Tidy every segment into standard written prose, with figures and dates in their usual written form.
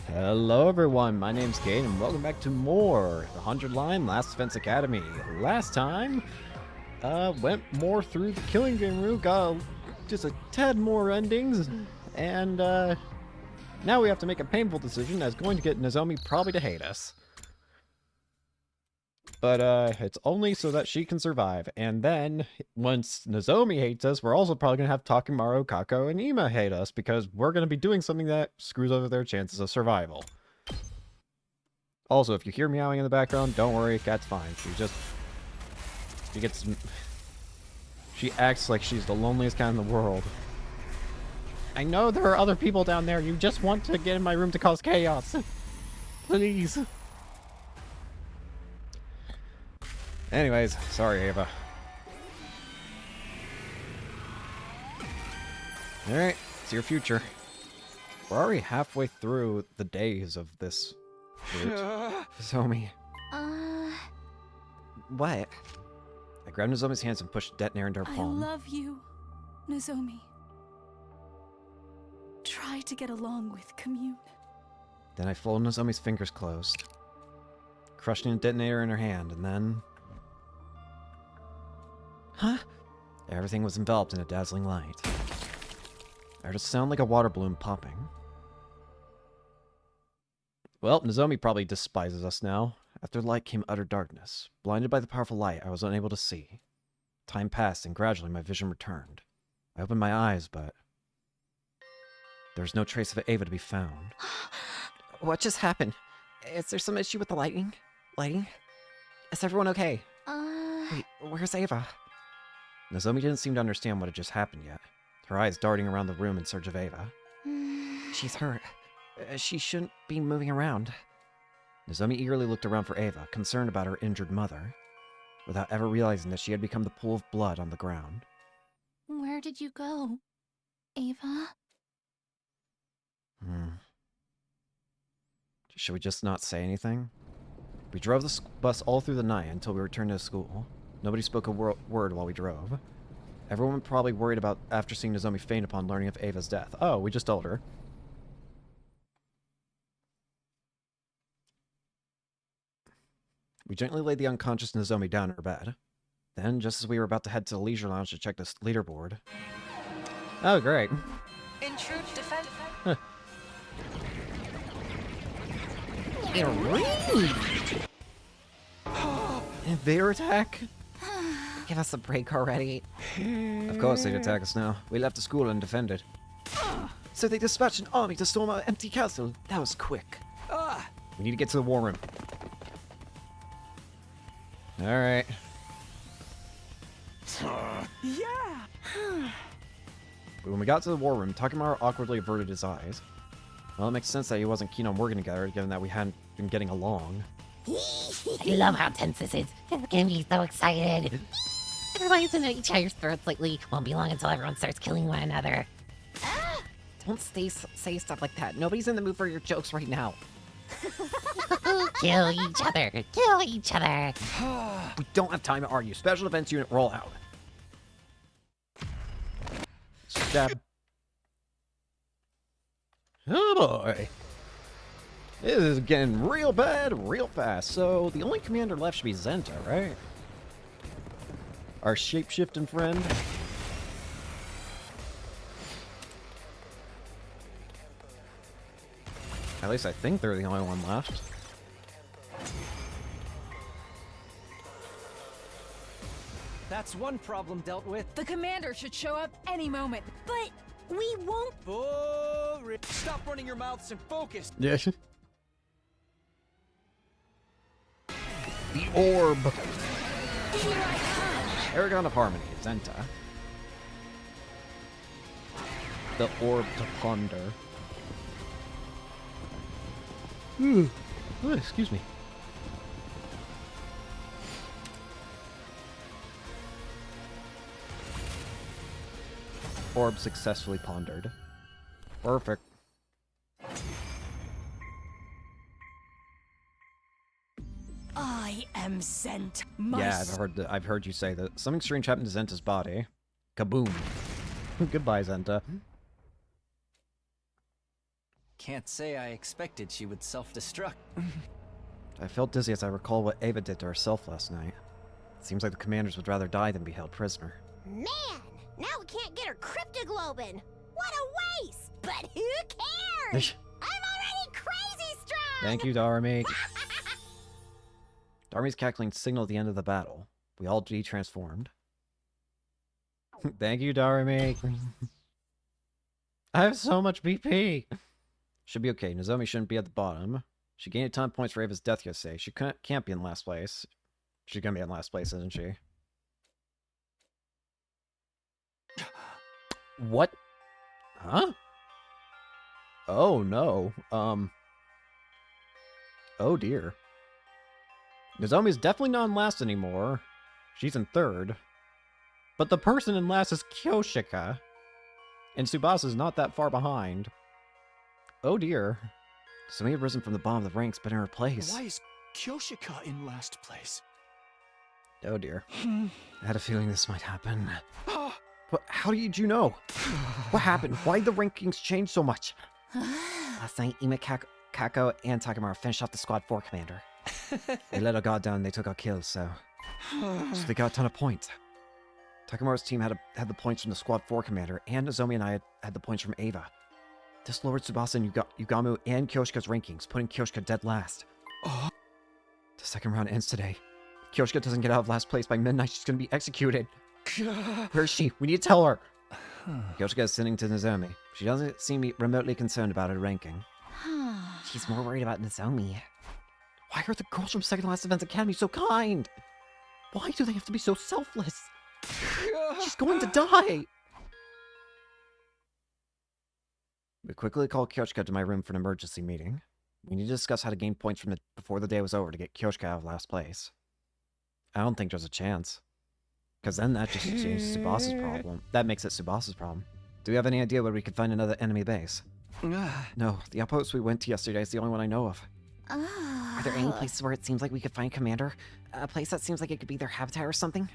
Hello everyone, my name's Kate and welcome back to more The 100 Line Last Defense Academy. Last time, went more through the Killing Game route, got just a tad more endings, and now we have to make a painful decision that's going to get Nozomi probably to hate us. But it's only so that she can survive, and then, once Nozomi hates us, we're also probably going to have Takimaru, Kako, and Ima hate us, because we're going to be doing something that screws over their chances of survival. Also, if you hear meowing in the background, don't worry, cat's fine. She acts like she's the loneliest cat in the world. I know there are other people down there, you just want to get in my room to cause chaos. Please. Anyways, sorry, Ava. Alright, it's your future. We're already halfway through the days of this route. Nozomi. What? I grabbed Nozomi's hands and pushed the detonator into her palm. I love you, Nozomi. Try to get along with Commune. Then I folded Nozomi's fingers closed, crushing the detonator in her hand, and then... Huh? Everything was enveloped in a dazzling light. I heard a sound like a water balloon popping. Well, Nozomi probably despises us now. After the light came utter darkness. Blinded by the powerful light, I was unable to see. Time passed, and gradually my vision returned. I opened my eyes, but... there was no trace of Ava to be found. What just happened? Is there some issue with the lighting? Is everyone okay? Wait, where's Ava? Nozomi didn't seem to understand what had just happened yet. Her eyes darting around the room in search of Ava. She's hurt. She shouldn't be moving around. Nozomi eagerly looked around for Ava, concerned about her injured mother, without ever realizing that she had become the pool of blood on the ground. Where did you go, Ava? Should we just not say anything? We drove the bus all through the night until we returned to school. Nobody spoke a word while we drove. Everyone was probably worried about after seeing Nozomi faint upon learning of Ava's death. Oh, we just told her. We gently laid the unconscious Nozomi down in her bed. Then, just as we were about to head to the leisure lounge to check the leaderboard... Oh, great. Intrude defense. Huh. Invader attack? Give us a break already. Of course they'd attack us now. We left the school and defended. So they dispatched an army to storm our empty castle. That was quick. We need to get to the war room. Alright. Yeah. When we got to the war room, Takimaru awkwardly averted his eyes. Well, it makes sense that he wasn't keen on working together, given that we hadn't been getting along. I love how tense this is. It's gonna be so excited. Everybody's in each other's throats lately. Won't be long until everyone starts killing one another. Don't say stuff like that. Nobody's in the mood for your jokes right now. Kill each other. Kill each other. We don't have time to argue. Special Defense Unit, roll out. Stab. Oh boy. This is getting real bad real fast. So the only commander left should be Zenta, right? Our shape-shifting friend. At least I think they're the only one left. That's one problem dealt with. The commander should show up any moment. But we won't. Stop running your mouths and focus. Yeah. The orb. Paragon of Harmony, Zenta. The orb to ponder. Ooh, excuse me. Orb successfully pondered. Perfect. I am sent. Yeah, I've heard you say that. Something strange happened to Zenta's body. Kaboom. Goodbye, Zenta. Can't say I expected she would self-destruct. I felt dizzy as I recall what Ava did to herself last night. It seems like the commanders would rather die than be held prisoner. Man, now we can't get her cryptoglobin. What a waste! But who cares? I'm already crazy strong! Thank you, Darmy. Darmy's cackling signaled the end of the battle. We all de-transformed. Thank you, Darmy. I have so much BP. Should be okay. Nozomi shouldn't be at the bottom. She gained a ton of points for Ava's death yesterday. She can't be in last place. She's gonna be in last place, isn't she? What? Huh? Oh, no. Oh, dear. Nozomi's definitely not in last anymore. She's in third. But the person in last is Kyoshika. And Tsubasa's not that far behind. Oh, dear. Somebody had risen from the bottom of the ranks, but in her place. Why is Kyoshika in last place? Oh, dear. I had a feeling this might happen. What? How did you know? What happened? Why did the rankings change so much? Last night, Ima, Kako, and Takemura finished off the Squad 4 commander. They let our guard down and they took our kills, so they got a ton of points. Takemura's team had the points from the Squad 4 commander, and Nozomi and I had the points from Ava. This lowered Tsubasa and Yugamu and Kyoshika's rankings, putting Kyoshika dead last. The second round ends today. If Kyoshika doesn't get out of last place by midnight, she's gonna be executed. Where is she? We need to tell her. Kyoshika is sitting to Nozomi. She doesn't seem remotely concerned about her ranking. She's more worried about Nozomi. Why are the girls from Second Last Events Academy so kind? Why do they have to be so selfless? She's going to die! We quickly called Kyoshika to my room for an emergency meeting. We need to discuss how to gain points from it before the day was over to get Kyoshika out of last place. I don't think there's a chance. Because then that just changes Tsubasa's problem. That makes it Tsubasa's problem. Do you have any idea where we could find another enemy base? No, the outpost we went to yesterday is the only one I know of. Are there any places where it seems like we could find Commander? A place that seems like it could be their habitat or something?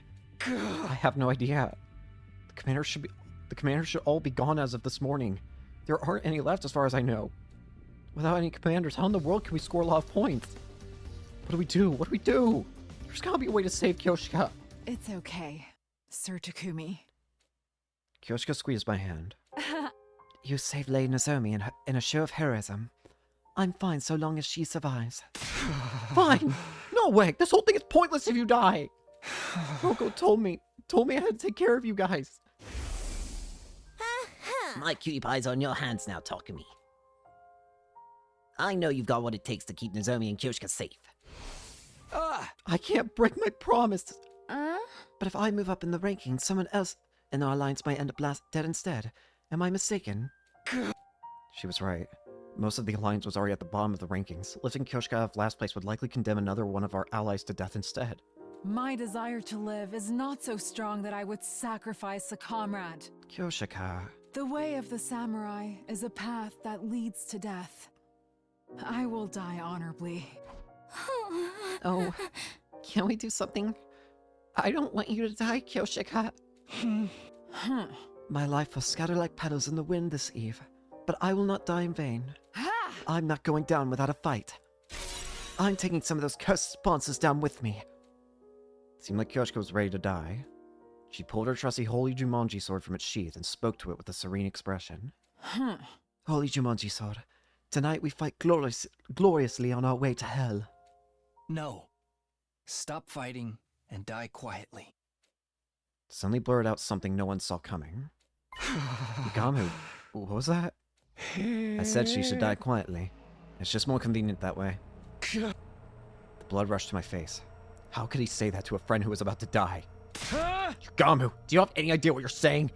I have no idea. The commanders should all be gone as of this morning. There aren't any left as far as I know. Without any commanders, how in the world can we score a lot of points? What do we do? What do we do? There's gotta be a way to save Kyoshika. It's okay, Sir Takumi. Kyoshika squeezed my hand. You saved Lady Nozomi in a show of heroism. I'm fine so long as she survives. Fine! No way! This whole thing is pointless if you die! Roko told me I had to take care of you guys. My cutie pie's on your hands now, Takumi. I know you've got what it takes to keep Nozomi and Kyoshika safe. I can't break my promise. But if I move up in the rankings, someone else in our alliance might end up dead instead. Am I mistaken? She was right. Most of the alliance was already at the bottom of the rankings. Lifting Kyoshika out of last place would likely condemn another one of our allies to death instead. My desire to live is not so strong that I would sacrifice a comrade. Kyoshika... The way of the samurai is a path that leads to death. I will die honorably. Oh, can we do something? I don't want you to die, Kyoshika. My life will scatter like petals in the wind this eve, but I will not die in vain. I'm not going down without a fight. I'm taking some of those cursed sponsors down with me. It seemed like Kyoshika was ready to die. She pulled her trusty Holy Jumonji sword from its sheath and spoke to it with a serene expression. Holy Jumonji sword, tonight we fight gloriously on our way to hell. No. Stop fighting and die quietly. Suddenly blurted out something no one saw coming. Yugamu, what was that? I said she should die quietly. It's just more convenient that way. The blood rushed to my face. How could he say that to a friend who was about to die? Yugamu, do you have any idea what you're saying?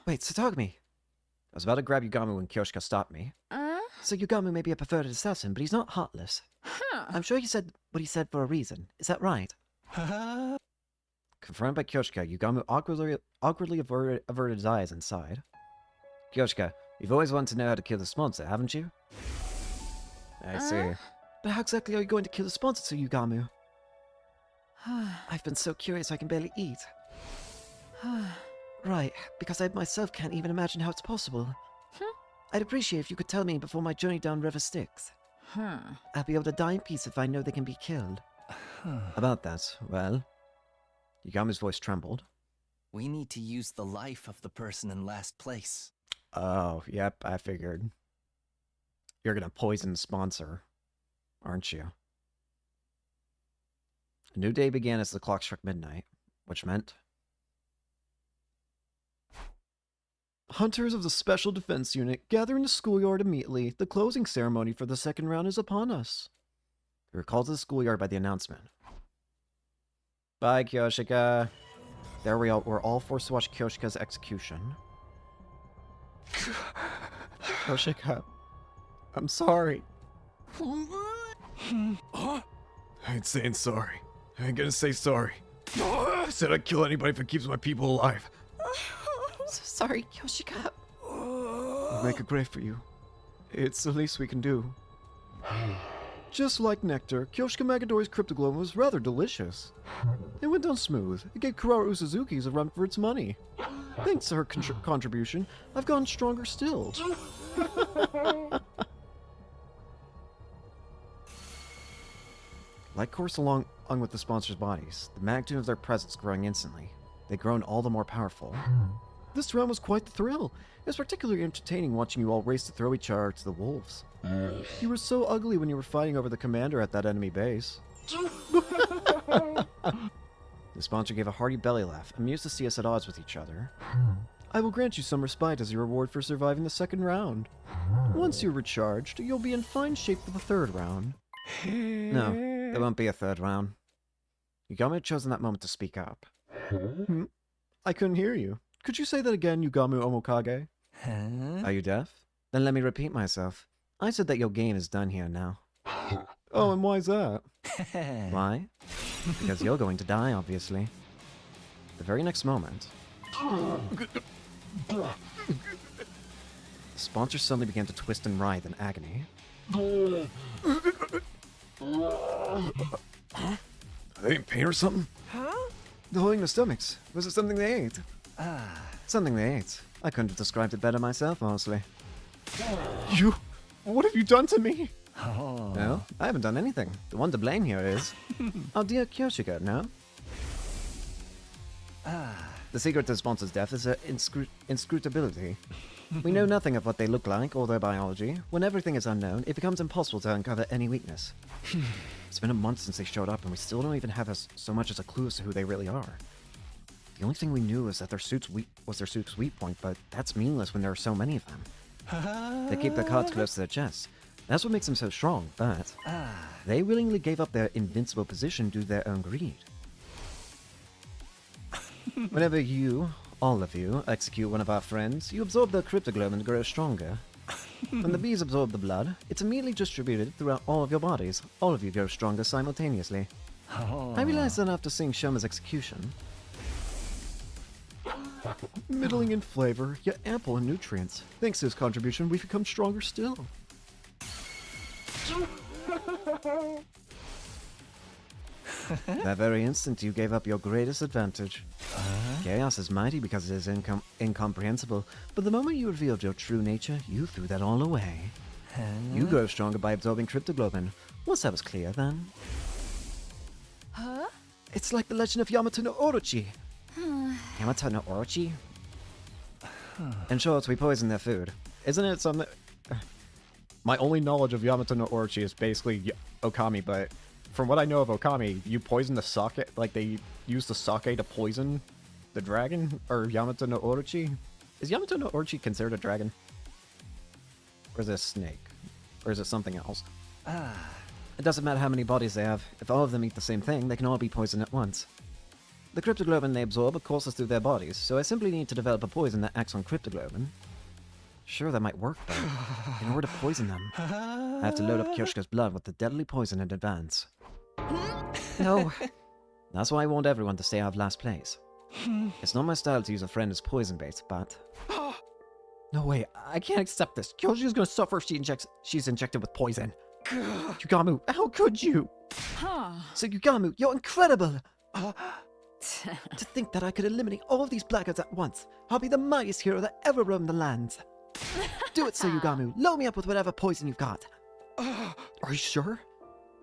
Wait, Satogami. I was about to grab Yugamu when Kyoshika stopped me. So Yugamu may be a perverted assassin, but he's not heartless. I'm sure he said what he said for a reason. Is that right? Confronted by Kyoshika, Yugamu awkwardly averted his eyes and sighed. Kyoshika, you've always wanted to know how to kill the sponsor, haven't you? I see. But how exactly are you going to kill the sponsor, Yugamu? I've been so curious I can barely eat. Right, because I myself can't even imagine how it's possible. I'd appreciate if you could tell me before my journey down River Styx. I'll be able to die in peace if I know they can be killed. About that, well... Yagamu's voice trembled. We need to use the life of the person in last place. Oh, yep, I figured. You're gonna poison the sponsor, aren't you? A new day began as the clock struck midnight, which meant... Hunters of the Special Defense Unit, gather in the schoolyard immediately. The closing ceremony for the second round is upon us. We were called to the schoolyard by the announcement. Bye, Kyoshika. There we all were all forced to watch Kyoshika's execution. Kyoshika, I'm sorry. I ain't saying sorry. I ain't gonna say sorry. I said I'd kill anybody if it keeps my people alive. So sorry, Kyoshika. We'll make a grave for you. It's the least we can do. Just like nectar, Kyoshika Magadori's cryptoglobe was rather delicious. It went down smooth. It gave Kuraru Suzuki's a run for its money. Thanks to her contribution, I've gotten stronger still. Like course along with the sponsors' bodies, the magnitude of their presence growing instantly. They'd grown all the more powerful. This round was quite the thrill. It was particularly entertaining watching you all race to throw each other to the wolves. You were so ugly when you were fighting over the commander at that enemy base. The sponsor gave a hearty belly laugh, amused to see us at odds with each other. I will grant you some respite as your reward for surviving the second round. Once you're recharged, you'll be in fine shape for the third round. No, there won't be a third round. Yagamu had chosen that moment to speak up. I couldn't hear you. Could you say that again, Yagamu Omokage? Are you deaf? Then let me repeat myself. I said that your game is done here now. Oh, and why's that? Why? Because you're going to die, obviously. The very next moment... The sponsor suddenly began to twist and writhe in agony. Are they in pain or something? Huh? They're holding their stomachs. Was it something they ate? Something they ate. I couldn't have described it better myself, honestly. You... What have you done to me? Oh. No, I haven't done anything. The one to blame here is... our dear Kyoshika, no? The secret to the sponsor's death is their inscrutability. We know nothing of what they look like or their biology. When everything is unknown, it becomes impossible to uncover any weakness. It's been a month since they showed up, and we still don't even have so much as a clue as to who they really are. The only thing we knew is that their suit's weak point, but that's meaningless when there are so many of them. They keep their cards close to their chests. That's what makes them so strong, but they willingly gave up their invincible position due to their own greed. Whenever you, all of you, execute one of our friends, you absorb their cryptoglobe and grow stronger. When the bees absorb the blood, it's immediately distributed throughout all of your bodies. All of you grow stronger simultaneously. I realized that after seeing Shoma's execution. Middling in flavor, yet ample in nutrients. Thanks to his contribution, we've become stronger still. That very instant, you gave up your greatest advantage. Chaos is mighty because it is incomprehensible, but the moment you revealed your true nature, you threw that all away. You grow stronger by absorbing cryptoglobin. Once that was clear, then... Huh? It's like the legend of Yamato no Orochi. Yamato no Orochi? In short, we poison their food. Isn't it something... My only knowledge of Yamato no Orochi is basically Okami, but from what I know of Okami, you poison the sake, like they use the sake to poison the dragon, or Yamato no Orochi? Is Yamato no Orochi considered a dragon? Or is it a snake? Or is it something else? It doesn't matter how many bodies they have. If all of them eat the same thing, they can all be poisoned at once. The cryptoglobin they absorb courses through their bodies, so I simply need to develop a poison that acts on cryptoglobin. Sure, that might work, but in order to poison them, I have to load up Kyoshika's blood with the deadly poison in advance. No. That's why I want everyone to stay out of last place. It's not my style to use a friend as poison bait, but... No way, I can't accept this. Kyoshika's gonna suffer if she's injected with poison. Yugamu, how could you? So Yugamu, you're incredible! To think that I could eliminate all of these blackguards at once. I'll be the mightiest hero that ever roamed the lands. Do it, Soyugamu. Load me up with whatever poison you've got. Are you sure?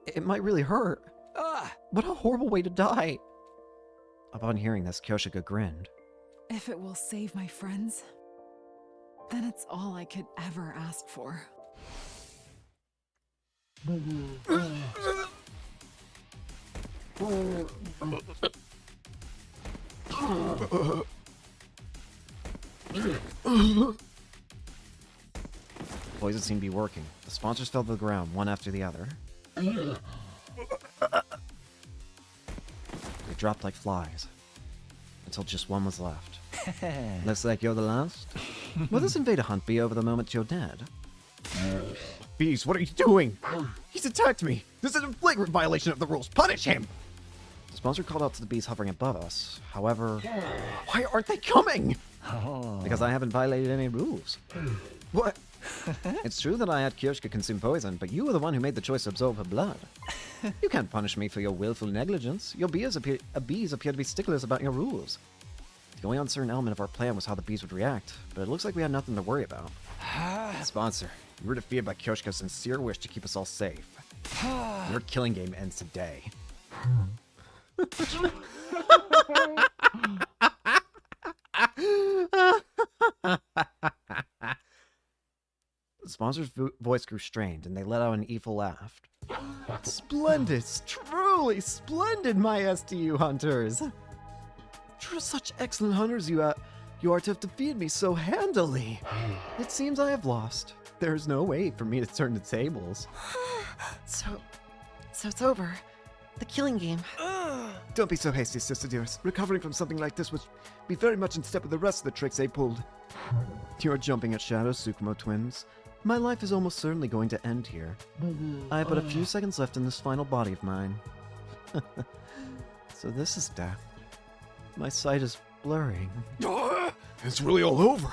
It might really hurt. What a horrible way to die. Upon hearing this, Kyoshika grinned. If it will save my friends, then it's all I could ever ask for. Poison seemed to be working. The sponsors fell to the ground, one after the other. They dropped like flies, until just one was left. Looks like you're the last. Will this invader hunt be over the moment you're dead? Bees, what are you doing? He's attacked me! This is a flagrant violation of the rules! Punish him! The sponsor called out to the bees hovering above us. However, why aren't they coming? Because I haven't violated any rules. What? It's true that I had Kyoshika consume poison, but you were the one who made the choice to absorb her blood. You can't punish me for your willful negligence. Your bees appear to be sticklers about your rules. The only uncertain element of our plan was how the bees would react, but it looks like we had nothing to worry about. Sponsor, you were defeated by Kyoshika's sincere wish to keep us all safe. Your killing game ends today. The sponsor's voice grew strained, and they let out an evil laugh. Splendid, truly splendid, my STU hunters! You're such excellent hunters you are to have defeated me so handily. It seems I have lost. There's no way for me to turn the tables. So it's over. The killing game. Don't be so hasty, Sister Dearest. Recovering from something like this would be very much in step with the rest of the tricks they pulled. You're jumping at shadows, Tsukumo twins. My life is almost certainly going to end here. I have but a few seconds left in this final body of mine. So this is death. My sight is blurring. It's really all over.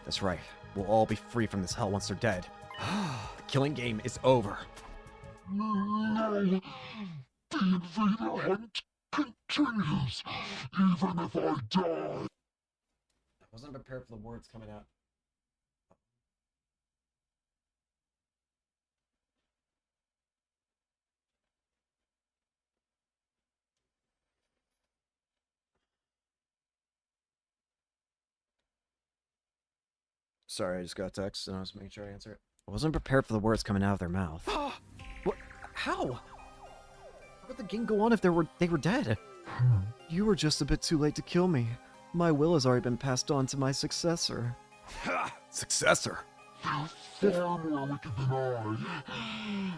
That's right. We'll all be free from this hell once they're dead. The killing game is over. No, the invader hunt continues, even if I die. I wasn't prepared for the words coming out. Sorry, I just got a text and I was making sure I answer it. I wasn't prepared for the words coming out of their mouth. What? How? How could the game go on if they were dead? You were just a bit too late to kill me. My will has already been passed on to my successor. Ha! Successor? You're far more wicked than I,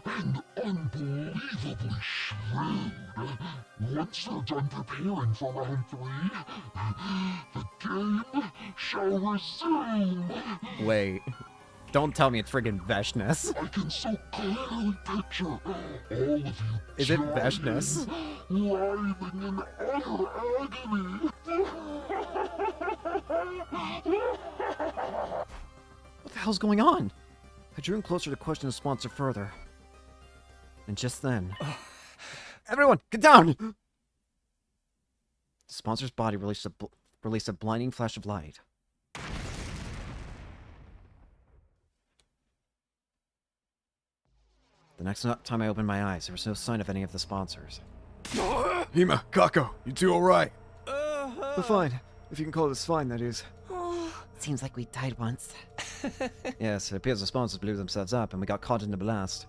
and unbelievably shrewd. Once they're done preparing for round 3, the game shall resume. Wait. Don't tell me it's friggin' Veshness. I can so clearly picture all of you. Is it Veshness? Writhing in utter agony. What the hell's going on? I drew him closer to question the sponsor further. And just then... Everyone, get down! The sponsor's body released a blinding flash of light. The next time I opened my eyes, there was no sign of any of the sponsors. Hima, Kako, you two alright? We're fine. If you can call this fine, that is. Seems like we died once. Yes, it appears the sponsors blew themselves up, and we got caught in the blast.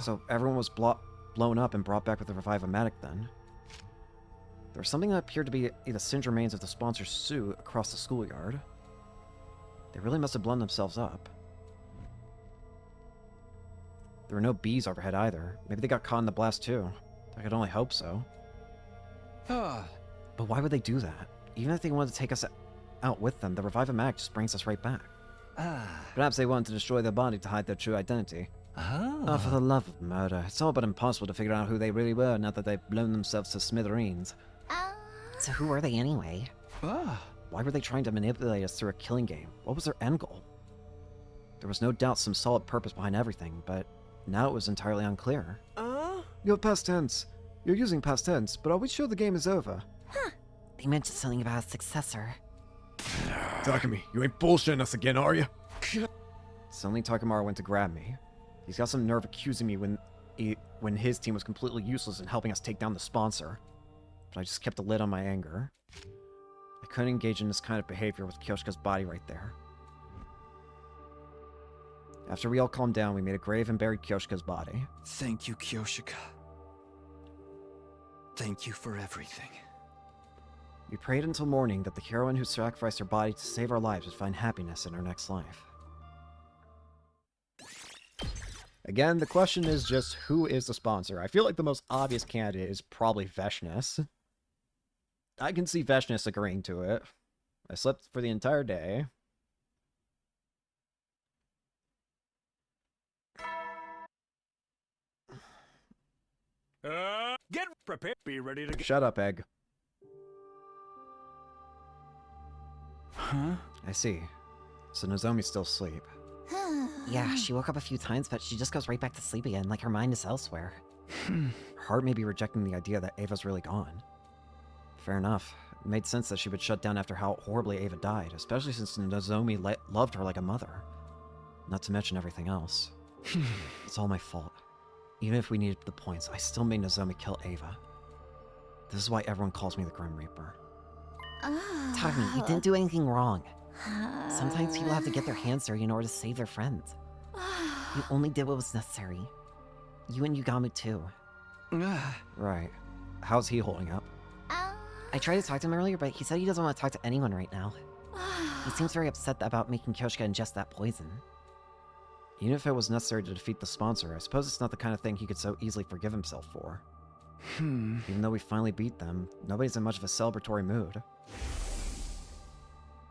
So everyone was blown up and brought back with the Revive-O-Matic then. There was something that appeared to be the singed remains of the sponsor's suit across the schoolyard. They really must have blown themselves up. There were no bees overhead either. Maybe they got caught in the blast too. I could only hope so. But why would they do that? Even if they wanted to take us out with them, the Revive-O-Matic just brings us right back. Perhaps they wanted to destroy their body to hide their true identity. Oh, for the love of murder. It's all but impossible to figure out who they really were now that they've blown themselves to smithereens. So who are they anyway? Why were they trying to manipulate us through a killing game? What was their end goal? There was no doubt some solid purpose behind everything, but now it was entirely unclear. You're past tense. You're using past tense, but are we sure the game is over? They mentioned something about a successor. Takumi, you ain't bullshitting us again, are you? Suddenly Takemura went to grab me. He's got some nerve accusing me when his team was completely useless in helping us take down the sponsor. But I just kept a lid on my anger. I couldn't engage in this kind of behavior with Kyoshika's body right there. After we all calmed down, we made a grave and buried Kyoshika's body. Thank you, Kyoshika. Thank you for everything. We prayed until morning that the heroine who sacrificed her body to save our lives would find happiness in her next life. Again, the question is just, who is the sponsor? I feel like the most obvious candidate is probably Veshness. I can see Veshness agreeing to it. I slept for the entire day. Get prepared. Be ready to go. Shut up, Egg. Huh? I see. So Nozomi's still asleep. Yeah, she woke up a few times, but she just goes right back to sleep again, like her mind is elsewhere. Her heart may be rejecting the idea that Ava's really gone. Fair enough. It made sense that she would shut down after how horribly Ava died, especially since Nozomi loved her like a mother. Not to mention everything else. It's all my fault. Even if we needed the points, I still made Nozomi kill Ava. This is why everyone calls me the Grim Reaper. Takumi, you didn't do anything wrong. Sometimes people have to get their hands dirty in order to save their friends. You only did what was necessary. You and Yugami too. Right. How's he holding up? I tried to talk to him earlier, but he said he doesn't want to talk to anyone right now. He seems very upset about making Kyoshika ingest that poison. Even if it was necessary to defeat the sponsor, I suppose it's not the kind of thing he could so easily forgive himself for. Even though we finally beat them, nobody's in much of a celebratory mood.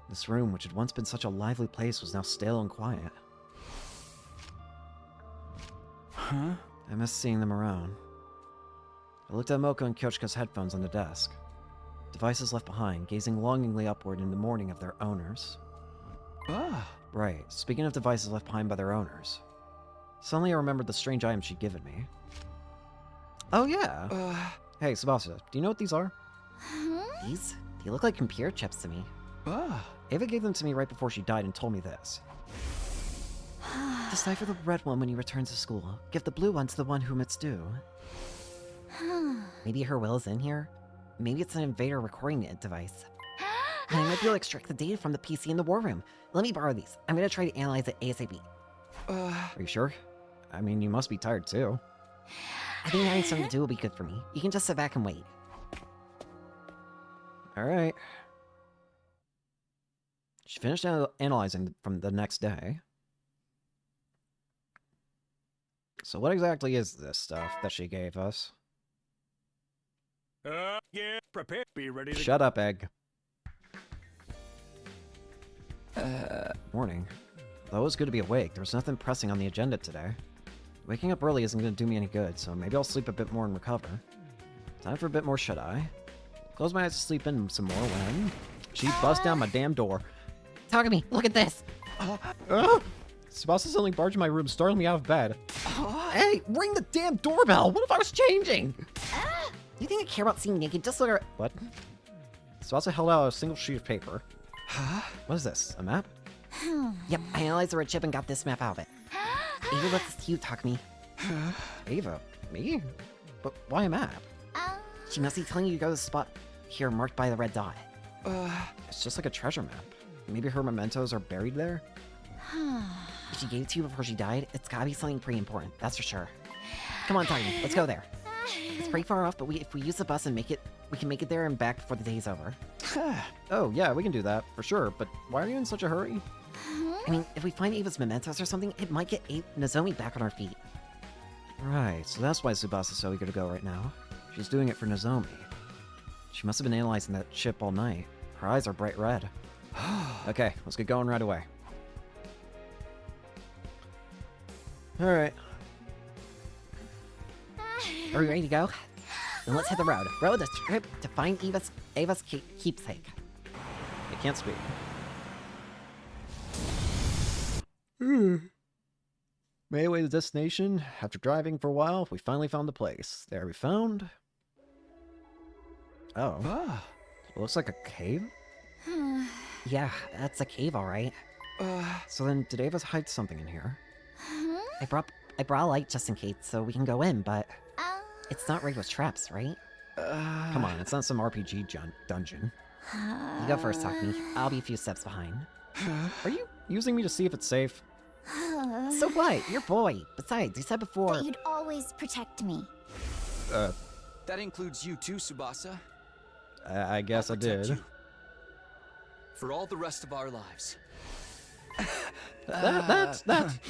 This room, which had once been such a lively place, was now stale and quiet. Huh? I missed seeing them around. I looked at Moko and Kyoshika's headphones on the desk. Devices left behind, gazing longingly upward in the mourning of their owners. Right, speaking of devices left behind by their owners. Suddenly I remembered the strange items she'd given me. Oh yeah! Hey, Tsubasa, do you know what these are? These? They look like computer chips to me. Ava gave them to me right before she died and told me this. Decipher the red one when you return to school. Give the blue one to the one whom it's due. Maybe her will is in here? Maybe it's an invader recording device. And I might be able to extract the data from the PC in the war room. Let me borrow these. I'm gonna try to analyze it ASAP. Are you sure? I mean, you must be tired too. I think having something to do will be good for me. You can just sit back and wait. Alright. She finished analyzing from the next day. So what exactly is this stuff that she gave us? Get prepared. Be ready to Shut up, Egg. Morning. Though it was good to be awake, there was nothing pressing on the agenda today. Waking up early isn't going to do me any good, so maybe I'll sleep a bit more and recover. Time for a bit more shut-eye. Close my eyes to sleep in some more when she busts down my damn door. Takumi, look at this! Tsubasa suddenly barged in my room, startling me out of bed. Hey, ring the damn doorbell! What if I was changing? You think I care about seeing naked? Just look at her. What? Tsubasa held out a single sheet of paper. What is this? A map? Yep, I analyzed the red chip and got this map out of it. Ava left this to you, Takumi. Ava? Me? But why a map? Oh. She must be telling you to go to the spot here marked by the red dot. It's just like a treasure map. Maybe her mementos are buried there? If she gave it to you before she died, it's gotta be something pretty important, that's for sure. Come on, Takumi, let's go there. It's pretty far off, but if we use the bus and we can make it there and back before the day's over. Oh, yeah, we can do that, for sure, but why are you in such a hurry? I mean, if we find Ava's mementos or something, it might get Nozomi back on her feet. Right, so that's why Tsubasa's so eager to go right now. She's doing it for Nozomi. She must have been analyzing that chip all night. Her eyes are bright red. Okay, let's get going right away. Alright. Are we ready to go? Then let's hit the road. Road the trip to find Ava's keepsake. I can't speak. Made our way to the destination. After driving for a while, we finally found the place. There we found... Oh. It looks like a cave? Yeah, that's a cave, alright. So then, did Ava hide something in here? I brought a light just in case so we can go in, but Uh, it's not rigged with traps, right? Come on, it's not some RPG dungeon. You go first, Takumi. I'll be a few steps behind. Are you using me to see if it's safe? So what? You're boy. Besides, you said before. That you'd always protect me. That includes you too, Tsubasa. I guess I I'll protect did. you. For all the rest of our lives.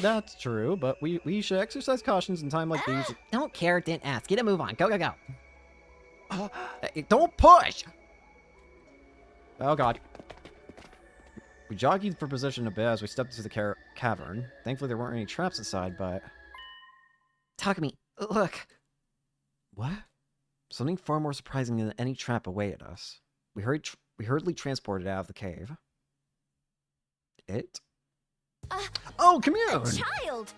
That's true, but we should exercise cautions in time like these. Don't care, didn't ask. Get a move on. Go, go, go. Don't push! Oh god. We jogged for position a bit as we stepped into the cavern. Thankfully there weren't any traps inside, but... Takumi, look. What? Something far more surprising than any trap awaited us. We hurriedly transported it out of the cave. It? Oh, A Commune! child!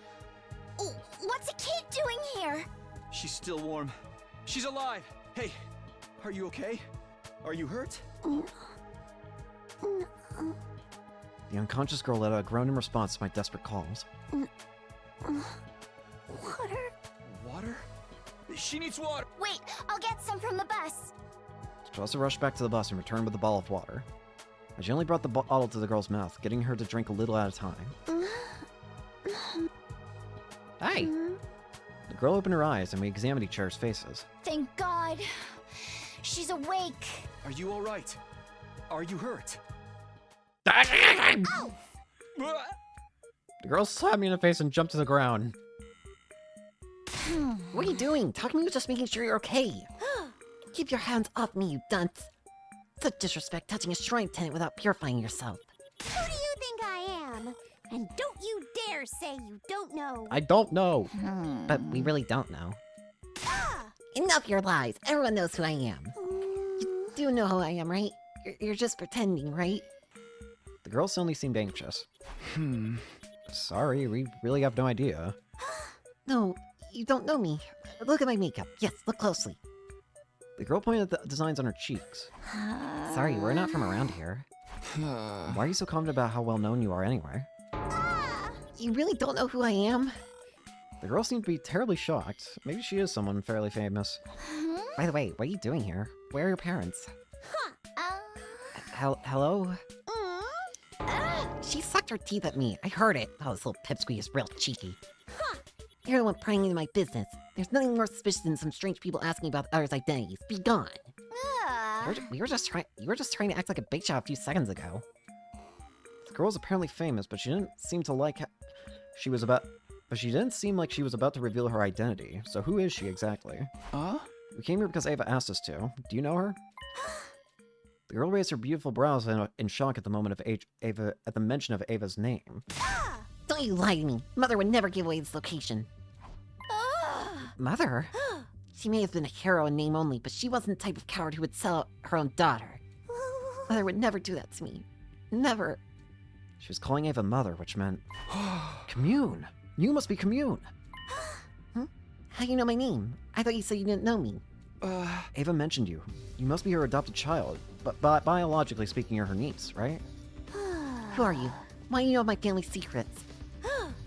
Oh, what's a kid doing here? She's still warm. She's alive. Hey, are you okay? Are you hurt? The unconscious girl let out a groan in response to my desperate calls. Water? Water? She needs water. Wait, I'll get some from the bus. Tsubasa rushed back to the bus and returned with a bottle of water. I gently brought the bottle to the girl's mouth, getting her to drink a little at a time. Hey. The girl opened her eyes and we examined each other's faces. Thank God. She's awake. Are you all right? Are you hurt? Ow! The girl slapped me in the face and jumped to the ground. What are you doing? Takumi was just making sure you're okay. Keep your hands off me, you dunce. Such disrespect touching a shrine tenant without purifying yourself. Who do you think I am? And don't you dare say you don't know. I don't know. But we really don't know. Ah! Enough your lies. Everyone knows who I am. You do know who I am, right? You're just pretending, right? The girl suddenly seemed anxious. Sorry, we really have no idea. No, you don't know me. Look at my makeup. Yes, look closely. The girl pointed at the designs on her cheeks. Sorry, we're not from around here. Why are you so confident about how well known you are anyway? You really don't know who I am? The girl seemed to be terribly shocked. Maybe she is someone fairly famous. By the way, what are you doing here? Where are your parents? Uh, Hello? mm? She sucked her teeth at me. I heard it. Oh, this little pipsqueak is real cheeky. You're the one prying into my business. There's nothing more suspicious than some strange people asking about others' identities. Be gone. You were just trying to act like a big shot a few seconds ago. The girl was apparently famous, but she didn't seem to like she didn't seem like she was about to reveal her identity. So who is she exactly? We came here because Ava asked us to. Do you know her? The girl raised her beautiful brows in shock at the mention of Ava's name. Don't you lie to me. Mother would never give away this location. Mother? She may have been a hero in name only, but she wasn't the type of coward who would sell her own daughter. Mother would never do that to me. Never. She was calling Ava mother, which meant... Commune! You must be Commune! How do you know my name? I thought you said you didn't know me. Ava mentioned you. You must be her adopted child, but biologically speaking, you're her niece, right? Who are you? Why do you know my family's secrets?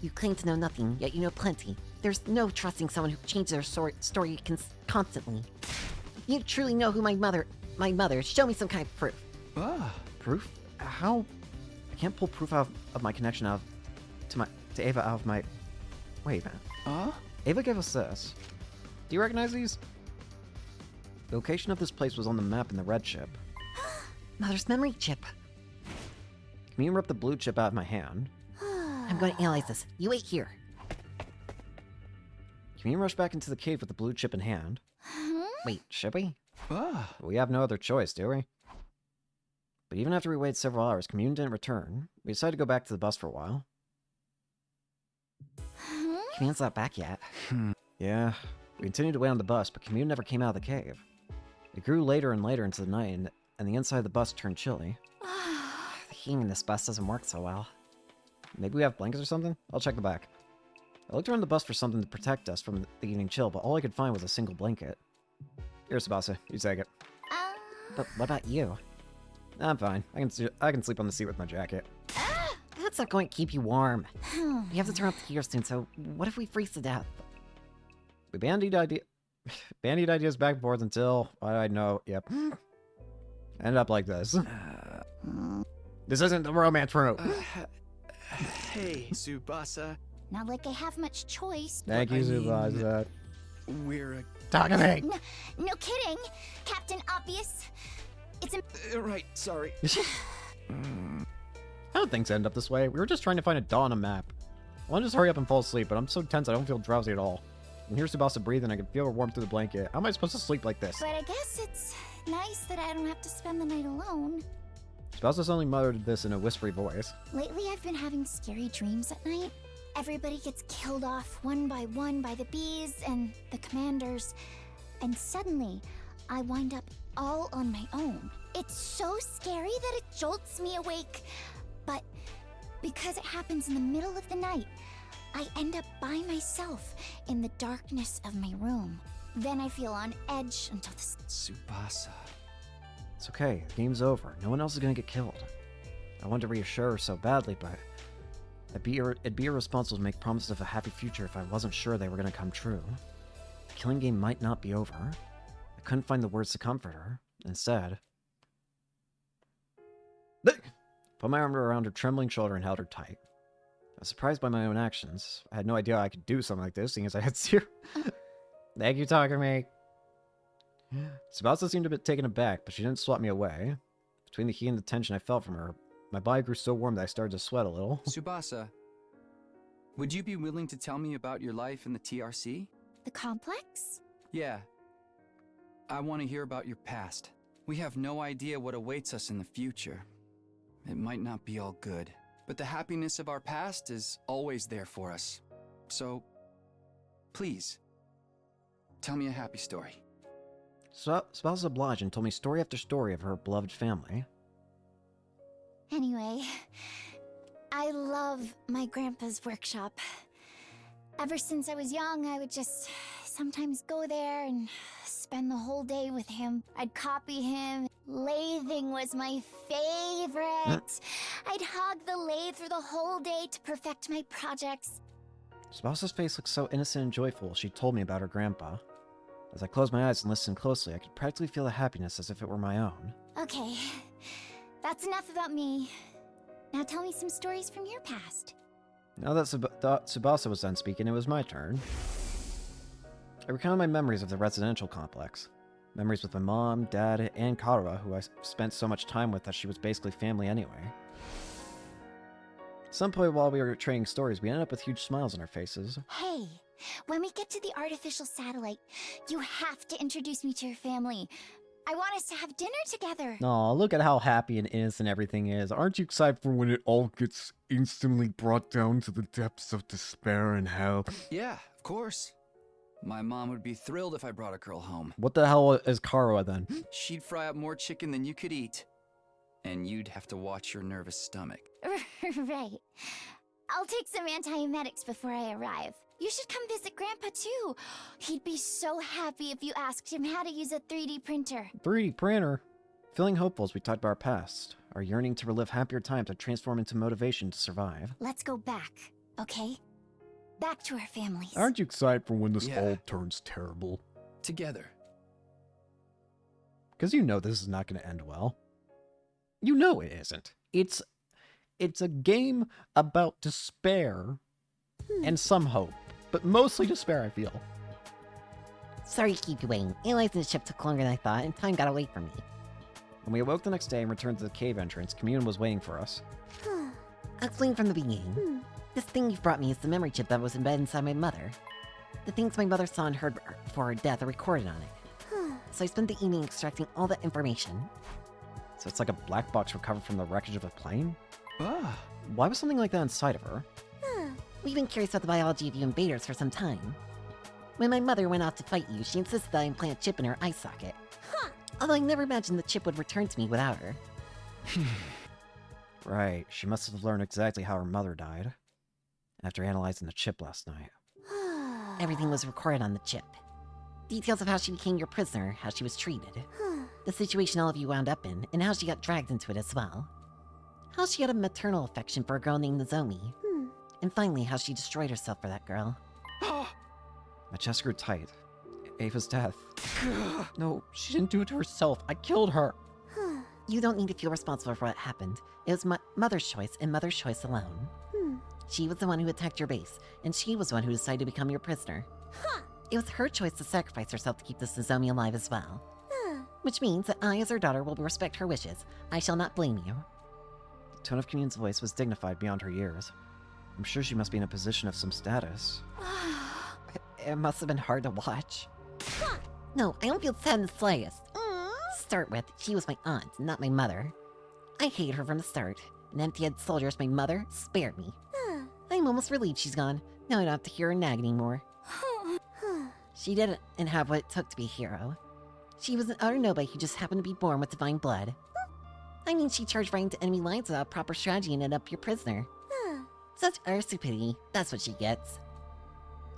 You claim to know nothing, yet you know plenty. There's no trusting someone who changes their story constantly. You truly know who my mother is. Show me some kind of proof. Proof? How? I can't pull proof out of my connection to Ava out of my... Wait a minute. Ava gave us this. Do you recognize these? The location of this place was on the map in the red chip. Mother's memory chip. Commune ripped the blue chip out of my hand. I'm going to analyze this. You wait here. Commune rushed back into the cave with the blue chip in hand. Wait, should we? We have no other choice, do we? But even after we waited several hours, Commune didn't return. We decided to go back to the bus for a while. Commune's not back yet. Yeah, we continued to wait on the bus, but Commune never came out of the cave. It grew later and later into the night, and the inside of the bus turned chilly. The heating in this bus doesn't work so well. Maybe we have blankets or something? I'll check the back. I looked around the bus for something to protect us from the evening chill, but all I could find was a single blanket. Here, Tsubasa, you take it. But what about you? I'm fine. I can sleep on the seat with my jacket. That's not going to keep you warm. We have to turn off the heater soon, so what if we freeze to death? We bandied ideas back and forth until I know. Yep. Ended up like this. This isn't the romance room. Hey, Tsubasa. Not like I have much choice. Thank you, I mean, Tsubasa. We're Talk to me. No kidding, Captain Obvious. It's a right, sorry. How did things end up this way? We were just trying to find a daw on a map. I want to just hurry up and fall asleep, but I'm so tense I don't feel drowsy at all. And here's Tsubasa breathing, I can feel her warmth through the blanket. How am I supposed to sleep like this? But I guess it's nice that I don't have to spend the night alone. Tsubasa's only muttered this in a whispery voice. Lately, I've been having scary dreams at night. Everybody gets killed off one by the bees and the commanders. And suddenly, I wind up all on my own. It's so scary that it jolts me awake. But because it happens in the middle of the night, I end up by myself in the darkness of my room. Then I feel on edge until the Tsubasa. It's okay, the game's over. No one else is gonna get killed. I wanted to reassure her so badly, but it'd be irresponsible to make promises of a happy future if I wasn't sure they were gonna come true. The killing game might not be over. I couldn't find the words to comfort her. Instead, put my arm around her trembling shoulder and held her tight. I was surprised by my own actions. I had no idea I could do something like this, seeing as I had zero. Thank you, Takumi. Tsubasa seemed a bit taken aback, but she didn't swat me away. Between the heat and the tension I felt from her, my body grew so warm that I started to sweat a little. Tsubasa, would you be willing to tell me about your life in the TRC? The complex? Yeah. I want to hear about your past. We have no idea what awaits us in the future. It might not be all good, but the happiness of our past is always there for us. So, please, tell me a happy story. Tsubasa obliged and told me story after story of her beloved family. Anyway, I love my grandpa's workshop. Ever since I was young, I would just sometimes go there and spend the whole day with him. I'd copy him. Lathing was my favorite. I'd hog the lathe for the whole day to perfect my projects. Tsubasa's face looked so innocent and joyful as she told me about her grandpa. As I closed my eyes and listened closely, I could practically feel the happiness as if it were my own. Okay, that's enough about me. Now tell me some stories from your past. Now that Tsubasa was done speaking, it was my turn. I recounted my memories of the residential complex. Memories with my mom, dad, and Kara, who I spent so much time with that she was basically family anyway. At some point while we were trading stories, we ended up with huge smiles on our faces. Hey, when we get to the artificial satellite, you have to introduce me to your family. I want us to have dinner together. Aw, look at how happy and innocent everything is. Aren't you excited for when it all gets instantly brought down to the depths of despair and hell? Yeah, of course. My mom would be thrilled if I brought a girl home. What the hell is Kara then? She'd fry up more chicken than you could eat. And you'd have to watch your nervous stomach. Right. I'll take some antiemetics before I arrive. You should come visit Grandpa too. He'd be so happy if you asked him how to use a 3D printer. 3D printer? Feeling hopeful as we talked about our past, our yearning to relive happier times to transform into motivation to survive. Let's go back, okay? Back to our families. Aren't you excited for when this Yeah. all turns terrible? Together. Because you know this is not going to end well. You know it isn't. It's a game about despair and some hope, but mostly despair, I feel. Sorry to keep you waiting. Analyzing the ship took longer than I thought, and time got away from me. When we awoke the next day and returned to the cave entrance, Commune was waiting for us. I'll explain from the beginning. This thing you've brought me is the memory chip that was embedded inside my mother. The things my mother saw and heard before her death are recorded on it. So I spent the evening extracting all that information. So it's like a black box recovered from the wreckage of a plane? Ah. Why was something like that inside of her? We've been curious about the biology of you invaders for some time. When my mother went off to fight you, she insisted that I implant a chip in her eye socket. Although I never imagined the chip would return to me without her. Right, she must have learned exactly how her mother died. After analyzing the chip last night. Everything was recorded on the chip. Details of how she became your prisoner, how she was treated. The situation all of you wound up in, and how she got dragged into it as well. How she had a maternal affection for a girl named Nozomi. And finally, how she destroyed herself for that girl. My chest grew tight. Ava's death. No, she didn't do it to herself. I killed her. You don't need to feel responsible for what happened. It was Mother's choice, and Mother's choice alone. She was the one who attacked your base, and she was the one who decided to become your prisoner. It was her choice to sacrifice herself to keep this Nozomi alive as well. Which means that I, as her daughter, will respect her wishes. I shall not blame you. The tone of Commune's voice was dignified beyond her years. I'm sure she must be in a position of some status. It must have been hard to watch. No, I don't feel sad in the slightest. To start with, she was my aunt, not my mother. I hated her from the start. An empty-headed soldier as my mother spared me. I'm almost relieved she's gone. Now I don't have to hear her nag anymore. She didn't have what it took to be a hero. She was an utter nobody who just happened to be born with divine blood. I mean, she charged right into enemy lines without proper strategy and ended up your prisoner. Such utter stupidity. That's what she gets.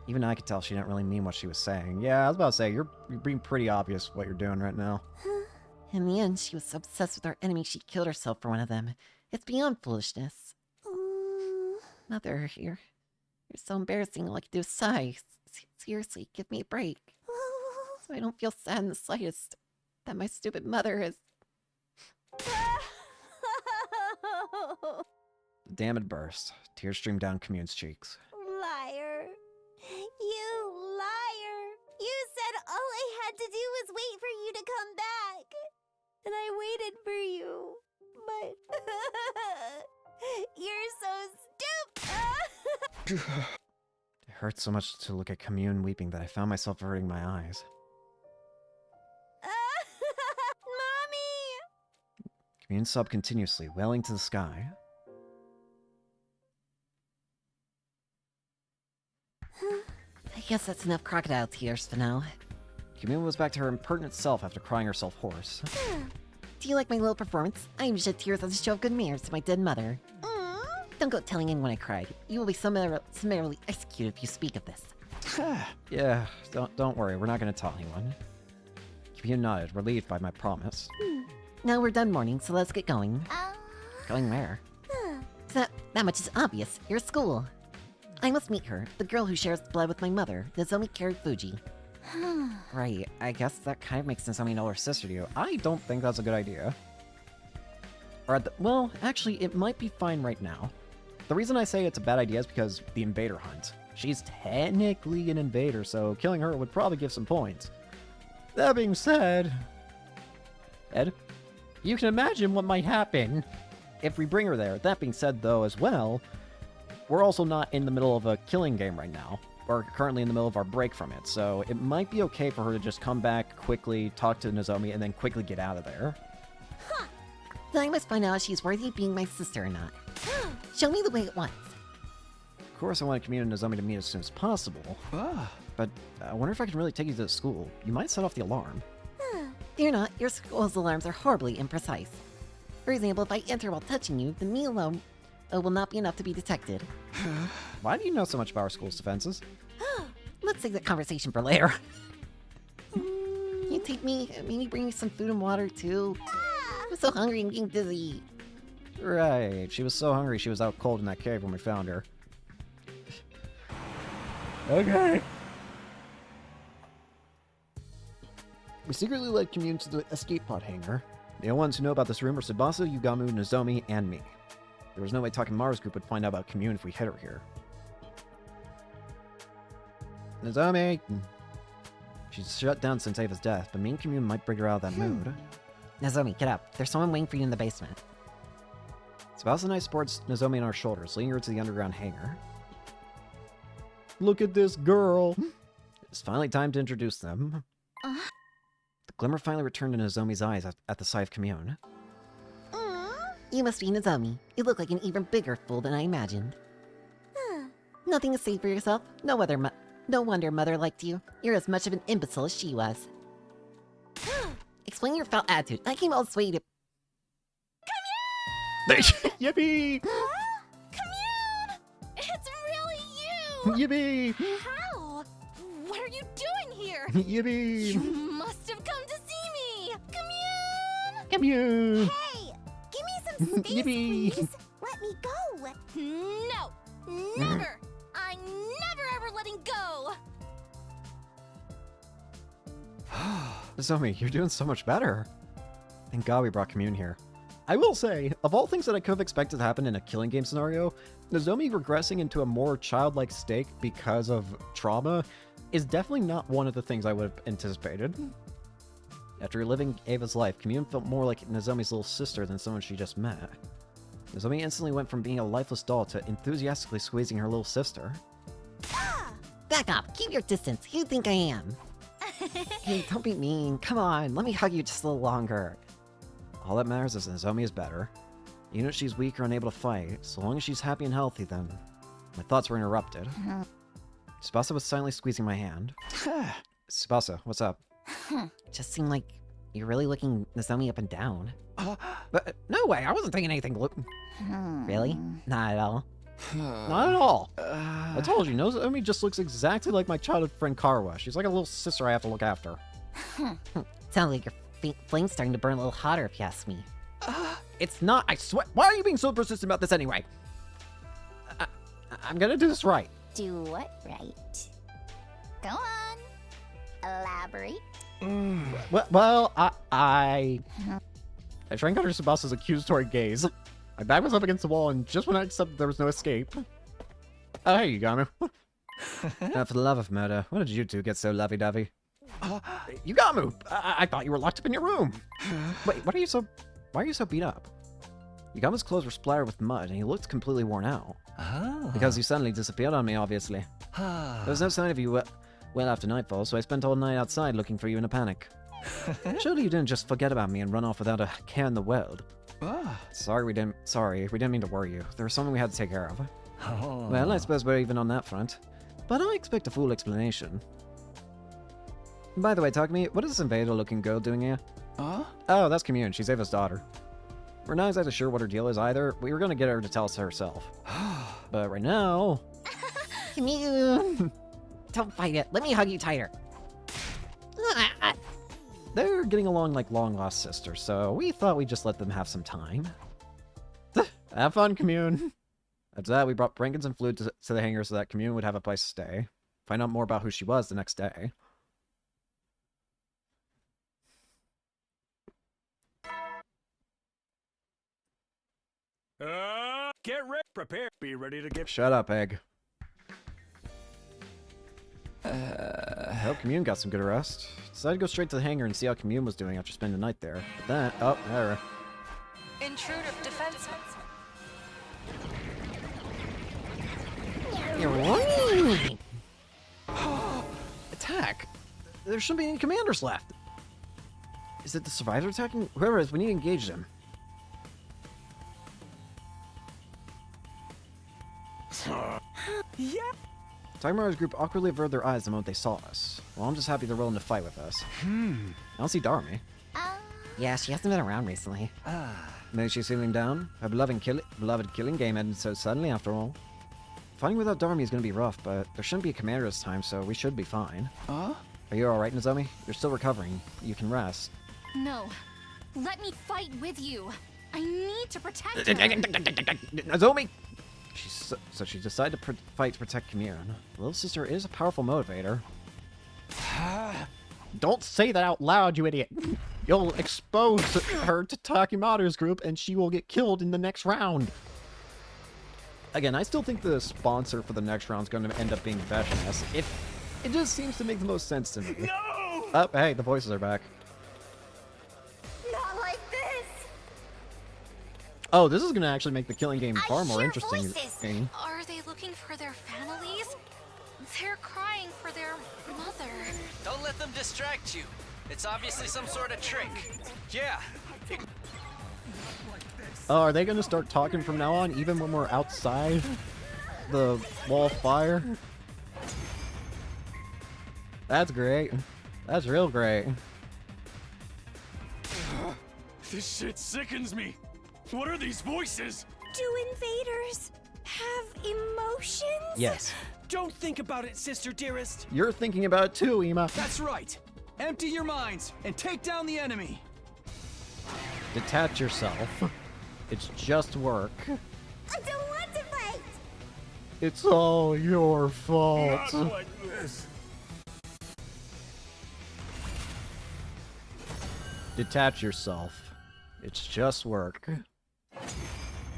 Even I could tell she didn't really mean what she was saying. Yeah, I was about to say, you're being pretty obvious what you're doing right now. In the end, she was so obsessed with our enemy she killed herself for one of them. It's beyond foolishness. Mother, you're so embarrassing. All I can do is sigh. Seriously, give me a break. So I don't feel sad in the slightest that my stupid mother is... The dam had burst. Tears streamed down Commune's cheeks. Liar. You liar. You said all I had to do was wait for you to come back. And I waited for you. But you're so stupid. It hurt so much to look at Commune weeping that I found myself averting my eyes. Mommy! Commune sobbed continuously, wailing to the sky. I guess that's enough crocodile tears for now. Commune was back to her impertinent self after crying herself hoarse. Do you like my little performance? I even shed tears as a show of good manners to my dead mother. Don't go telling anyone I cried. You will be summarily executed if you speak of this. Yeah, don't worry, we're not going to tell anyone. Commune nodded, relieved by my promise. Now we're done mourning, so let's get going. Going where? That much is obvious. Your school. I must meet her, the girl who shares blood with my mother, Nozomi Fuji. Right, I guess that kind of makes Nozomi know her sister to you. I don't think that's a good idea. Well, actually, it might be fine right now. The reason I say it's a bad idea is because the invader hunt. She's technically an invader, so killing her would probably give some points. That being said... Ed? You can imagine what might happen if we bring her there. That being said, though, as well, we're also not in the middle of a killing game right now. We're currently in the middle of our break from it, so it might be okay for her to just come back quickly, talk to Nozomi, and then quickly get out of there. Then I must find out if she's worthy of being my sister or not. Show me the way at once. Of course, I want Commune and Nozomi to meet as soon as possible. But I wonder if I can really take you to the school. You might set off the alarm. Fear not, your school's alarms are horribly imprecise. For example, if I enter while touching you, then me alone will not be enough to be detected. Why do you know so much about our school's defenses? Let's save that conversation for later. Can you take me, maybe bring me some food and water too? I'm so hungry and getting dizzy. Right, she was so hungry she was out cold in that cave when we found her. Okay. We secretly led Commune to the escape pod hangar. The only ones who know about this room are Tsubasa, Yugamu, Nozomi, and me. There was no way Talking Maru's group would find out about Commune if we hid her here. Nozomi! She's shut down since Ava's death, but me and Commune might bring her out of that mood. Nozomi, get up. There's someone waiting for you in the basement. Tsubasa and I supports Nozomi on our shoulders, leading her to the underground hangar. Look at this girl! It's finally time to introduce them. The glimmer finally returned to Nozomi's eyes at the sight of Commune. You must be Nozomi. You look like an even bigger fool than I imagined. Nothing to say for yourself? No wonder Mother liked you. You're as much of an imbecile as she was. Explain your foul attitude. I came all this way to... Yippee! Commune! It's really you! Yippee! How? What are you doing here? Yippee! You must have come to see me! Commune! Commune! Hey! Give me some space, Yippee. please! Let me go! No! Never! I'm never ever letting go! Nozomi, you're doing so much better. Thank God we brought Commune here. I will say, of all things that I could have expected to happen in a killing game scenario, Nozomi regressing into a more childlike state because of trauma is definitely not one of the things I would have anticipated. After living Ava's life, Commune felt more like Nozomi's little sister than someone she just met. Nozomi instantly went from being a lifeless doll to enthusiastically squeezing her little sister. Back up. Keep your distance. Who do you think I am? Hey, don't be mean. Come on. Let me hug you just a little longer. All that matters is Nozomi is better. Even if she's weak or unable to fight, so long as she's happy and healthy, then... My thoughts were interrupted. Tsubasa was silently squeezing my hand. Tsubasa, what's up? It just seemed like you're really looking Nozomi up and down. But, no way, I wasn't thinking anything. Really? Not at all. Not at all. I told you, Nozomi just looks exactly like my childhood friend Karwa. She's like a little sister I have to look after. Sounds like your flame's starting to burn a little hotter, if you ask me. It's not, I swear. Why are you being so persistent about this anyway? I'm gonna do this right. Do what right? Go on. Elaborate. Well, I drank under Tsubasa's accusatory gaze. My back was up against the wall, and just when I accepted there was no escape. Oh, hey, Yugamu. For the love of murder, when did you two get so lovey-dovey? Yugamu! I thought you were locked up in your room. Wait, why are you so beat up? Yugamu's clothes were splattered with mud, and he looked completely worn out. Because you suddenly disappeared on me, obviously. There was no sign of you well after nightfall, so I spent all night outside looking for you in a panic. Surely you didn't just forget about me and run off without a care in the world. Sorry, we didn't mean to worry you. There was something we had to take care of. Well, I suppose we're even on that front. But I expect a full explanation. By the way, Takumi, what is this invader-looking girl doing here? Oh, that's Commune. She's Ava's daughter. We're not exactly sure what her deal is either. We were gonna get her to tell us herself. But right now... Commune! Don't fight it. Let me hug you tighter. They're getting along like long-lost sisters, so we thought we'd just let them have some time. Have fun, Commune. After that, we brought blankets and food to the hangar so that Commune would have a place to stay. Find out more about who she was the next day. Get ready, prepare, be ready to get. Shut up, Egg. I hope Commune got some good rest. Decided to go straight to the hangar and see how Commune was doing after spending the night there. But then, oh, there. Intruder defense. Attack! There shouldn't be any commanders left. Is it the survivor attacking? Whoever it is, we need to engage them. Yeah. Takemura's group awkwardly averted their eyes the moment they saw us. Well, I'm just happy they're willing to fight with us. I don't see Darmi. Yeah, she hasn't been around recently. Maybe she's feeling down. Her beloved killing game ended so suddenly after all. Fighting without Darmi is going to be rough, but there shouldn't be a commander this time, so we should be fine. Are you alright, Nozomi? You're still recovering. You can rest. No. Let me fight with you. I need to protect her. Nozomi! So she decided to fight to protect Commune. Little sister is a powerful motivator. Don't say that out loud, you idiot! You'll expose her to Takimaru's group, and she will get killed in the next round. Again, I still think the sponsor for the next round is going to end up being Veshnes. It just seems to make the most sense to me. No! Oh, hey, the voices are back. Not like this. Oh, this is going to actually make the killing game far more hear interesting. voices. Are they looking for their families? They're crying for their mother. Don't let them distract you. It's obviously some sort of trick. Yeah. Oh, are they going to start talking from now on, even when we're outside the wall of fire? That's great. That's real great. This shit sickens me. What are these voices? Do invaders have emotions? Yes. Don't think about it, sister dearest. You're thinking about it too, Ima. That's right. Empty your minds and take down the enemy. Detach yourself. It's just work. I don't want to fight! It's all your fault. Not like this. Detach yourself. It's just work.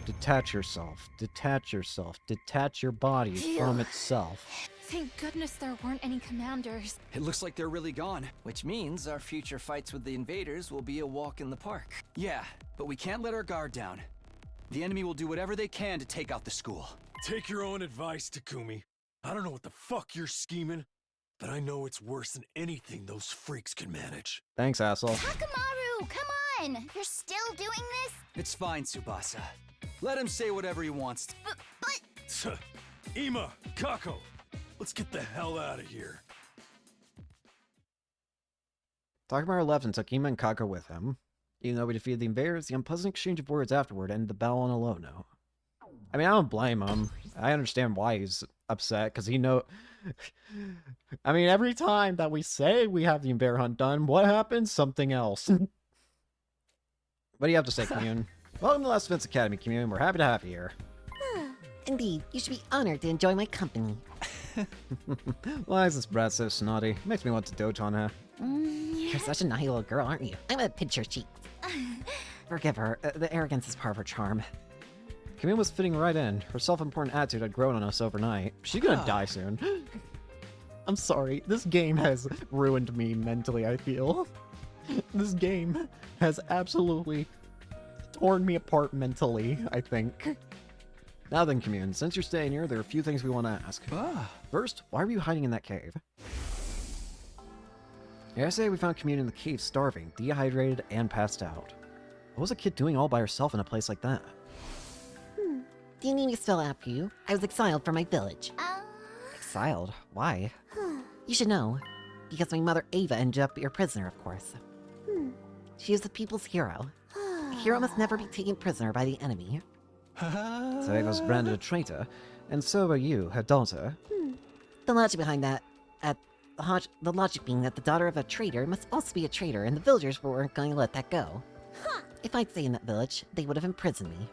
Detach yourself. Detach yourself. Detach your body from itself. Thank goodness there weren't any commanders. It looks like they're really gone. Which means our future fights with the invaders will be a walk in the park. Yeah, but we can't let our guard down. The enemy will do whatever they can to take out the school. Take your own advice, Takumi. I don't know what the fuck you're scheming, but I know it's worse than anything those freaks can manage. Thanks, asshole. Hakamaru, come on! You're still doing this? It's fine, Tsubasa. Let him say whatever he wants. But Ima, Kako, let's get the hell out of here. Takamaru left and took Ima and Kako with him. Even though we defeated the invaders, the unpleasant exchange of words afterward ended the battle on a low note. I mean, I don't blame him. I understand why he's upset, because he know... I mean, every time that we say we have the invader hunt done, what happens? Something else. What do you have to say, Commune? Welcome to Last Defense Academy, Commune. We're happy to have you here. Indeed, you should be honored to enjoy my company. Why is this brat so snotty? Makes me want to dote on her. You're such a naughty little girl, aren't you? I'm gonna pinch your cheeks. Forgive her. The arrogance is part of her charm. Commune was fitting right in. Her self-important attitude had grown on us overnight. She's gonna die soon. I'm sorry. This game has ruined me mentally, I feel. This game has absolutely torn me apart mentally, I think. Now then, Commune, since you're staying here, there are a few things we want to ask. First, why were you hiding in that cave? Yesterday we found Commune in the cave starving, dehydrated, and passed out. What was a kid doing all by herself in a place like that? Do you need me to spell it out for you? I was exiled from my village. Exiled? Why? You should know. Because my mother Ava ended up your prisoner, of course. She is the people's hero. A hero must never be taken prisoner by the enemy. So Ava was branded a traitor, and so are you, her daughter. The logic behind that, the logic being that the daughter of a traitor must also be a traitor, and the villagers weren't going to let that go. If I'd stayed in that village, they would have imprisoned me.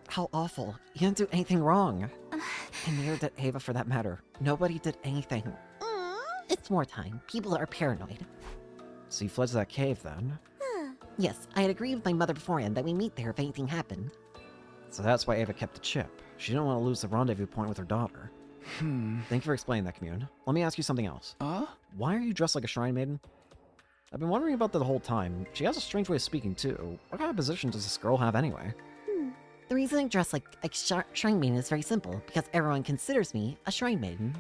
How awful. You didn't do anything wrong. And neither did Ava, for that matter. Nobody did anything. It's wartime. People are paranoid. So you fled to that cave, then? Yes, I had agreed with my mother beforehand that we meet there if anything happened. So that's why Ava kept the chip. She didn't want to lose the rendezvous point with her daughter. Thank you for explaining that, Commune. Let me ask you something else. Why are you dressed like a shrine maiden? I've been wondering about that the whole time. She has a strange way of speaking, too. What kind of position does this girl have anyway? The reason I dress like a shrine maiden is very simple, because everyone considers me a shrine maiden.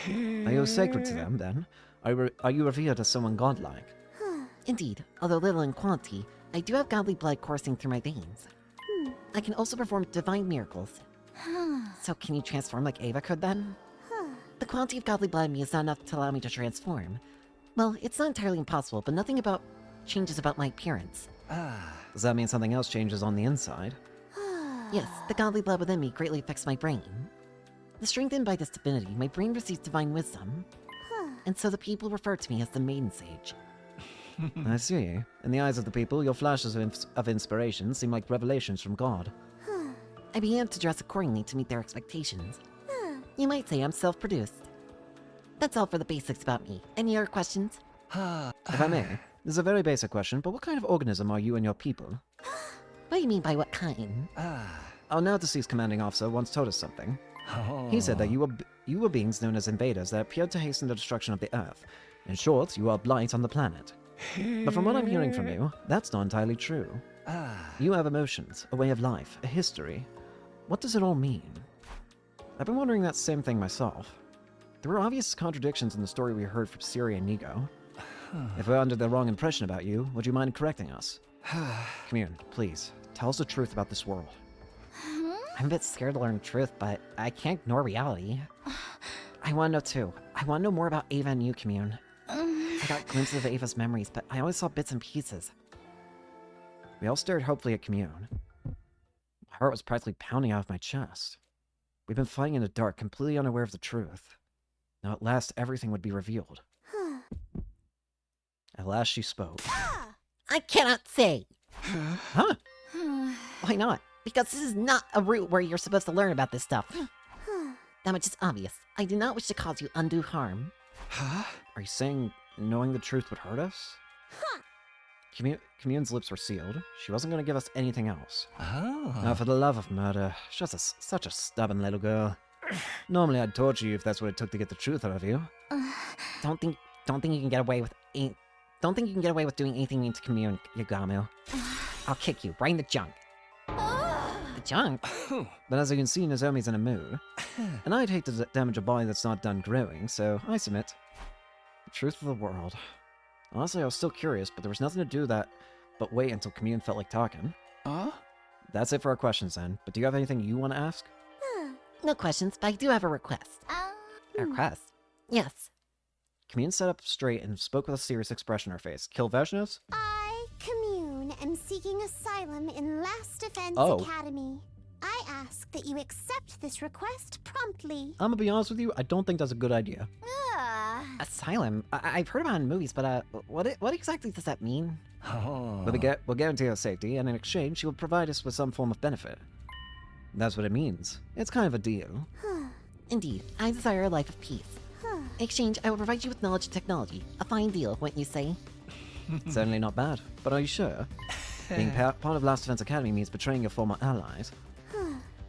Are you sacred to them, then? Are you revered as someone godlike? Indeed, although little in quantity, I do have godly blood coursing through my veins. I can also perform divine miracles. So can you transform like Ava could then? The quantity of godly blood in me is not enough to allow me to transform. Well, it's not entirely impossible, but nothing changes about my appearance. Does that mean something else changes on the inside? Yes, the godly blood within me greatly affects my brain. Strengthened by this divinity, my brain receives divine wisdom. And so the people refer to me as the Maiden Sage. I see. In the eyes of the people, your flashes of inspiration seem like revelations from God. I began to dress accordingly to meet their expectations. You might say I'm self-produced. That's all for the basics about me. Any other questions? If I may, this is a very basic question, but what kind of organism are you and your people? What do you mean by what kind? Our now deceased commanding officer once told us something. He said that you were beings known as invaders that appeared to hasten the destruction of the Earth. In short, you are blight on the planet. But from what I'm hearing from you, that's not entirely true. You have emotions, a way of life, a history. What does it all mean? I've been wondering that same thing myself. There were obvious contradictions in the story we heard from Siri and Nigo. If we're under the wrong impression about you, would you mind correcting us? Commune, please, tell us the truth about this world. I'm a bit scared to learn the truth, but I can't ignore reality. I want to know too. I want to know more about Ava and you, Commune. I got glimpses of Ava's memories, but I always saw bits and pieces. We all stared hopefully at Commune. My heart was practically pounding out of my chest. We've been fighting in the dark, completely unaware of the truth. Now at last everything would be revealed. At last she spoke. I cannot say. Huh? Why not? Because this is not a route where you're supposed to learn about this stuff. That much is obvious. I do not wish to cause you undue harm. Huh? Are you saying knowing the truth would hurt us? Commune's lips were sealed. She wasn't going to give us anything else. Oh. Now, for the love of murder, she's such a stubborn little girl. Normally, I'd torture you if that's what it took to get the truth out of you. Don't think you can get away with Don't think you can get away with doing anything mean to Commune, Yagamu. I'll kick you right in the junk. The junk? But as you can see, Nozomi's in a mood. And I'd hate to damage a body that's not done growing, so I submit. The truth of the world. Honestly, I was still curious, but there was nothing to do but wait until Commune felt like talking. That's it for our questions then, but do you have anything you want to ask? No questions, but I do have a request. A request? Yes. Commune sat up straight and spoke with a serious expression on her face. Kill Vashnos? I, Commune, am seeking asylum in Last Defense Academy. I ask that you accept this request promptly. I'm gonna be honest with you, I don't think that's a good idea. Asylum? I've heard about it in movies, but what exactly does that mean? We'll guarantee her safety, and in exchange, she will provide us with some form of benefit. That's what it means. It's kind of a deal. Indeed, I desire a life of peace. In exchange, I will provide you with knowledge and technology. A fine deal, wouldn't you say? Certainly not bad, but are you sure? Being part of Last Defense Academy means betraying your former allies.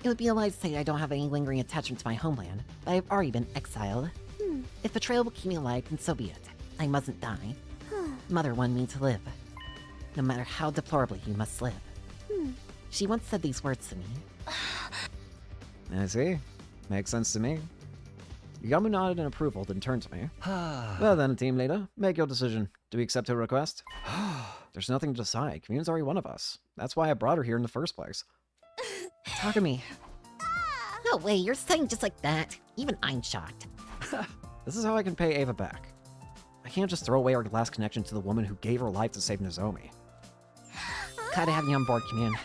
It would be a lie to say I don't have any lingering attachment to my homeland, but I've already been exiled. If betrayal will keep me alive, then so be it. I mustn't die. Mother wanted me to live. No matter how deplorably you must live. She once said these words to me. I see. Makes sense to me. Yamu nodded in approval, then turned to me. Well then, team leader, make your decision. Do we accept her request? There's nothing to decide. Commune's already one of us. That's why I brought her here in the first place. Talk to me. No way, you're saying just like that. Even I'm shocked. This is how I can pay Ava back. I can't just throw away our last connection to the woman who gave her life to save Nozomi. Glad to have you on board, Commune.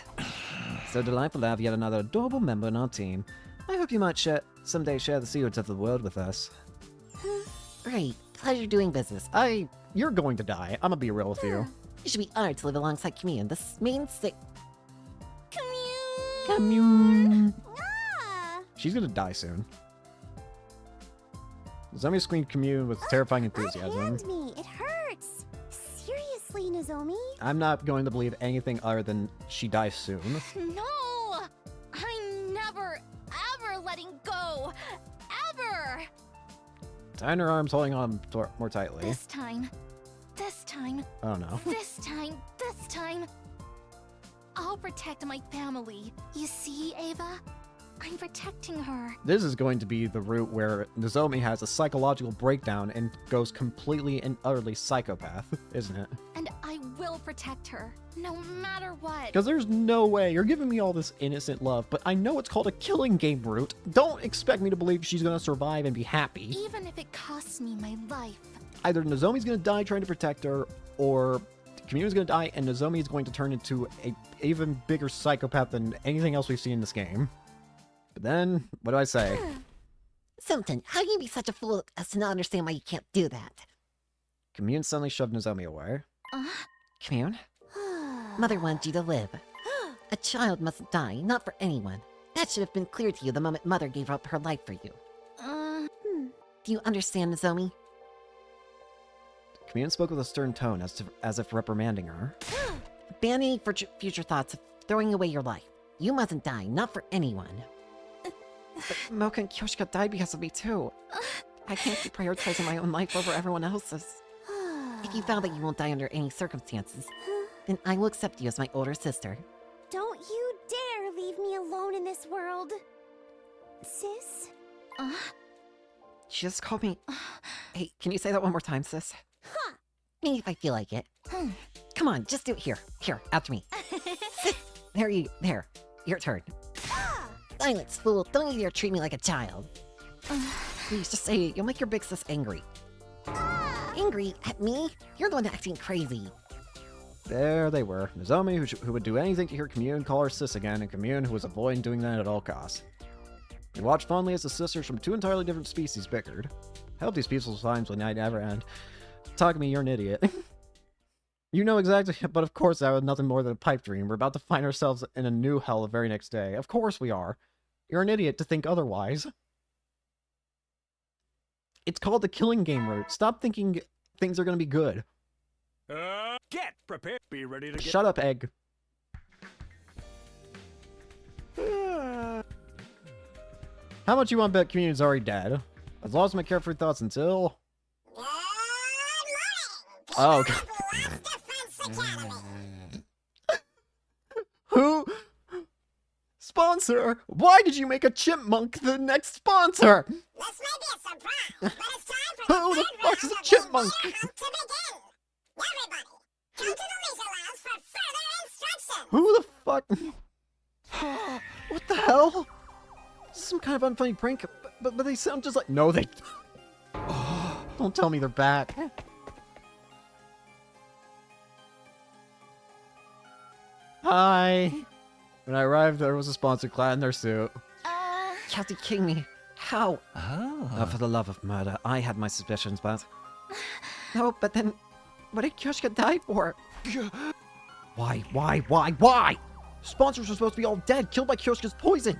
So delightful to have yet another adorable member in our team. I hope you might someday share the secrets of the world with us. Great. Pleasure doing business. You're going to die. I'm gonna be real with you. You should be honored to live alongside Commune. This means that... Commune. She's gonna die soon. Nozomi screamed Commune with terrifying enthusiasm. Unhand me. It hurts. Seriously, Nozomi? I'm not going to believe anything other than she dies soon. No! I'm never, ever letting go. Ever! Tying her arms, holding on more tightly. This time. Oh no. This time. I'll protect my family. You see, Ava? I'm protecting her. This is going to be the route where Nozomi has a psychological breakdown and goes completely and utterly psychopath, isn't it? And I will protect her, no matter what. Because there's no way. You're giving me all this innocent love, but I know it's called a killing game route. Don't expect me to believe she's going to survive and be happy. Even if it costs me my life. Either Nozomi's going to die trying to protect her, or Commune's going to die and Nozomi is going to turn into an even bigger psychopath than anything else we've seen in this game. But then, what do I say? Simpson, how can you be such a fool as to not understand why you can't do that? Commune suddenly shoved Nozomi away. Commune? Mother wanted you to live. A child mustn't die, not for anyone. That should have been clear to you the moment Mother gave up her life for you. Do you understand, Nozomi? Commune spoke with a stern tone, as if reprimanding her. Banning for future thoughts of throwing away your life. You mustn't die, not for anyone. But Mocha and Kyoshika died because of me too. I can't keep prioritizing my own life over everyone else's. If you vow that you won't die under any circumstances, then I will accept you as my older sister. Don't you dare leave me alone in this world. Sis? She just called me... Hey, can you say that one more time, sis? Maybe if I feel like it. Come on, just do it here. Here, after me. There. Your turn. Silence, fool. Don't you dare treat me like a child. Please, just say it. You'll make your big sis angry. Angry? At me? You're the one acting crazy. There they were. Nozomi, who would do anything to hear Commune call her sis again, and Commune, who was avoiding doing that at all costs. We watched fondly as the sisters from two entirely different species bickered. I hope these peaceful times will never end. Takumi, you're an idiot. You know exactly, but of course that was nothing more than a pipe dream. We're about to find ourselves in a new hell the very next day. Of course we are. You're an idiot to think otherwise. It's called the killing game route. Stop thinking things are going to be good. Get prepared. Be ready to get... Shut up, Egg. How much you want to bet Communion's already dead? I've lost my carefree thoughts until... Oh, God. Who? Sponsor? Why did you make a chipmunk the next sponsor? This may be a surprise, but it's time for Who the fuck is a chipmunk? to begin. Everybody, come to the leisure lounge for further instructions. Who the fuck? What the hell? Some kind of unfunny prank, but they sound just like... No, they... Don't tell me they're back. Hi. When I arrived, there was a sponsor clad in their suit. You have to be kidding me. How? Oh, for the love of murder, I had my suspicions, but... No, but then... What did Kyoshka die for? Why? Sponsors are supposed to be all dead, killed by Kyoshka's poison.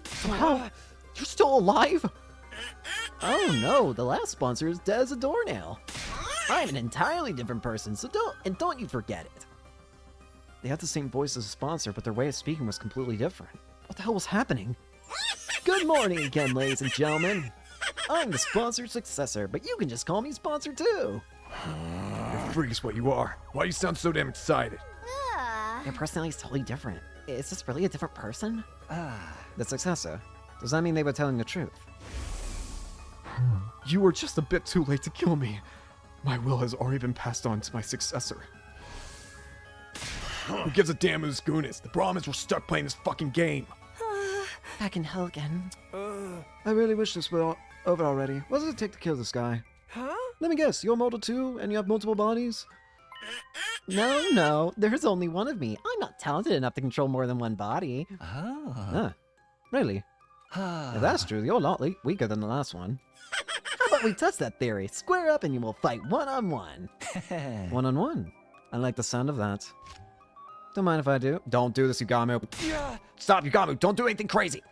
So how? You're still alive? Oh no, the last sponsor is dead as a doornail. I'm an entirely different person, so don't you forget it. They had the same voice as a sponsor, but their way of speaking was completely different. What the hell was happening? Good morning again, ladies and gentlemen. I'm the sponsor's successor, but you can just call me sponsor too. You freaks what you are. Why you sound so damn excited? Their personality is totally different. Is this really a different person? The successor. Does that mean they were telling the truth? You were just a bit too late to kill me. My will has already been passed on to my successor. Who gives a damn who's Goonis? The problem is we're stuck playing this fucking game. Back in hell again. I really wish this were over already. What does it take to kill this guy? Huh? Let me guess, you're mortal too, and you have multiple bodies? No, there's only one of me. I'm not talented enough to control more than one body. Huh. Really? If that's true, you're a lot weaker than the last one. How about we test that theory? Square up and you will fight one-on-one. One-on-one. I like the sound of that. Don't mind if I do. Don't do this, Yugamu. Stop, Yugamu. Don't do anything crazy.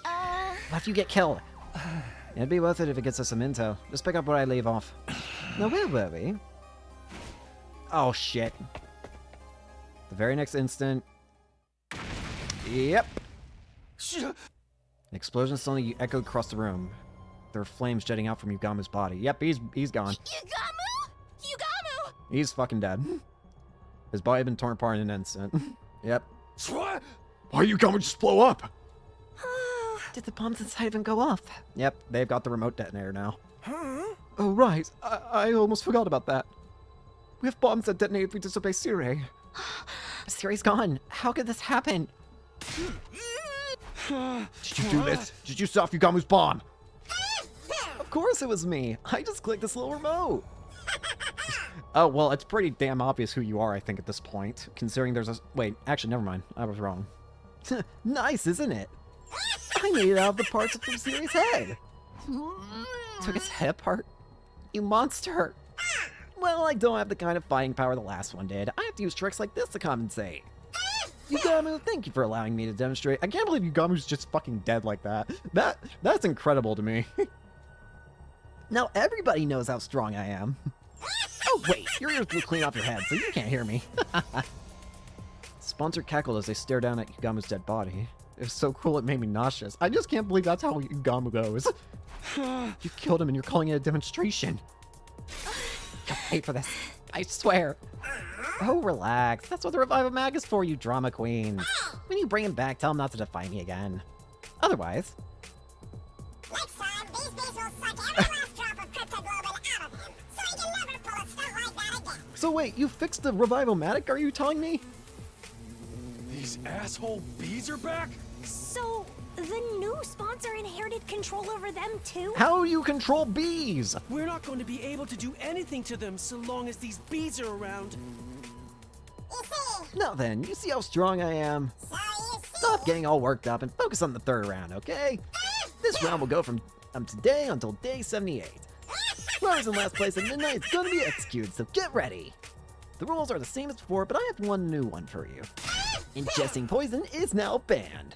What if you get killed? It'd be worth it if it gets us some intel. Just pick up where I leave off. Now, where were we? Oh, shit. The very next instant... Yep. The explosion suddenly echoed across the room. There were flames jetting out from Yugamu's body. Yep, he's gone. Yugamu! He's fucking dead. His body had been torn apart in an instant. Yep. Why Yugamu just blow up? Did the bombs inside of him go off? Yep, they've got the remote detonator now. Huh? Oh, right. I almost forgot about that. We have bombs that detonate if we disobey Sire. Siri's gone. How could this happen? Did you do this? Did you stop Yugamu's bomb? Of course it was me. I just clicked this little remote. Oh, well, it's pretty damn obvious who you are, I think, at this point. Considering there's a... Wait, actually, never mind. I was wrong. Nice, isn't it? I made it out of the parts from Siri's head. Took his head apart? You monster! Well, I don't have the kind of fighting power the last one did. I have to use tricks like this to compensate. Yugamu, thank you for allowing me to demonstrate. I can't believe Yugamu's just fucking dead like that. That's incredible to me. Now everybody knows how strong I am. Oh wait, your ears blew clean off your head, so you can't hear me. Sponsor cackled as they stared down at Yugamu's dead body. It was so cool it made me nauseous. I just can't believe that's how Yugamu goes. You killed him and you're calling it a demonstration. You'll pay for this. I swear. Oh, relax. That's what the Revival Mag is for, you drama queen. When you bring him back, tell him not to defy me again. Otherwise... Next time, these bees will suck every last drop of cryptoglobin out of him, so he can never pull a stunt like that again. So wait, you fixed the Revival-matic, are you telling me? These asshole bees are back? So, the new sponsor inherited control over them too? How do you control bees? We're not going to be able to do anything to them so long as these bees are around. You see? Now then, you see how strong I am? So you see? Stop getting all worked up and focus on the third round, okay? This round will go from today until day 78. Whoever's in last place at midnight is gonna be executed, so get ready. The rules are the same as before, but I have one new one for you. Ingesting poison is now banned.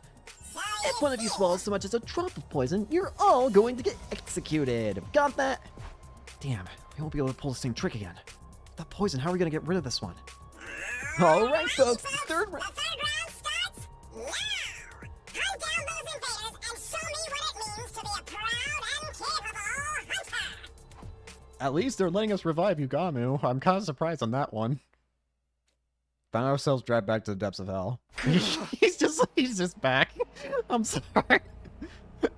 If one of you swallows so much as a drop of poison, you're all going to get executed. Got that? Damn, we won't be able to pull the same trick again. That poison, how are we going to get rid of this one? Alright, folks, the third round starts now! Hunt down those invaders and show me what it means to be a proud and capable hunter! At least they're letting us revive Yugamu. I'm kind of surprised on that one. Found ourselves dragged back to the depths of hell. he's just back. I'm sorry.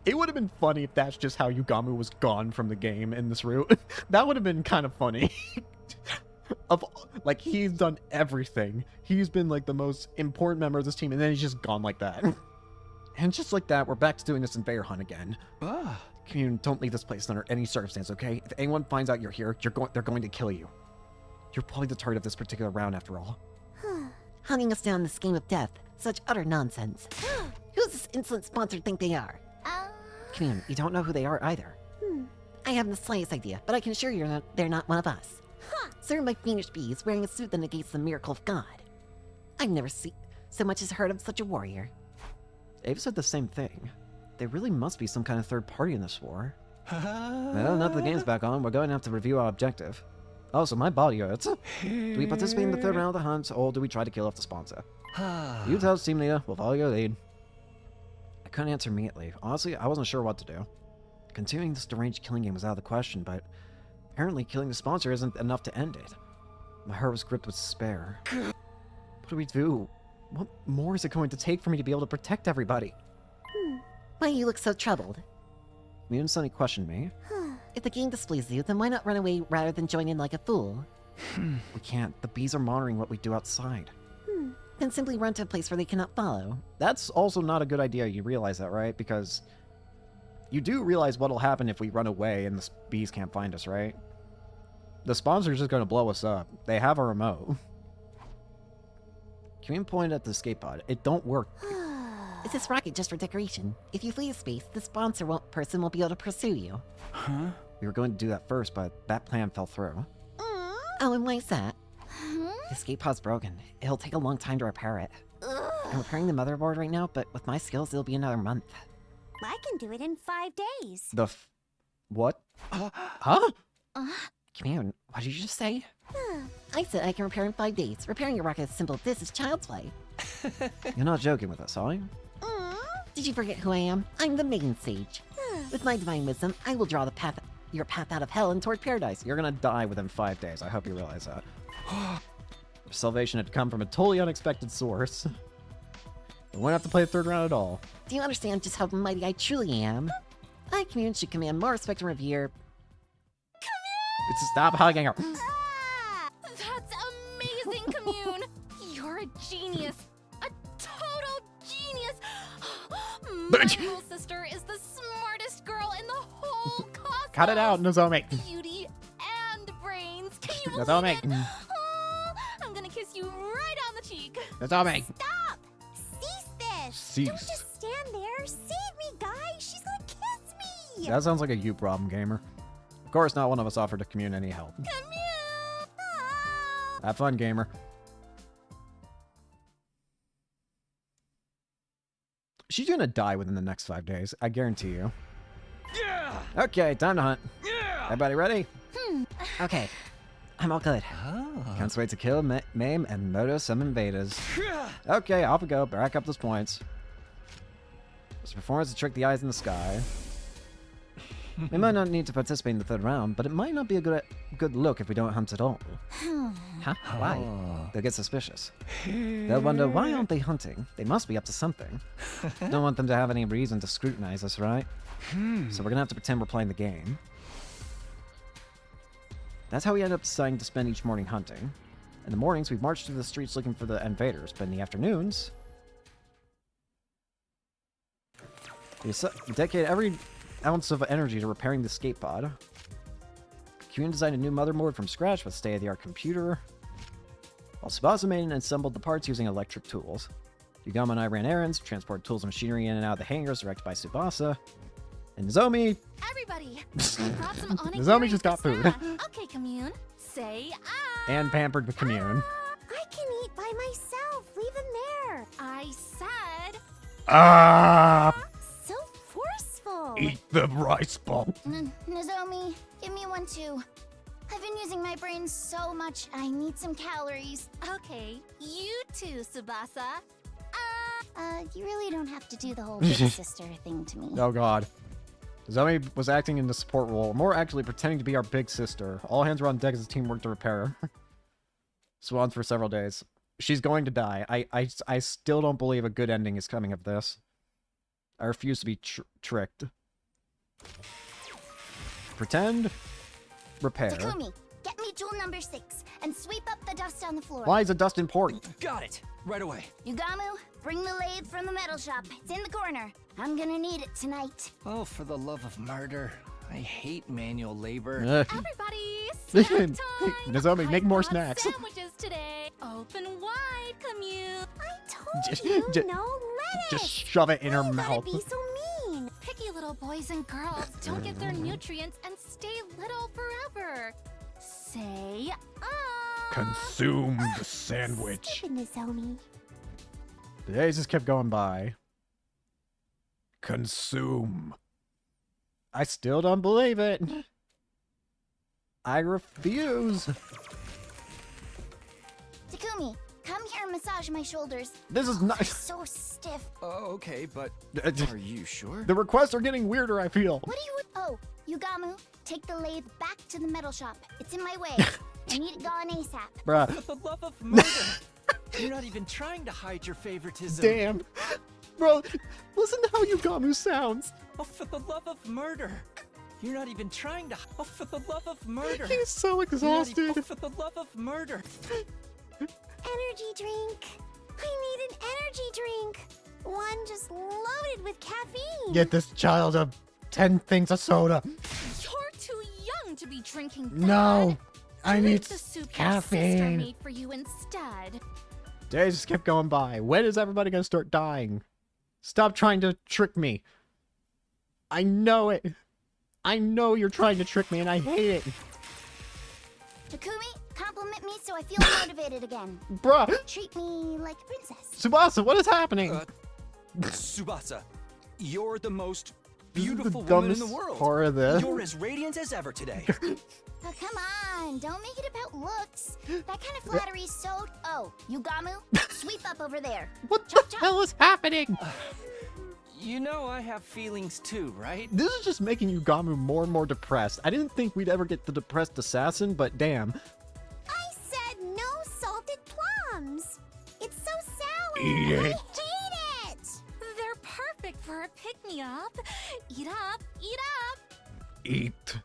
It would have been funny if that's just how Yugamu was gone from the game in this route. That would have been kind of funny. Like, he's done everything. He's been like the most important member of this team, and then he's just gone like that. And just like that, we're back to doing this invader hunt again. Commune, don't leave this place under any circumstance, okay? If anyone finds out you're here, they're going to kill you. You're probably the target of this particular round, after all. Hunting us down in this game of death. Such utter nonsense. Who's this insolent sponsor think they are? Commune, you don't know who they are either. I haven't the slightest idea, but I can assure you they're not one of us. Served by fiendish bees wearing a suit that negates the miracle of God. I've never seen so much as heard of such a warrior. Ava said the same thing. There really must be some kind of third party in this war. Well, now that the game's back on, we're going to have to review our objective. Oh, so my body hurts. Do we participate in the third round of the hunt, or do we try to kill off the sponsor? You tell us, team leader. We'll follow your lead. I couldn't answer immediately. Honestly, I wasn't sure what to do. Continuing this deranged killing game was out of the question, but apparently killing the sponsor isn't enough to end it. My heart was gripped with despair. What do we do? What more is it going to take for me to be able to protect everybody? Why do you look so troubled? Mune suddenly questioned me. If the game displeases you, then why not run away rather than join in like a fool? We can't. The bees are monitoring what we do outside. Then simply run to a place where they cannot follow. That's also not a good idea. You realize that, right? Because you do realize what'll happen if we run away and the bees can't find us, right? The sponsor's just going to blow us up. They have a remote. Commune pointed at the escape pod. It don't work. Is this rocket just for decoration? If you flee space, the sponsor person won't be able to pursue you. We were going to do that first, but that plan fell through. Oh, and why is that? The escape pod's broken. It'll take a long time to repair it. I'm repairing the motherboard right now, but with my skills, it'll be another month. I can do it in 5 days. What? Huh? Commune, what did you just say? I said I can repair in 5 days. Repairing your rocket as simple as this is child's play. You're not joking with us, are you? Did you forget who I am? I'm the main sage. With my divine wisdom, I will draw your path out of hell and toward paradise. You're gonna die within 5 days. I hope you realize that. Salvation had come from a totally unexpected source. We won't have to play the third round at all. Do you understand just how mighty I truly am? I, Commune, should command more respect and revere. It's stop hugging her. That's amazing, Commune! You're a genius! A total genius! My little sister is the smartest girl in the whole cosmos! Cut it out, Nozomi! Beauty and brains! Can you believe Nozomi! it? Oh, I'm gonna kiss you right on the cheek! Nozomi! Stop! Cease this! Cease. Don't just stand there. Save me, guys! She's gonna kiss me! That sounds like a you problem, gamer. Of course, not one of us offered to Commune any help. Commune! Have fun, gamer. She's gonna die within the next 5 days. I guarantee you. Yeah! Okay, time to hunt. Yeah! Everybody ready? Okay, I'm all good. Can't wait to kill, maim, and murder some invaders. Okay, off we go. Back up those points. This performance to trick the eyes in the sky. We might not need to participate in the third round, but it might not be a good look if we don't hunt at all. Huh? Why? They'll get suspicious. They'll wonder, why aren't they hunting? They must be up to something. Don't want them to have any reason to scrutinize us, right? So we're gonna have to pretend we're playing the game. That's how we end up deciding to spend each morning hunting. In the mornings, we march through the streets looking for the invaders, but in the afternoons, we dedicate every ounce of energy to repairing the escape pod. Commune designed a new motherboard from scratch with state-of-the-art computer, while Tsubasa made and assembled the parts using electric tools. Yugama and I ran errands, transported tools and machinery in and out of the hangars directed by Tsubasa. And Nozomi... Everybody! I brought some Nozomi just got food. Okay, Commune. Say and pampered with Commune. I can eat by myself. Leave him there. I said. Ah! So forceful. Eat the rice ball. Nozomi, give me one too. I've been using my brain so much, I need some calories. Okay, you too, Tsubasa. You really don't have to do the whole big sister thing to me. Oh god. Zoe was acting in the support role, more actually pretending to be our big sister. All hands were on deck as the team worked to repair her. Swans for several days. She's going to die. I still don't believe a good ending is coming of this. I refuse to be tricked. Pretend. Repair. Takumi, get me jewel number 6 and sweep up the dust on the floor. Why is the dust important? Got it. Right away. Yugamu, bring the lathe from the metal shop. It's in the corner. I'm gonna need it tonight. Oh, for the love of murder. I hate manual labor. Everybody, snack time! Nozomi, make I more brought snacks. Sandwiches today. Open wide, Commune. I told Just- you, just- no lettuce. Just shove it in her Why you mouth. gotta be so mean? Picky little boys and girls don't get their nutrients and stay little forever. Say, Consume the sandwich. Stupid Nozomi. The days just kept going by. Consume. I still don't believe it. I refuse. Takumi, come here and massage my shoulders. This is They're not. so stiff. Okay, but are you sure? The requests are getting weirder, I feel. What do you... Oh, Yugamu, take the lathe back to the metal shop. It's in my way. I need it gone ASAP. Bruh. For the love of murder! You're not even trying to hide your favoritism. Damn. Bro, listen to how Yugamu sounds. Oh, for the love of murder! You're not even trying to. Oh, for the love of murder! He's so You're not exhausted. even- oh, for the love of murder! Energy drink. I need an energy drink. One just loaded with caffeine. Get this child 10 things of soda. you're too young to be drinking that. No. I Drink need the soup your sister caffeine. made for you instead. Days just kept going by. When is everybody gonna start dying? Stop trying to trick me. I know it. I know you're trying to trick me and I hate it. Takumi, compliment me so I feel motivated again. Bruh. Treat me like a princess. Subasa, what is happening? Tsubasa, you're the most This is the beautiful woman in the dumbest world. part of this. You're as radiant as ever today. Oh, come on, don't make it about looks. That kind of flattery's so... Oh, Yugamu, sweep up over there. What the hell is happening? You know I have feelings too, right? This is just making Yugamu more and more depressed. I didn't think we'd ever get the depressed assassin, but damn. I said no salted plums. It's so sour. Eat it. I hate it. They're perfect for a pick-me-up. Eat up, eat up. Eat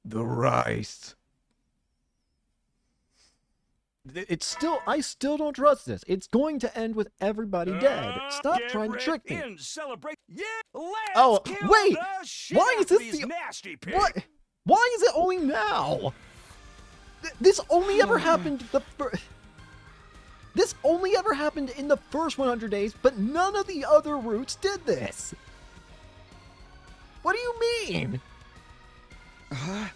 the rice. It's still, I still don't trust this. It's going to end with everybody dead. Stop trying to trick me. Celebrate. Yeah, let's Oh, kill wait! the shit Why is out of this these the- nasty pigs. What? Why is it only now? This only ever happened This only ever happened in the first 100 days, but none of the other routes did this. What do you mean?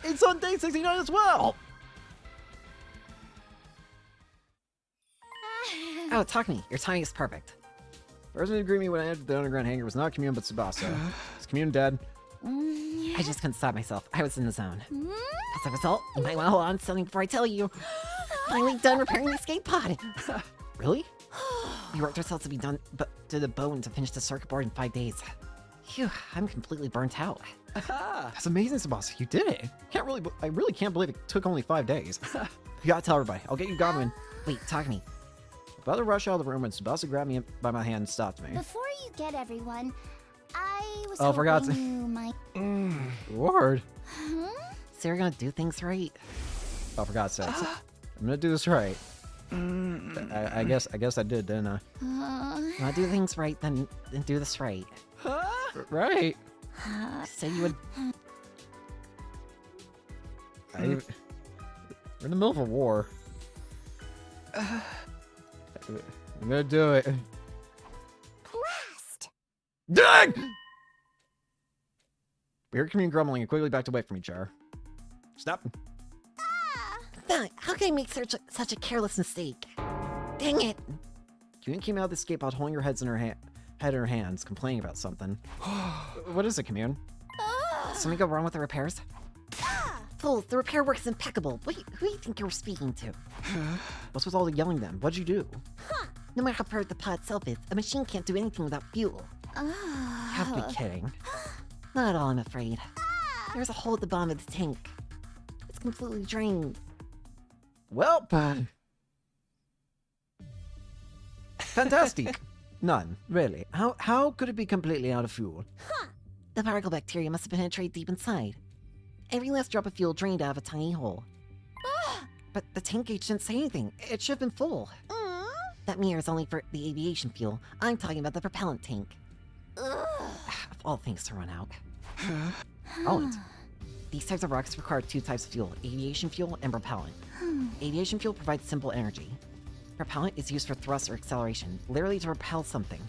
It's on day 69 as well. Oh, Takumi, your timing is perfect. Person who greeted me when I entered the underground hangar was not Commune but Tsubasa. Is Commune dead? I just couldn't stop myself. I was in the zone. As a result, you might want to hold on to something before I tell you. Finally done repairing the escape pod. Really? We worked ourselves to be done to the bone to finish the circuit board in 5 days. Phew, I'm completely burnt out. That's amazing, Tsubasa. You did it. I really can't believe it took only 5 days. You gotta tell everybody. I'll get you Goblin. Wait, Takumi. About to rush out of the room when Tsubasa grabbed me by my hand and stopped me. Before you get everyone, I was Oh, forgot hoping to- you might... Lord. Huh? So you're gonna do things right? Oh, for God's sakes. I'm gonna do this right. I guess I did, didn't I? Wanna do things right, then do this right. Right. Say you would. We're in the middle of a war. I'm gonna do it. Blast. Dang! We heard Commune grumbling and quickly backed away from each other. Stop. How can I make such a careless mistake? Dang it! Commune came out of the escape pod holding her head in her hands, complaining about something. What is it, Commune? Something go wrong with the repairs? Fools, the repair works impeccable. Who do you think you're speaking to? What's with all the yelling then? What'd you do? No matter how perfect the pod itself is, a machine can't do anything without fuel. You have to be kidding. Not at all, I'm afraid. There's a hole at the bottom of the tank. It's completely drained. Well, fantastic. None, really. How could it be completely out of fuel? The particle bacteria must have penetrated deep inside. Every last drop of fuel drained out of a tiny hole. But the tank gauge didn't say anything. It should have been full. That mirror is only for the aviation fuel. I'm talking about the propellant tank. Of all things to run out. Propellant? These types of rockets require two types of fuel, aviation fuel and propellant. Aviation fuel provides simple energy. Propellant is used for thrust or acceleration, literally to propel something.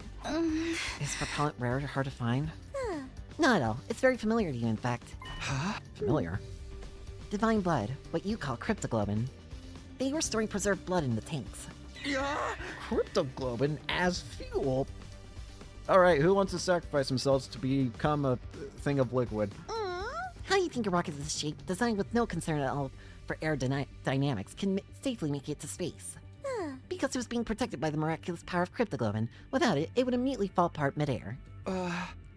Is propellant rare or hard to find? Not at all. It's very familiar to you, in fact. Familiar? Divine blood, what you call cryptoglobin. They were storing preserved blood in the tanks. Cryptoglobin as fuel? Alright, who wants to sacrifice themselves to become a thing of liquid? How do you think a rocket of this shape, designed with no concern at all for aerodynamics, can safely make it to space? Because it was being protected by the miraculous power of cryptoglobin. Without it, it would immediately fall apart midair.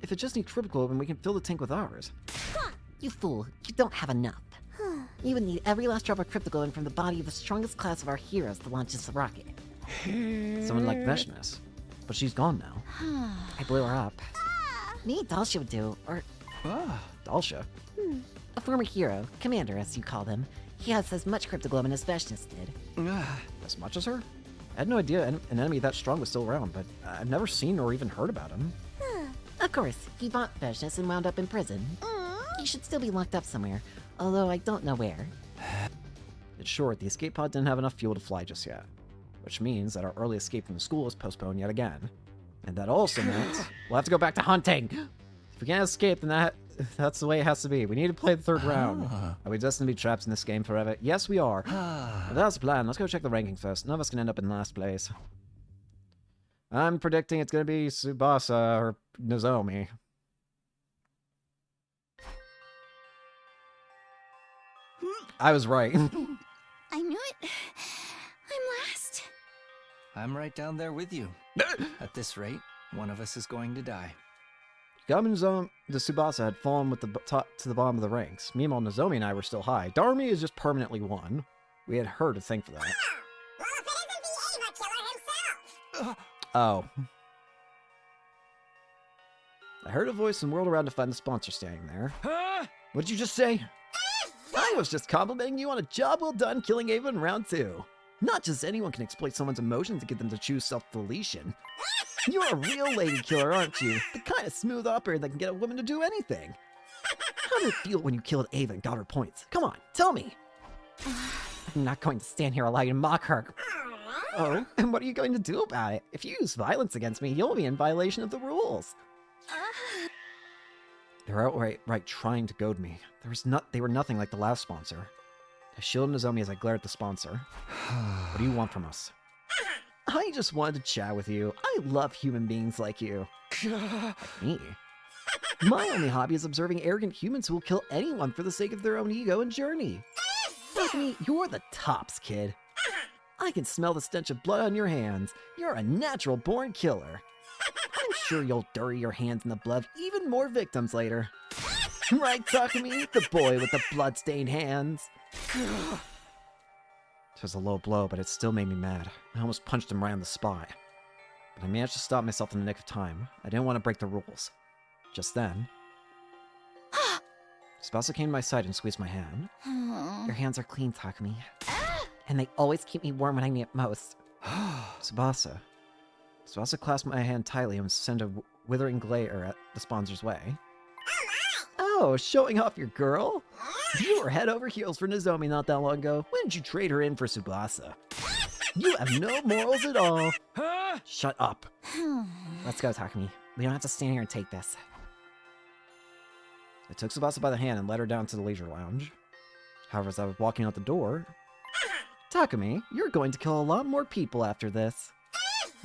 If it just needs cryptoglobin, we can fill the tank with ours. You fool, you don't have enough. You would need every last drop of cryptoglobin from the body of the strongest class of our heroes to launch this rocket. Someone like Veshnis. But she's gone now. I blew her up. Maybe Dalsha would do, or Dalsha? a former hero, commander as you call them. He has as much cryptoglobin as Veshnis did. As much as her? I had no idea an enemy that strong was still around, but I've never seen or even heard about him. Of course, he bought Veshnis and wound up in prison. He should still be locked up somewhere, although I don't know where. In short, the escape pod didn't have enough fuel to fly just yet. Which means that our early escape from the school is postponed yet again. And that also means we'll have to go back to hunting! If we can't escape, then that's the way it has to be. We need to play the third round. Are we destined to be trapped in this game forever? Yes, we are. But that's the plan. Let's go check the rankings first. None of us can end up in last place. I'm predicting it's going to be Tsubasa or Nozomi. I was right. I knew it. I'm last. I'm right down there with you. At this rate, one of us is going to die. Gaminzomi the Tsubasa had fallen with the top to the bottom of the ranks. Meanwhile, Nozomi and I were still high. Darumi is just permanently one. We had her to thank for that. Well, if it isn't the Ava Killer himself! Oh. I heard a voice and whirled around to find the sponsor standing there. What'd you just say? I was just complimenting you on a job well done killing Ava in round 2. Not just anyone can exploit someone's emotions to get them to choose self-deletion. You're a real lady killer, aren't you? The kind of smooth operator that can get a woman to do anything. How did it feel when you killed Ava and got her points? Come on, tell me. I'm not going to stand here allow you to mock her. Oh, and what are you going to do about it? If you use violence against me, you'll be in violation of the rules. They're outright trying to goad me. They were nothing like the last sponsor. I shielded Nozomi as I glared at the sponsor. What do you want from us? I just wanted to chat with you. I love human beings like you. Like me? My only hobby is observing arrogant humans who will kill anyone for the sake of their own ego and journey. Like me, you're the tops, kid. I can smell the stench of blood on your hands. You're a natural-born killer. I'm sure you'll dirty your hands in the blood of even more victims later. Right, Takumi? The boy with the blood-stained hands. It was a low blow, but it still made me mad. I almost punched him right on the spot. But I managed to stop myself in the nick of time. I didn't want to break the rules. Just then, Tsubasa came to my side and squeezed my hand. Your hands are clean, Takumi. And they always keep me warm when I need it most. Tsubasa. Tsubasa clasped my hand tightly and sent a withering glare at the sponsor's way. Oh, showing off your girl? You were head over heels for Nozomi not that long ago. When did you trade her in for Tsubasa? You have no morals at all. Shut up. Let's go, Takumi. We don't have to stand here and take this. I took Tsubasa by the hand and led her down to the leisure lounge. However, as I was walking out the door, Takumi, you're going to kill a lot more people after this.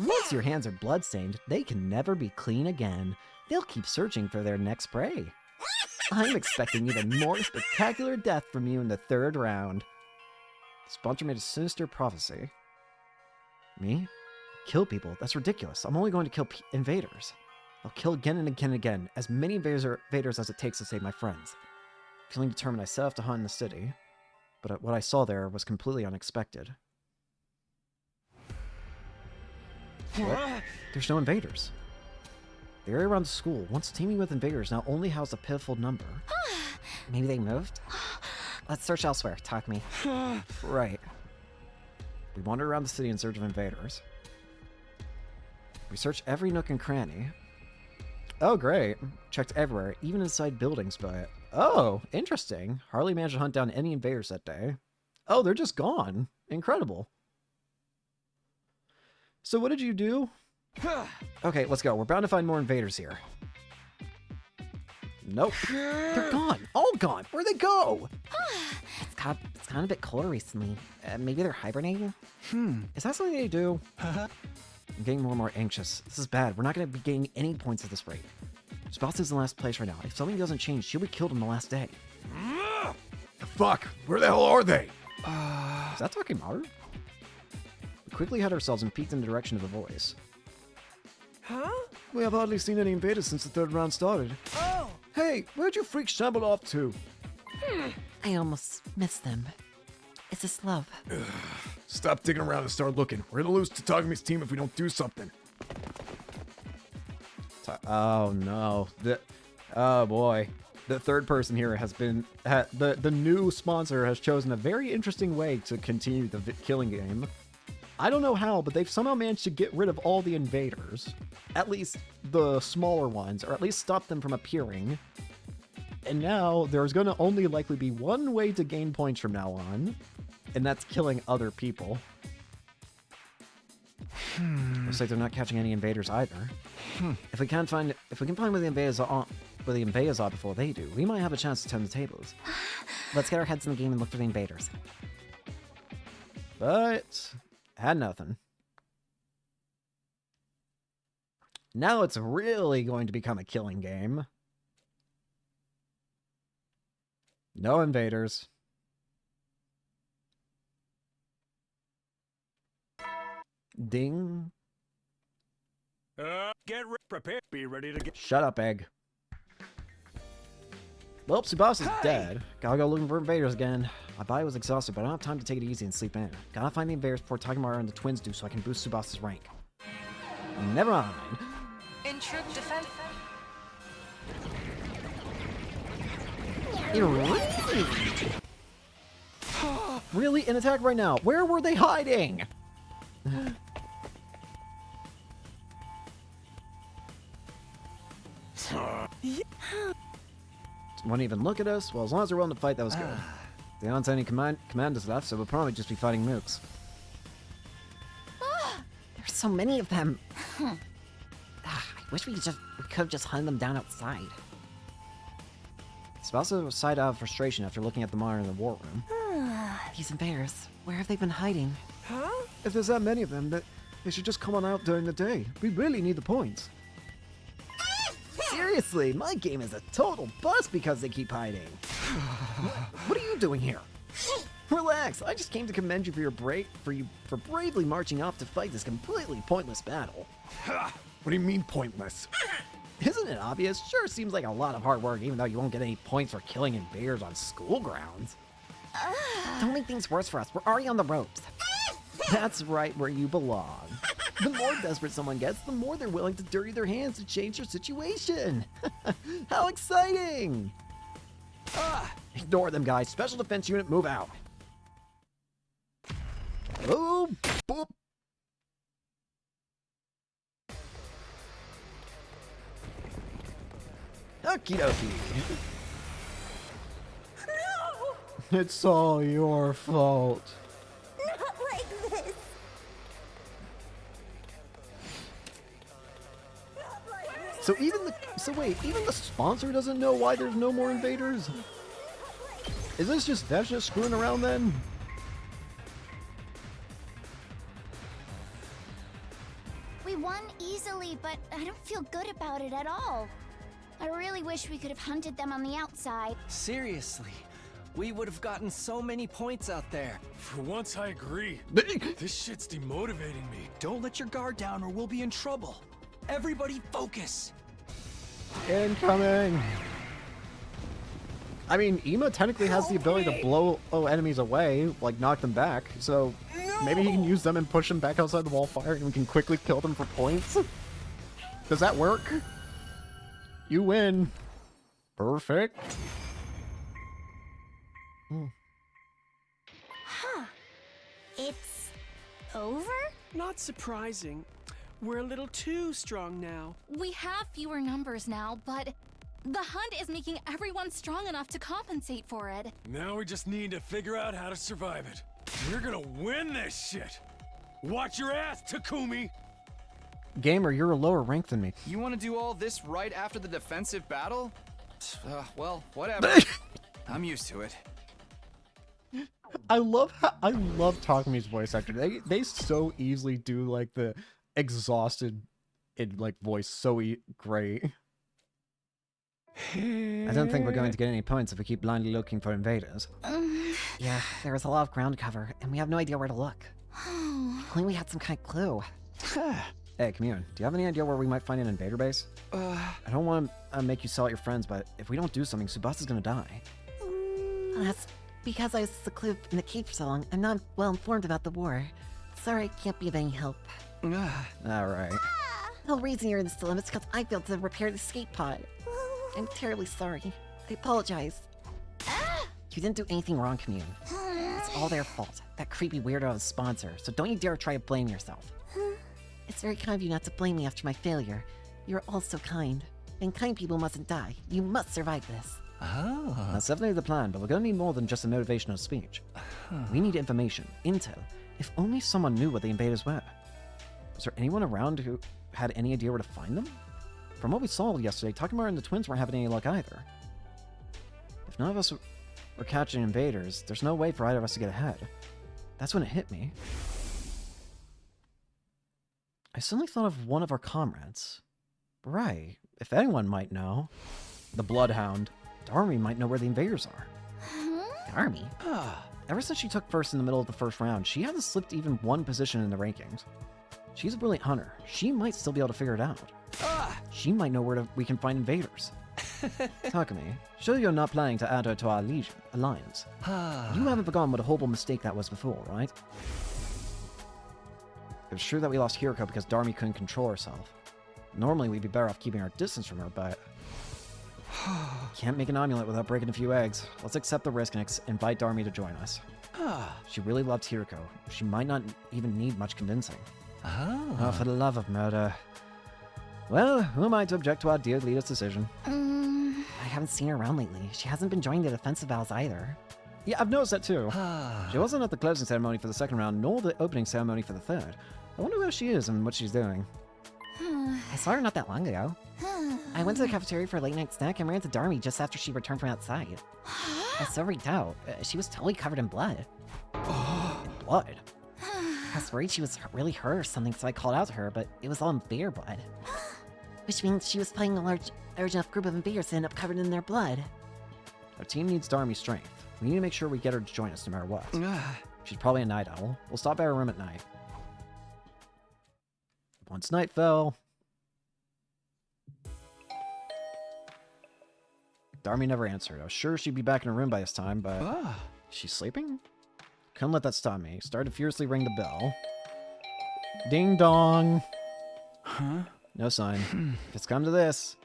Once your hands are bloodstained, they can never be clean again. They'll keep searching for their next prey. I'm expecting even more spectacular death from you in the 3rd round. The sponsor made a sinister prophecy. Me? Kill people? That's ridiculous. I'm only going to kill invaders. I'll kill again and again and again, as many invaders as it takes to save my friends. Feeling determined, I set off to hunt in the city. But what I saw there was completely unexpected. What? There's no invaders. The area around the school, once teeming with invaders, now only housed a pitiful number. Maybe they moved? Let's search elsewhere, Takumi. Right. We wandered around the city in search of invaders. We searched every nook and cranny. Oh, great. Checked everywhere, even inside buildings, but... Oh, interesting. Hardly managed to hunt down any invaders that day. Oh, they're just gone. Incredible. So what did you do? Okay, let's go. We're bound to find more invaders here. Nope. They're gone. All gone. Where'd they go? It's gotten a bit colder recently. Maybe they're hibernating? Is that something they do? I'm getting more and more anxious. This is bad. We're not going to be gaining any points at this rate. Spouse is in last place right now. If something doesn't change, she'll be killed on the last day. Fuck! Where the hell are they? Is that Takimaru? We quickly hid ourselves and peeked in the direction of the voice. Huh? We have hardly seen any invaders since the 3rd round started. Oh! Hey, where'd you freaks shamble off to? I almost missed them. Is this love? Stop digging around and start looking. We're gonna lose to Tagumi's team if we don't do something. Oh no. Oh boy. The 3rd person here has been... the new sponsor has chosen a very interesting way to continue the killing game. I don't know how, but they've somehow managed to get rid of all the invaders. At least the smaller ones, or at least stop them from appearing. And now there's going to only likely be one way to gain points from now on, and that's killing other people. Looks like they're not catching any invaders either. If we can find where the invaders are before they do, we might have a chance to turn the tables. Let's get our heads in the game and look for the invaders. But had nothing. Now it's really going to become a killing game. No invaders. Ding. Get prepared. Be ready to get. Shut up, Egg. Well, Tsubasa is dead. Gotta go looking for invaders again. My body was exhausted, but I don't have time to take it easy and sleep in. Gotta find the invaders before Takimaru and the twins do so I can boost Tsubasa's rank. Never mind. In troop defense. Really? An attack right now? Where were they hiding? Won't even look at us? Well, as long as they're willing to fight, that was good. There aren't any commanders left, so we'll probably just be fighting mooks. There's so many of them. I wish we could have just hunted them down outside. Tsubasa sighed out of frustration after looking at the monitor in the war room. These invaders, where have they been hiding? Huh? If there's that many of them, they should just come on out during the day. We really need the points. Seriously, my game is a total bust because they keep hiding. What are you doing here? Relax, I just came to commend you for bravely marching off to fight this completely pointless battle. What do you mean pointless? Isn't it obvious? Sure seems like a lot of hard work even though you won't get any points for killing invaders on school grounds. Don't make things worse for us. We're already on the ropes. That's right where you belong. The more desperate someone gets, the more they're willing to dirty their hands to change their situation. How exciting! Ignore them, guys. Special Defense Unit, move out. Oh, boop. Okie dokie. No! It's all your fault. Not like this! Not like this! So wait, even the sponsor doesn't know why there's no more invaders? Is this just that's just screwing around then? silly, but I don't feel good about it at all. I really wish we could have hunted them on the outside. Seriously, we would have gotten so many points out there. For once, I agree. This shit's demotivating me. Don't let your guard down or we'll be in trouble. Everybody focus. Incoming! I mean, Ema technically has the ability to blow enemies away, like knock them back, so maybe he can use them and push them back outside the wall of fire and we can quickly kill them for points? Does that work? You win. Perfect. Huh. It's over? Not surprising. We're a little too strong now. We have fewer numbers now, but the hunt is making everyone strong enough to compensate for it. Now we just need to figure out how to survive it. We're gonna win this shit. Watch your ass, Takumi! Gamer, you're a lower rank than me. You want to do all this right after the defensive battle? Well, whatever. I'm used to it. I love Takumi's voice actor. They so easily do like the exhausted like voice so great. I don't think we're going to get any points if we keep blindly looking for invaders. Yeah, there was a lot of ground cover, and we have no idea where to look. If only we had some kind of clue. Hey, Commune, do you have any idea where we might find an invader base? I don't want to make you sell out your friends, but if we don't do something, Tsubasa is gonna die. That's because I was secluded in the cave for so long. I'm not well informed about the war. Sorry, I can't be of any help. Alright. The whole reason you're in this dilemma is because I failed to repair the escape pod. I'm terribly sorry. I apologize. You didn't do anything wrong, Commune. It's all their fault. That creepy weirdo of a sponsor, so don't you dare try to blame yourself. It's very kind of you not to blame me after my failure. You're all so kind. And kind people mustn't die. You must survive this. Oh. That's definitely the plan, but we're gonna need more than just a motivational speech. We need information, intel. If only someone knew what the invaders were. Was there anyone around who had any idea where to find them? From what we saw yesterday, Takemura and the twins weren't having any luck either. If none of us were catching invaders, there's no way for either of us to get ahead. That's when it hit me. I suddenly thought of one of our comrades. Right, if anyone might know. The Bloodhound. Darmi might know where the invaders are. Darmi? Ever since she took first in the middle of the first round, she hasn't slipped even one position in the rankings. She's a brilliant hunter. She might still be able to figure it out. She might know where we can find invaders. Takumi, sure you're not planning to add her to our alliance. You haven't forgotten what a horrible mistake that was before, right? It was true that we lost Hiroko because Darmi couldn't control herself. Normally we'd be better off keeping our distance from her, but... Can't make an omelet without breaking a few eggs. Let's accept the risk and invite Darmi to join us. She really loved Hiroko. She might not even need much convincing. Oh, for the love of murder. Well, who am I to object to our dear leader's decision? I haven't seen her around lately. She hasn't been joining the defensive battles either. Yeah, I've noticed that too. She wasn't at the closing ceremony for the second round, nor the opening ceremony for the third. I wonder where she is and what she's doing. I saw her not that long ago. I went to the cafeteria for a late night snack and ran into Darmi just after she returned from outside. I was so freaked out. She was totally covered in blood. In blood? I was worried she was really hurt or something, so I called out to her, but it was all invader blood. Which means she was fighting a large enough group of invaders to end up covered in their blood. Our team needs Darmi's strength. We need to make sure we get her to join us no matter what. She's probably a night owl. We'll stop by her room at night. Once night fell... Darmi never answered. I was sure she'd be back in her room by this time, but... She's sleeping? Couldn't let that stop me. Started to furiously ring the bell. Ding dong! No sign. If it's come to this.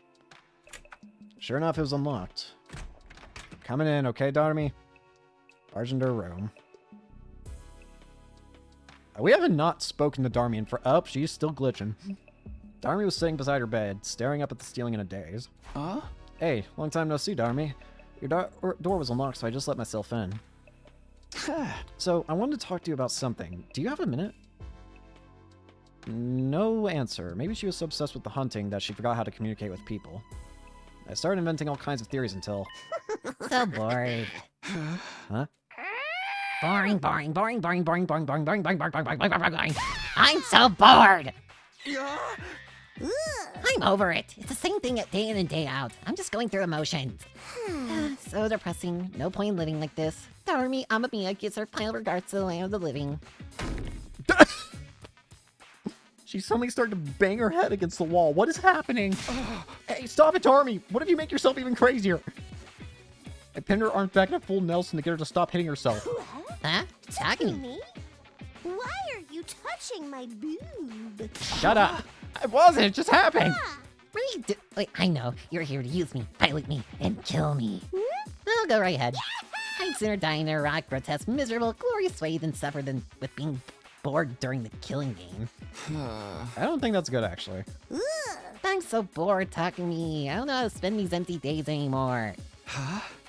Sure enough, it was unlocked. Coming in, okay, Darmi? Barge into her room. We haven't not spoken to Darmi in for... Oh, she's still glitching. Darmi was sitting beside her bed, staring up at the ceiling in a daze. Hey, long time no see, Darmi. Your door was unlocked, so I just let myself in. So, I wanted to talk to you about something. Do you have a minute? No answer. Maybe she was so obsessed with the hunting that she forgot how to communicate with people. I started inventing all kinds of theories until... So bored. Huh? Boring, boring, boring, boring, boring, boring, boring, boring, boring, boring, boring, boring, boring, boring. I'm so bored! I'm over it. It's the same thing day in and day out. I'm just going through emotions. So depressing. No point in living like this. Darmy, Mamma Mia gives her final regards to the land of the living. She suddenly started to bang her head against the wall. What is happening? Hey, stop it, Darmy! What if you make yourself even crazier? I pinned her arms back in a full Nelson to get her to stop hitting herself. Huh? Talking Me? Why are you touching my boob? Shut up! I wasn't, it just happened! What are you do? Wait, I know. You're here to use me, pilot me, and kill me. I'll go right ahead. I'd sooner die in a rock, grotesque, miserable, glorious way than suffer than with being bored during the killing game. I don't think that's good, actually. I'm so bored talking to me. I don't know how to spend these empty days anymore.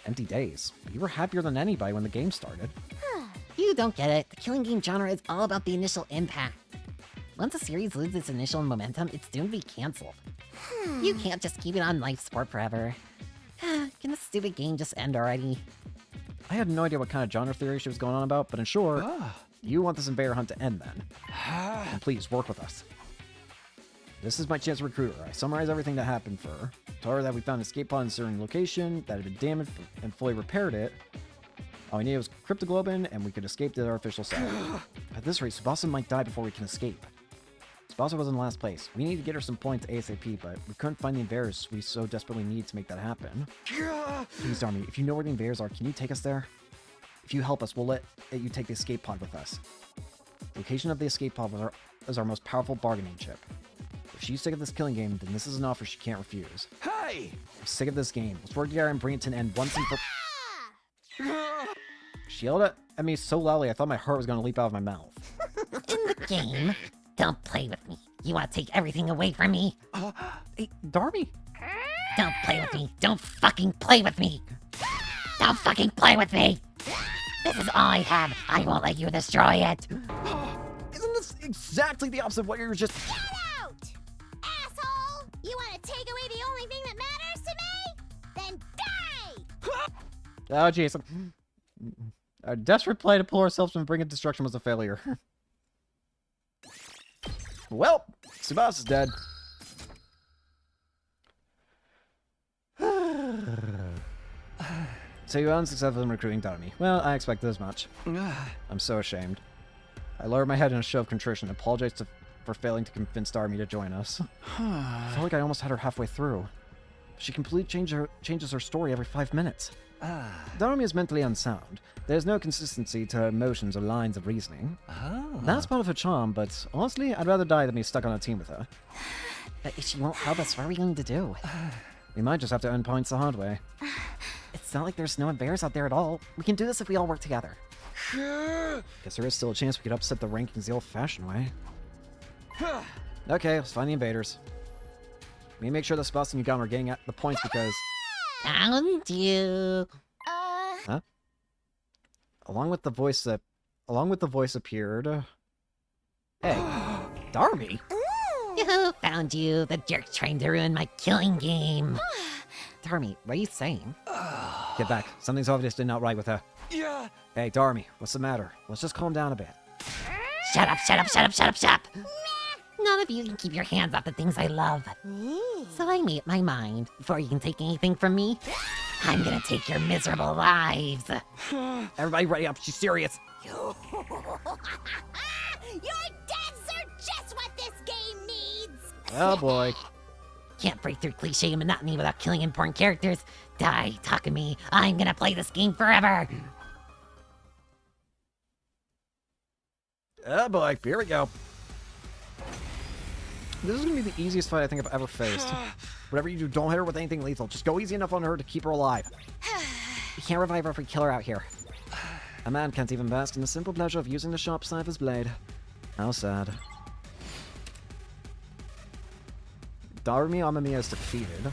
Empty days. You were happier than anybody when the game started. You don't get it. The killing game genre is all about the initial impact. Once a series loses its initial momentum, it's doomed to be canceled. You can't just keep it on life support forever. Can this stupid game just end already? I had no idea what kind of genre theory she was going on about, but in short, you want this invader hunt to end then. And please, work with us. This is my chance to recruit her. I summarize everything that happened for her. Told her that we found an escape pod in a certain location, that had been damaged and fully repaired it. All we needed was cryptoglobin, and we could escape to our official site. At this rate, Tsubasa might die before we can escape. Tsubasa was in last place. We need to get her some points ASAP, but we couldn't find the invaders we so desperately need to make that happen. Please, Army, if you know where the invaders are, can you take us there? If you help us, we'll let you take the escape pod with us. The location of the escape pod is our most powerful bargaining chip. If she's sick of this killing game, then this is an offer she can't refuse. Hey! I'm sick of this game. Let's work together and bring it to an end once and for... She yelled at me so loudly I thought my heart was going to leap out of my mouth. In the game? Don't play with me. You want to take everything away from me? Hey, Darby! Don't play with me. Don't fucking play with me. Don't fucking play with me. This is all I have. I won't let you destroy it. Isn't this exactly the opposite of what you were just... Get out! Asshole! You want to take away the only thing that matters to me? Then die! Oh, jeez. Our desperate play to pull ourselves from the brink of destruction was a failure. Well, Tsubasa's dead. So you were unsuccessful in recruiting Darmy. Well, I expected as much. I'm so ashamed. I lowered my head in a show of contrition and apologized for failing to convince Darmy to join us. I felt like I almost had her halfway through. She completely changes her story every 5 minutes. Darmy is mentally unsound. There's no consistency to her emotions or lines of reasoning. That's part of her charm, but honestly, I'd rather die than be stuck on a team with her. But if she won't help us, what are we going to do? We might just have to earn points the hard way. It's not like there's no invaders out there at all. We can do this if we all work together. Guess there is still a chance we could upset the rankings the old-fashioned way. Okay, let's find the invaders. We make sure the spots and Yugami are getting at the points because... Found you. Huh? Along with the voice appeared... Hey, Darby? Found you, the jerk trying to ruin my killing game. Darmy, what are you saying? Get back. Something's obviously not right with her. Yeah. Hey, Darmy, what's the matter? Let's just calm down a bit. Shut up, shut up, shut up, shut up, shut up! None of you can keep your hands off the things I love. So I made my mind. Before you can take anything from me, I'm gonna take your miserable lives. Everybody ready up, she's serious. Your deaths are just what this game needs! Oh boy. Can't break through cliche and monotony without killing important characters. Die, talk to me. I'm gonna play this game forever. Oh boy, here we go. This is gonna be the easiest fight I think I've ever faced. Whatever you do, don't hit her with anything lethal. Just go easy enough on her to keep her alive. We can't revive her if we kill her out here. A man can't even bask in the simple pleasure of using the sharp side of his blade. How sad. Darumi Amamiya is defeated.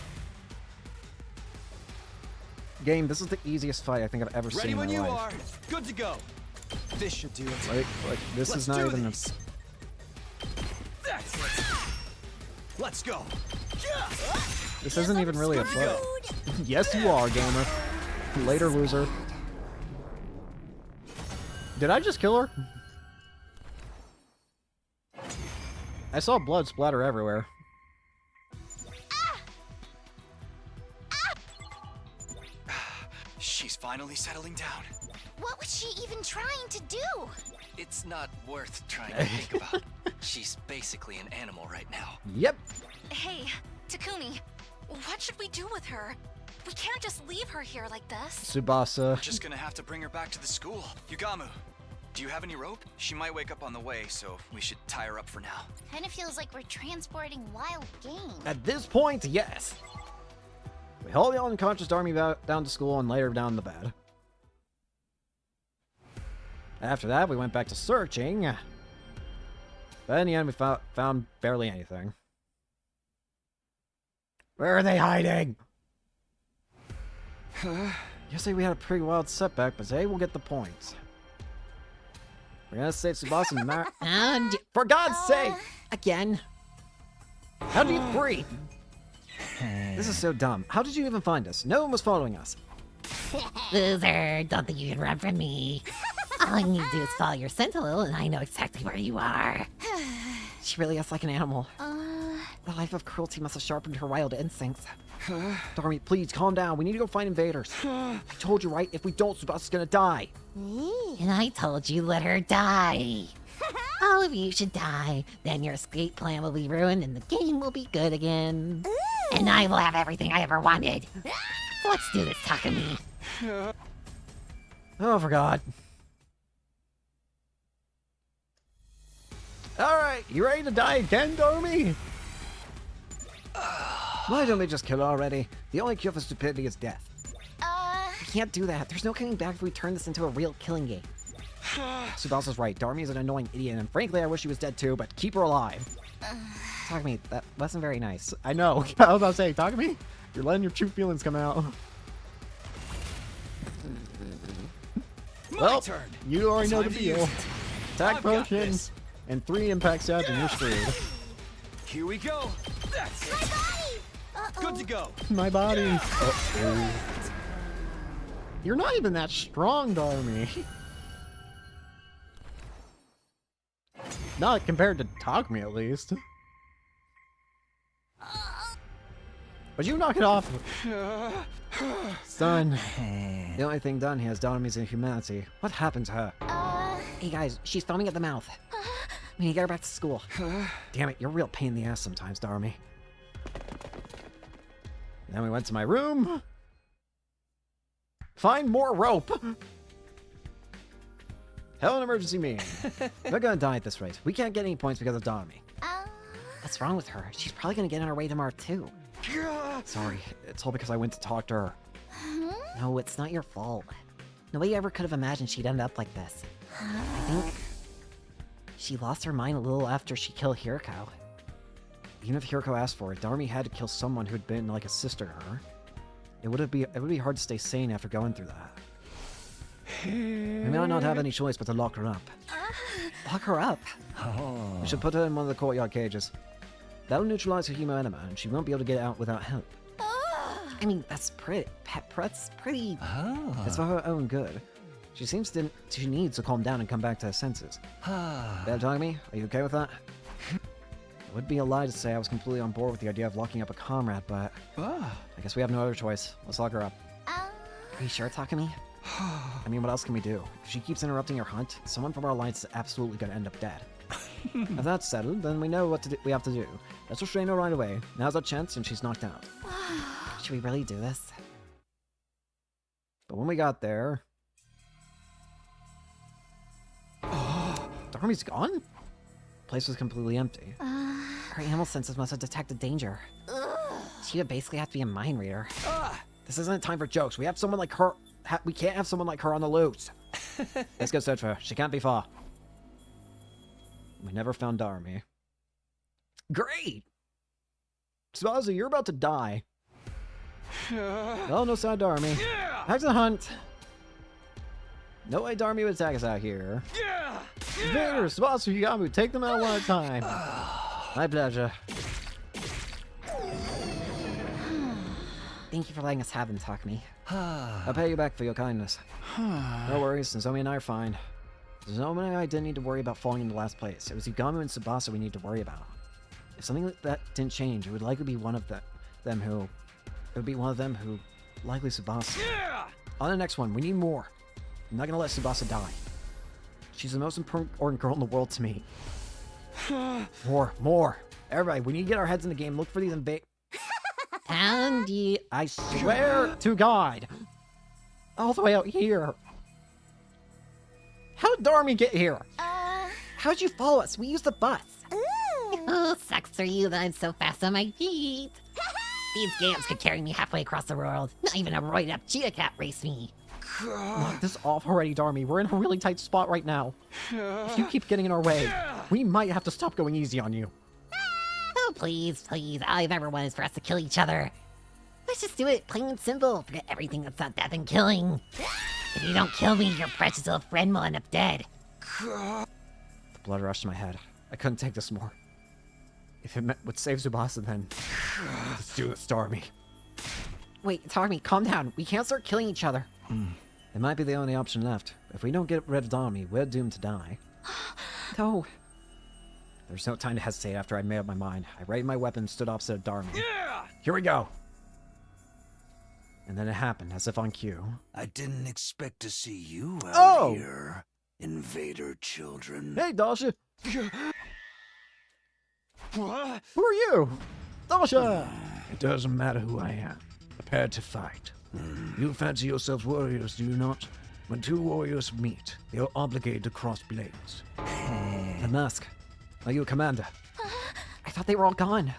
Game, this is the easiest fight I think I've ever seen in my life. Ready when you are. Good to go. This should do it. Like this is not even That's it. Let's go. This isn't even really a fight. Yes, you are, gamer. Later, loser. Did I just kill her? I saw blood splatter everywhere. finally settling down. What was she even trying to do? It's not worth trying to think about. She's basically an animal right now. Yep. Hey, Takumi, what should we do with her? We can't just leave her here like this. Tsubasa. Just gonna have to bring her back to the school. Yugamu, do you have any rope? She might wake up on the way, so we should tie her up for now. Kinda feels like we're transporting wild game. At this point, yes. We haul the unconscious Darmy down to school and laid her down in the bed. After that, we went back to searching. But in the end, we found barely anything. Where are they hiding? Yesterday we had a pretty wild setback, but today we'll get the points. We're gonna save Tsubasa and And for God's sake! again. How do you breathe? This is so dumb. How did you even find us? No one was following us. Loser, don't think you can run from me. All I need to do is follow your scent a little, and I know exactly where you are. She really is like an animal. The life of cruelty must have sharpened her wild instincts. Darmy, please calm down. We need to go find invaders. I told you, right? If we don't, Tsubasa's gonna die. And I told you, let her die. All of you should die. Then your escape plan will be ruined, and the game will be good again. And I will have everything I ever wanted. Let's do this, Takumi. Oh, for God. Alright, you ready to die again, Darmy? Why don't they just kill her already? The only cure for stupidity is death. We can't do that. There's no coming back if we turn this into a real killing game. Tsubasa's right. Darmy is an annoying idiot, and frankly, I wish she was dead too, but keep her alive. Takumi, that wasn't very nice. I know. I was about to say, Takumi, you're letting your true feelings come out. My turn. You already know the Time to deal. use it. Attack I've got potion this. and 3 impact stabs, and you're screwed. Here we go. That's it. Good to go. My body. Uh-oh. You're not even that strong, Darmy. Not compared to Takumi, at least. But you knock it off. Son. The only thing done here is Darmy's inhumanity. What happened to her? Hey guys, she's foaming at the mouth. We need to get her back to school. Damn it, you're a real pain in the ass sometimes, Darmy. Then we went to my room. Find more rope. Hell, an emergency meeting. We're gonna die at this rate. We can't get any points because of Darmy. What's wrong with her? She's probably gonna get on her way tomorrow too. Sorry, it's all because I went to talk to her. No, it's not your fault. Nobody ever could have imagined she'd end up like this. I think she lost her mind a little after she killed Hiroko. Even if Hiroko asked for it, Darmy had to kill someone who'd been like a sister to her. It would be hard to stay sane after going through that. We may not have any choice but to lock her up. Lock her up. We should put her in one of the courtyard cages. That'll neutralize her hemo enema, and she won't be able to get out without help. I mean, that's pretty. That's pretty. It's for her own good. She seems to she needs to calm down and come back to her senses. Better talk to me? Are you okay with that? It would be a lie to say I was completely on board with the idea of locking up a comrade, but I guess we have no other choice. Let's lock her up. Are you sure, Takumi? I mean, what else can we do? If she keeps interrupting your hunt, someone from our alliance is absolutely gonna end up dead. If that's settled, then we know what we have to do. Let's restrain her right away. Now's our chance, and she's knocked out. Should we really do this? But when we got there... Darmy's gone? The place was completely empty. Her animal senses must have detected danger. She would basically have to be a mind reader. This isn't time for jokes. We have someone like her... we can't have someone like her on the loose. Let's go search for her. She can't be far. We never found Darmy. Great! Tsubasa, you're about to die. Oh, no sign of Darmy. Back to the hunt. No way Darmy would attack us out here. Invaders, Tsubasa, Yugamu, take them out one at a time. My pleasure. Thank you for letting us have them, Takumi. I'll pay you back for your kindness. No worries, Nozomi and I are fine. Nozomi and I didn't need to worry about falling into last place. It was Yugamu and Tsubasa we need to worry about. If something like that didn't change, it would likely be one of them who... It would be one of them who... Likely Tsubasa. On the next one, we need more. I'm not gonna let Tsubasa die. She's the most important girl in the world to me. More. Everybody, we need to get our heads in the game. Look for these Andy, I swear to God. All the way out here. How did Darmy get here? how'd you follow us? We used the bus. Oh, sucks for you that I'm so fast on my feet. These gams could carry me halfway across the world. Not even a roided up cheetah cat race me. Knock this off already, Darmy. We're in a really tight spot right now. If you keep getting in our way, we might have to stop going easy on you. Oh, please. All I've ever wanted is for us to kill each other. Let's just do it, plain and simple. Forget everything that's not death and killing. If you don't kill me, your precious little friend will end up dead. The blood rushed to my head. I couldn't take this more. If it would save Tsubasa, then let's do this, Darmy. Wait, Darmy, calm down. We can't start killing each other. It might be the only option left. If we don't get rid of Darmy, we're doomed to die. No. There's no time to hesitate after I made up my mind. I raised my weapon and stood opposite of Darmy. Yeah! Here we go. And then it happened, as if on cue. I didn't expect to see you out here, invader children. Hey, Dasha! What? Who are you? Dasha! It doesn't matter who I am. Prepare to fight. You fancy yourselves warriors, do you not? When two warriors meet, they are obligated to cross blades. The mask. Are you a commander? I thought they were all gone.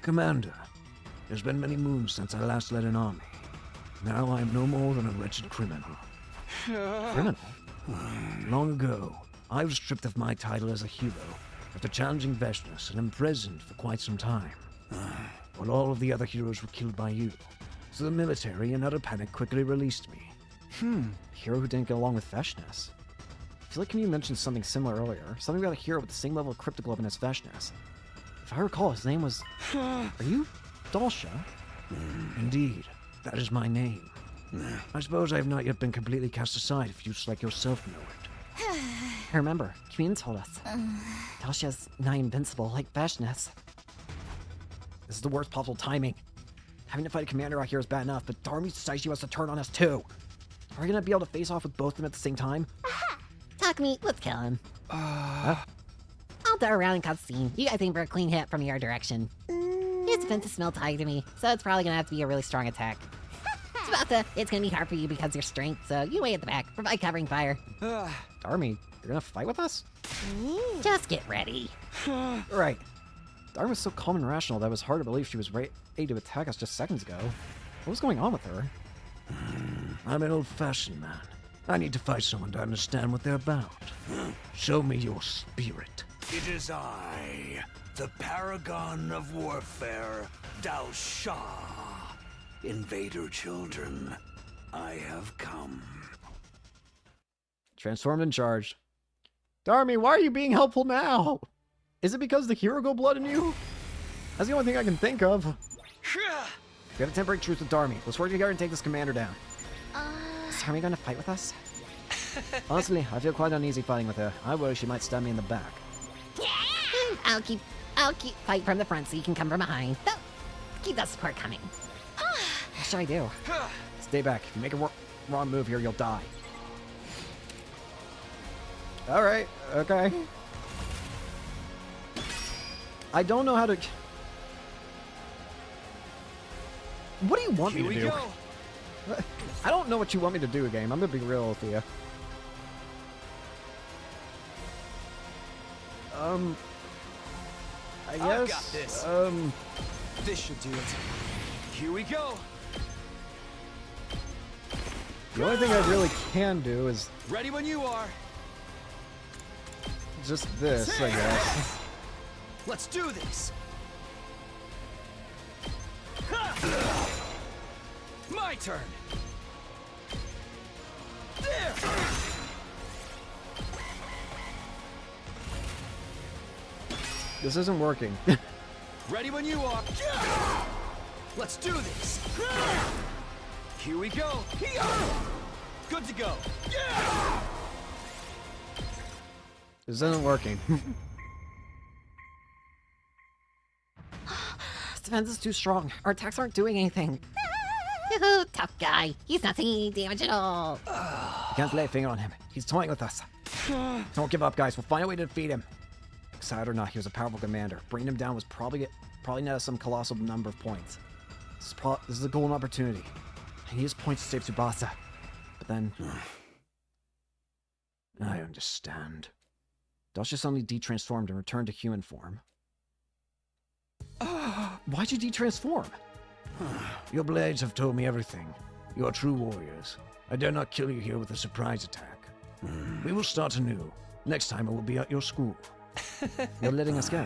Commander, there's been many moons since I last led an army. Now I am no more than a wretched criminal. Criminal? Long ago, I was stripped of my title as a hero after challenging Veshnus and imprisoned for quite some time. While all of the other heroes were killed by you, so the military, in utter panic, quickly released me. Hero who didn't get along with Veshnus. I feel like you mentioned something similar earlier. Something about a hero with the same level of cryptoglobin as Veshnus. If I recall, his name was... Are you Dalsha? Indeed, that is my name. I suppose I have not yet been completely cast aside, if you like yourself know it. I remember. Communion told us. Dalsha's not invincible like Veshnus. This is the worst possible timing. Having to fight a commander out here is bad enough, but Darmy decides she wants to turn on us too. Are we gonna be able to face off with both of them at the same time? Takumi, let's kill him. I'll throw around and cut the scene. You guys aim for a clean hit from your direction. His defenses smell tight to me, so it's probably gonna have to be a really strong attack. Tsubasa, it's gonna be hard for you because of your strength, so you wait at the back. Provide covering fire. Darmy, you're gonna fight with us? Just get ready. Right. Darmy was so calm and rational that it was hard to believe she was ready to attack us just seconds ago. What was going on with her? I'm an old-fashioned man. I need to fight someone to understand what they're about. Show me your spirit. It is I, the paragon of warfare, Dao Sha. Invader children, I have come. Transformed and charged. Darmy, why are you being helpful now? Is it because the hero go blood in you? That's the only thing I can think of. We have a temporary truce with Darmy. Let's work together and take this commander down. Is Darmy gonna fight with us? Honestly, I feel quite uneasy fighting with her. I worry she might stab me in the back. I'll keep fight from the front so you can come from behind. No, keep that support coming. What should I do? Stay back. If you make a wrong move here, you'll die. Alright, okay. I don't know how to... What do you want me to do? I don't know what you want me to do, game. I'm gonna be real with you. I guess... I've got this. This should do it. Here we go. The only thing I really can do is Ready when you are. just this, I guess. Let's do this. My turn. There. This isn't working. Ready when you are. Let's do this. Here we go. Good to go. This isn't working. This defense is too strong. Our attacks aren't doing anything. Tough guy. He's not taking any damage at all. You can't lay a finger on him. He's toying with us. Don't give up, guys. We'll find a way to defeat him. Excited or not, he was a powerful commander. Bringing him down was probably net us some colossal number of points. This is a golden opportunity. I need his points to save Tsubasa. But then... I understand. Dasha suddenly de-transformed and returned to human form. Why'd you de-transform? Your blades have told me everything. You are true warriors. I dare not kill you here with a surprise attack. We will start anew. Next time I will be at your school. You're letting us go.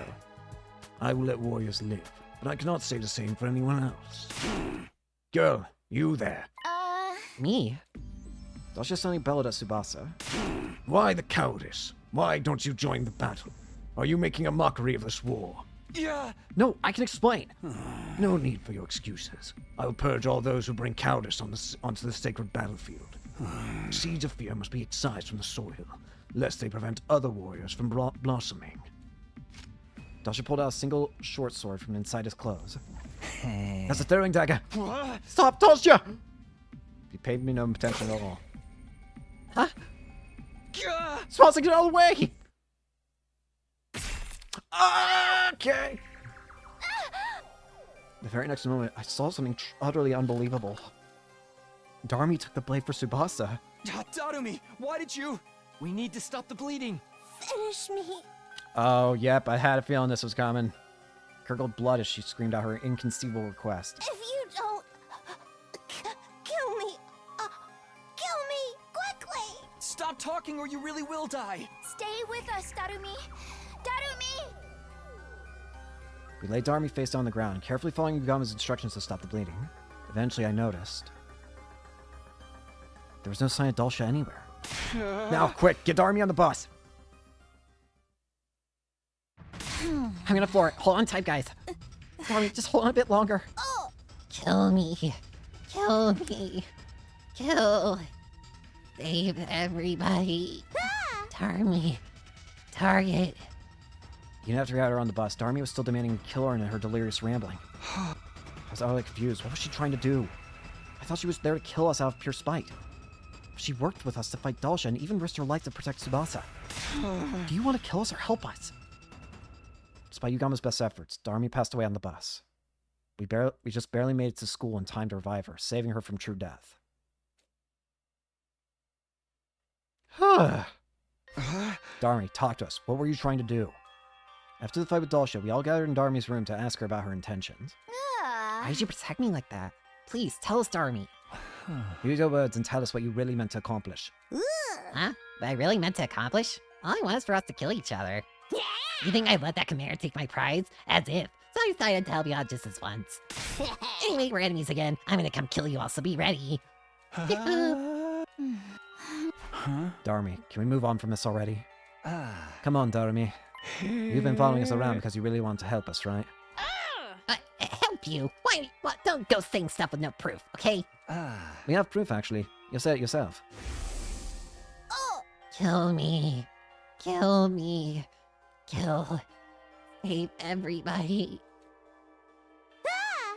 I will let warriors live, but I cannot say the same for anyone else. Girl, you there. Me? Dasha suddenly bellowed at Tsubasa. Why the cowardice? Why don't you join the battle? Are you making a mockery of this war? Yeah. No, I can explain. No need for your excuses. I will purge all those who bring cowardice onto the sacred battlefield. Seeds of fear must be excised from the soil, lest they prevent other warriors from blossoming. Dasha pulled out a single short sword from inside his clothes. That's a throwing dagger. Stop, Dasha! He paid me no attention at all. Huh? Tsubasa, get out of the way! Okay. The very next moment, I saw something utterly unbelievable. Darmi took the blade for Tsubasa. Darumi, why did you? We need to stop the bleeding. Finish me. Oh, yep, I had a feeling this was coming. Gurgled blood as she screamed out her inconceivable request. If you don't... kill me. Kill me, quickly. Stop talking or you really will die. Stay with us, Darumi. Darumi! We laid Darmi face down on the ground, carefully following Yugama's instructions to stop the bleeding. Eventually, I noticed there was no sign of Dalsha anywhere. Now, quick, get Darmi on the bus! I'm gonna floor it. Hold on tight, guys. Darmi, just hold on a bit longer. Kill me. Kill me. Kill. Save everybody. Darmi. Target. Even after we had her on the bus, Darmi was still demanding to kill her in her delirious rambling. I was utterly confused. What was she trying to do? I thought she was there to kill us out of pure spite. She worked with us to fight Dalsha and even risked her life to protect Tsubasa. Do you want to kill us or help us? Despite Yugama's best efforts, Darmi passed away on the bus. We just barely made it to school in time to revive her, saving her from true death. Darmi, talk to us. What were you trying to do? After the fight with Dalsha, we all gathered in Darmi's room to ask her about her intentions. Why did you protect me like that? Please, tell us, Darmi. Use your words and tell us what you really meant to accomplish. Huh? What I really meant to accomplish? All I want is for us to kill each other. You think I'd let that commander take my prize? As if. So I decided to help you out just this once. Anyway, we're enemies again. I'm gonna come kill you all, so be ready. Darmi, can we move on from this already? Come on, Darmi. You've been following us around because you really want to help us, right? Help you? Why? What? Don't go saying stuff with no proof, okay? We have proof, actually. You said it yourself. Kill me. Kill me. Kill. Save everybody.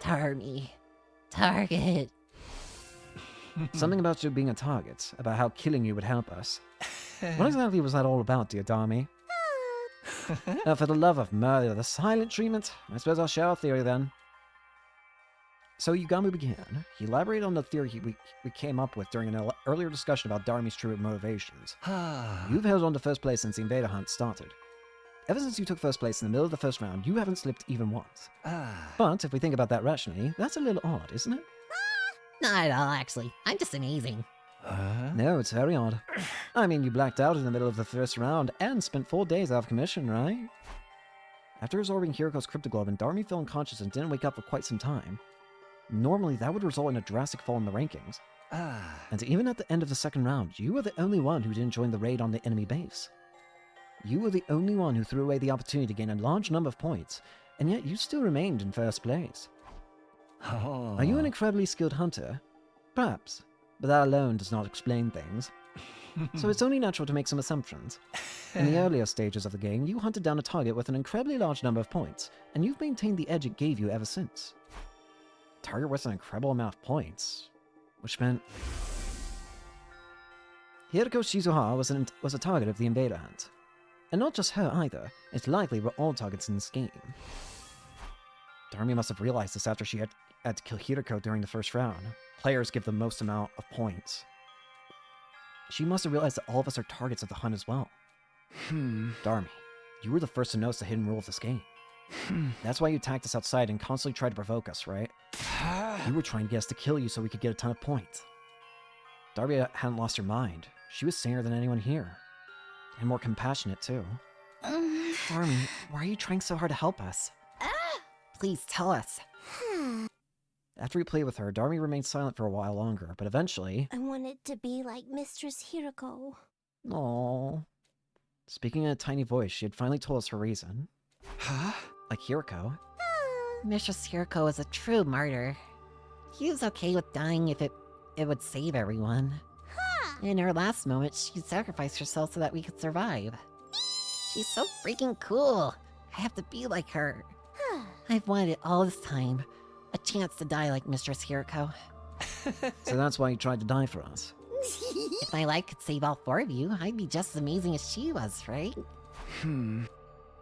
Darmi. Target. Something about you being a target, about how killing you would help us. What exactly was that all about, dear Darmi? For the love of murder, the silent treatment? I suppose I'll share our theory then. So Yugama began. He elaborated on the theory we came up with during an earlier discussion about Darmi's true motivations. You've held on to first place since the invader hunt started. Ever since you took first place in the middle of the first round, you haven't slipped even once. But if we think about that rationally, that's a little odd, isn't it? Not at all, actually. I'm just amazing. No, it's very odd. I mean, you blacked out in the middle of the first round and spent 4 days out of commission, right? After absorbing Hiriko's cryptoglobin, Darmi fell unconscious and didn't wake up for quite some time. Normally, that would result in a drastic fall in the rankings. And even at the end of the second round, you were the only one who didn't join the raid on the enemy base. You were the only one who threw away the opportunity to gain a large number of points, and yet you still remained in first place. Are you an incredibly skilled hunter? Perhaps, but that alone does not explain things. So it's only natural to make some assumptions. In the earlier stages of the game, you hunted down a target with an incredibly large number of points, and you've maintained the edge it gave you ever since. target worth an incredible amount of points, which meant Hiroko Shizuha was a target of the invader hunt. And not just her either, it's likely we're all targets in this game. Darmi must have realized this after she had to kill Hiroko during the first round. Players give the most amount of points. She must have realized that all of us are targets of the hunt as well. Darmi, you were the first to notice the hidden rule of this game. That's why you attacked us outside and constantly tried to provoke us, right? You were trying to get us to kill you so we could get a ton of points. Darby hadn't lost her mind. She was saner than anyone here. And more compassionate, too. Darby, why are you trying so hard to help us? Please, tell us. After we played with her, Darby remained silent for a while longer, but eventually... I wanted to be like Mistress Hiroko. Aww. Speaking in a tiny voice, she had finally told us her reason. Huh? Like Hiroko. Mistress Hiroko is a true martyr. She was okay with dying if it would save everyone. In her last moment, she sacrificed herself so that we could survive. She's so freaking cool. I have to be like her. I've wanted it all this time. A chance to die like Mistress Hiroko. So that's why you tried to die for us. If my life could save all 4 of you, I'd be just as amazing as she was, right?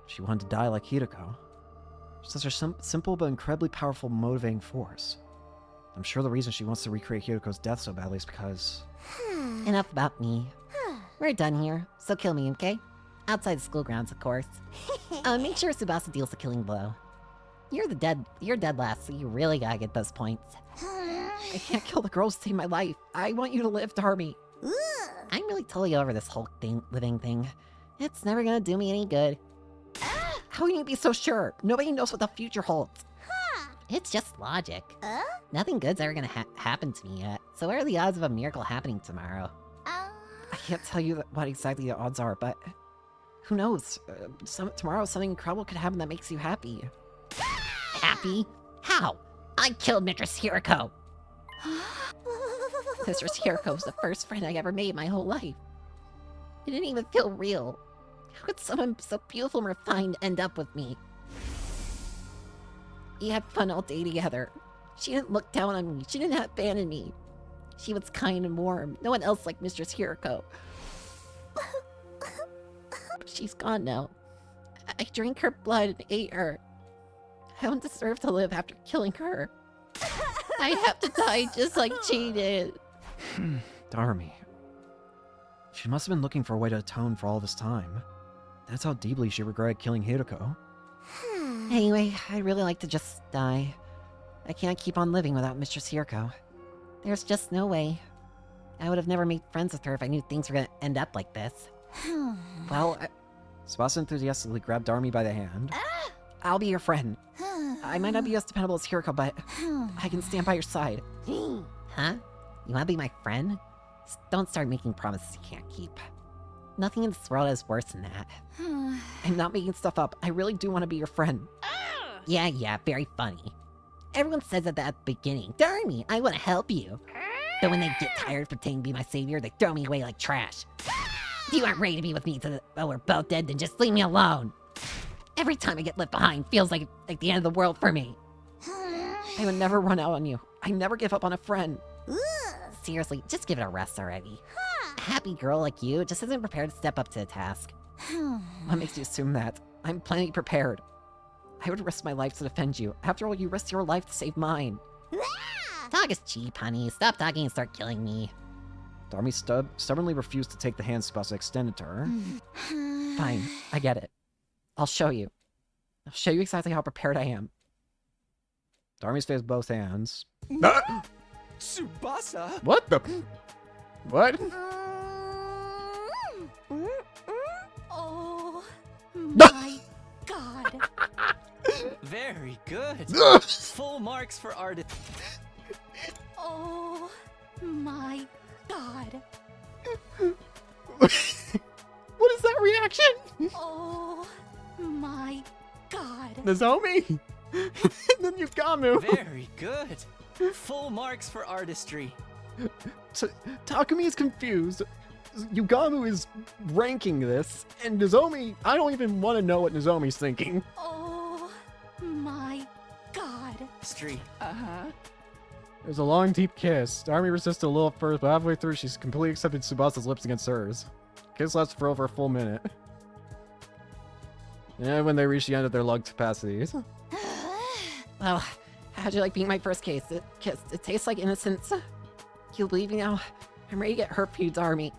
She wanted to die like Hiroko. Such a simple but incredibly powerful motivating force. I'm sure the reason she wants to recreate Hiroko's death so badly is because... Enough about me. We're done here, so kill me, okay? Outside the school grounds, of course. Make sure Tsubasa deals the killing blow. You're dead last, so you really gotta get those points. I can't kill the girls to save my life. I want you to live, Darby. I'm really totally over this whole living thing. It's never gonna do me any good. How can you be so sure? Nobody knows what the future holds. It's just logic. Nothing good's ever gonna happen to me yet, so what are the odds of a miracle happening tomorrow? I can't tell you what exactly the odds are, but who knows? Tomorrow something incredible could happen that makes you happy. Happy? How? I killed Mistress Hiroko! Mistress Hiroko was the first friend I ever made my whole life. It didn't even feel real. How could someone so beautiful and refined end up with me? We had fun all day together. She didn't look down on me. She didn't abandon me. She was kind and warm. No one else like Mistress Hiroko. But she's gone now. I drank her blood and ate her. I don't deserve to live after killing her. I have to die just like she did. Darmi. She must have been looking for a way to atone for all this time. That's how deeply she regretted killing Hiroko. Anyway, I'd really like to just die. I can't keep on living without Mistress Hiroko. There's just no way. I would have never made friends with her if I knew things were gonna end up like this. Well, Tsubasa enthusiastically grabbed Darmi by the hand. I'll be your friend. I might not be as dependable as Hiroko, but I can stand by your side. Huh? You wanna be my friend? Don't start making promises you can't keep. Nothing in this world is worse than that. I'm not making stuff up. I really do want to be your friend. Yeah, very funny. Everyone says that at the beginning. Darn me, I want to help you. But when they get tired of pretending to be my savior, they throw me away like trash. If you aren't ready to be with me till we're both dead, then just leave me alone. Every time I get left behind, feels like the end of the world for me. I would never run out on you. I never give up on a friend. Seriously, just give it a rest already. A happy girl like you just isn't prepared to step up to the task. What makes you assume that? I'm plenty prepared. I would risk my life to defend you. After all, you risked your life to save mine. Talk is cheap, honey. Stop talking and start killing me. Darmi stubbornly refused to take the hand Tsubasa extended to her. Fine, I get it. I'll show you. I'll show you exactly how prepared I am. Darmi's faced both hands. Tsubasa? What the? What? Oh my god. Very good. Full marks for art. Oh my god. What is that reaction? Oh my god. Nozomi! And then Yukamu! Very good. Full marks for artistry. Takumi is confused. Yugamu is ranking this, and Nozomi, I don't even want to know what Nozomi's thinking. Oh my god. chemistry. Uh-huh. It was a long, deep kiss. Darmi resisted a little at first, but halfway through, she's completely accepted Tsubasa's lips against hers. Kiss lasted for over a full minute. And when they reached the end of their lung capacities. Well, how'd you like being my first kiss? It tastes like innocence. You'll believe me now? I'm ready to get hurt for you, Darmi.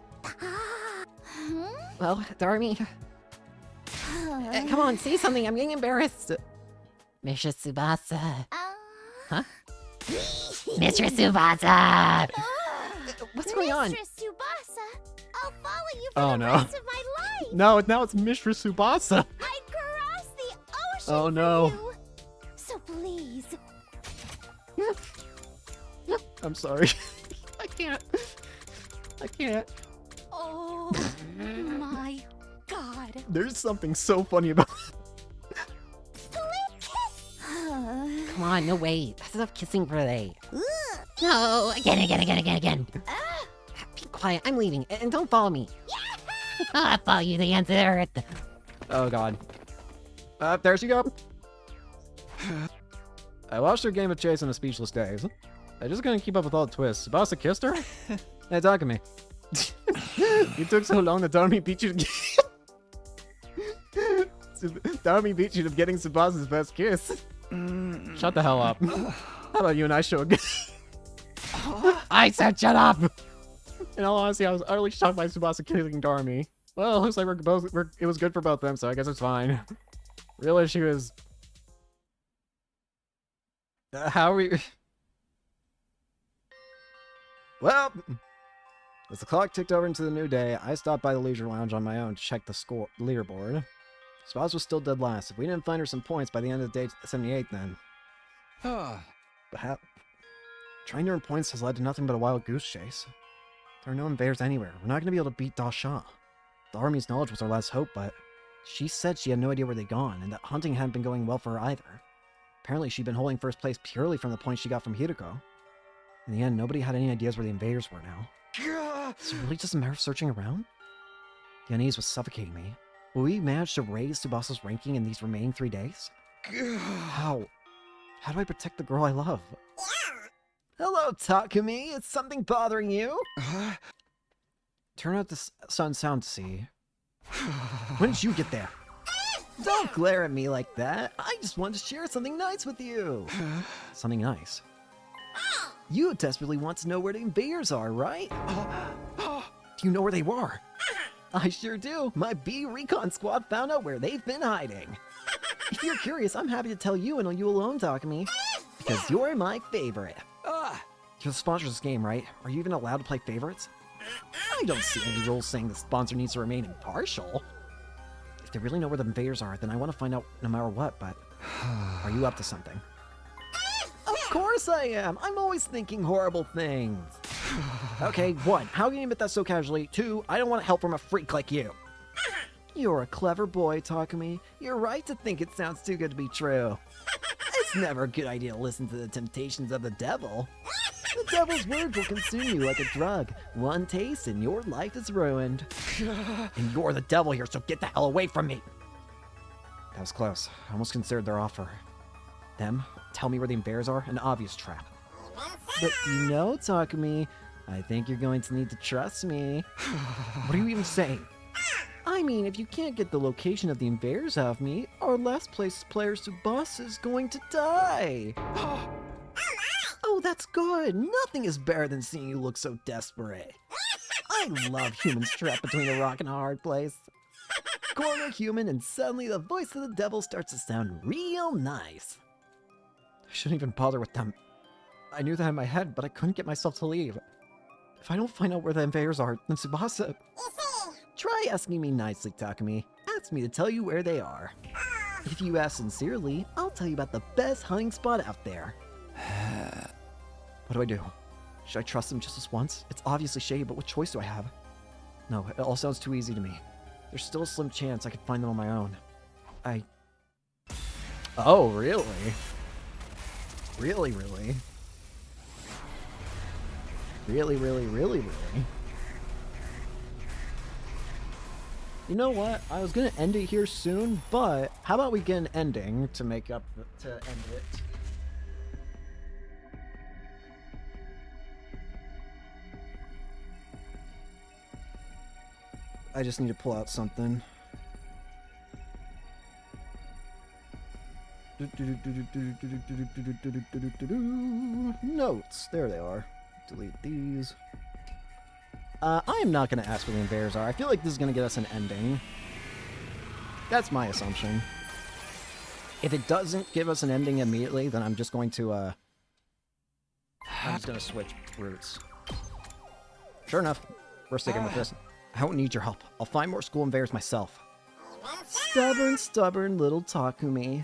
Well, Darmi. Come on, say something. I'm getting embarrassed. Mr. Tsubasa. Huh? Mr. Tsubasa! What's going on? Mistress Tsubasa, I'll follow you Oh, for the no. rest of my life. No, now it's Mistress Tsubasa. I'd cross the ocean Oh, no. for you. So please. I'm sorry. I can't. Oh my god. There's something so funny about Come on, no way. That's enough kissing for today. No, again. Be quiet, I'm leaving, and don't follow me. I'll follow you to the end of the earth. Oh god. There she go. I watched her game of chase in the speechless days. I just couldn't keep up with all the twists. Tsubasa kissed her? Hey, talk to me. You took so long that Darmi beat you to Darmi beat you to getting Tsubasa's best kiss. Shut the hell up. How about you and I show again? I said shut up! In all honesty, I was utterly shocked by Tsubasa killing Darmi. Well, it looks like it was good for both of them, so I guess it's fine. Real issue is... how are we... Well, as the clock ticked over into the new day, I stopped by the leisure lounge on my own to check the leaderboard. Spaz was still dead last. If we didn't find her some points by the end of the day 78, then... But how... Trying to earn points has led to nothing but a wild goose chase. There are no invaders anywhere. We're not going to be able to beat Da Shah. The army's knowledge was our last hope, but... She said she had no idea where they'd gone, and that hunting hadn't been going well for her either. Apparently she'd been holding first place purely from the points she got from Hiroko. In the end, nobody had any ideas where the invaders were now. So it really just a matter of searching around? The unease was suffocating me. Will we manage to raise Tsubasa's ranking in these remaining 3 days? How? How do I protect the girl I love? Hello, Takumi. Is something bothering you? Turn out the sun sound to see. When did you get there? Don't glare at me like that. I just wanted to share something nice with you. Something nice? You desperately want to know where the invaders are, right? Do you know where they were? I sure do. My B Recon Squad found out where they've been hiding. If you're curious, I'm happy to tell you and you alone, Takumi. Because you're my favorite. You're the sponsor of this game, right? Are you even allowed to play favorites? I don't see any rules saying the sponsor needs to remain impartial. If they really know where the invaders are, then I want to find out no matter what, but... Are you up to something? Of course I am! I'm always thinking horrible things! Okay, 1, how can you admit that so casually? 2, I don't want help from a freak like you. You're a clever boy, Takumi. You're right to think it sounds too good to be true. It's never a good idea to listen to the temptations of the devil. The devil's words will consume you like a drug. One taste and your life is ruined. And you're the devil here, so get the hell away from me! That was close. I almost considered their offer. Them? Tell me where the invaders are? An obvious trap. But you know, Takumi, I think you're going to need to trust me. What are you even saying? I mean, if you can't get the location of the invaders out of me, our last place player's boss is going to die. Oh, that's good. Nothing is better than seeing you look so desperate. I love humans trapped between a rock and a hard place. Corner human, and suddenly the voice of the devil starts to sound real nice. I shouldn't even bother with them. I knew that in my head, but I couldn't get myself to leave. If I don't find out where the invaders are, then Tsubasa... Try asking me nicely, Takumi. Ask me to tell you where they are. If you ask sincerely, I'll tell you about the best hunting spot out there. What do I do? Should I trust them just this once? It's obviously shady, but what choice do I have? No, it all sounds too easy to me. There's still a slim chance I could find them on my own. Oh, really? Really? Really? You know what? I was gonna end it here soon, but how about we get an ending to make up to end it? I just need to pull out something. Notes. There they are. Delete these. I am not going to ask where the invaders are. I feel like this is going to get us an ending. That's my assumption. If it doesn't give us an ending immediately, then I'm just going to, I'm just going to switch routes. Sure enough, we're sticking with this. I don't need your help. I'll find more school invaders myself. Stubborn, stubborn little Takumi.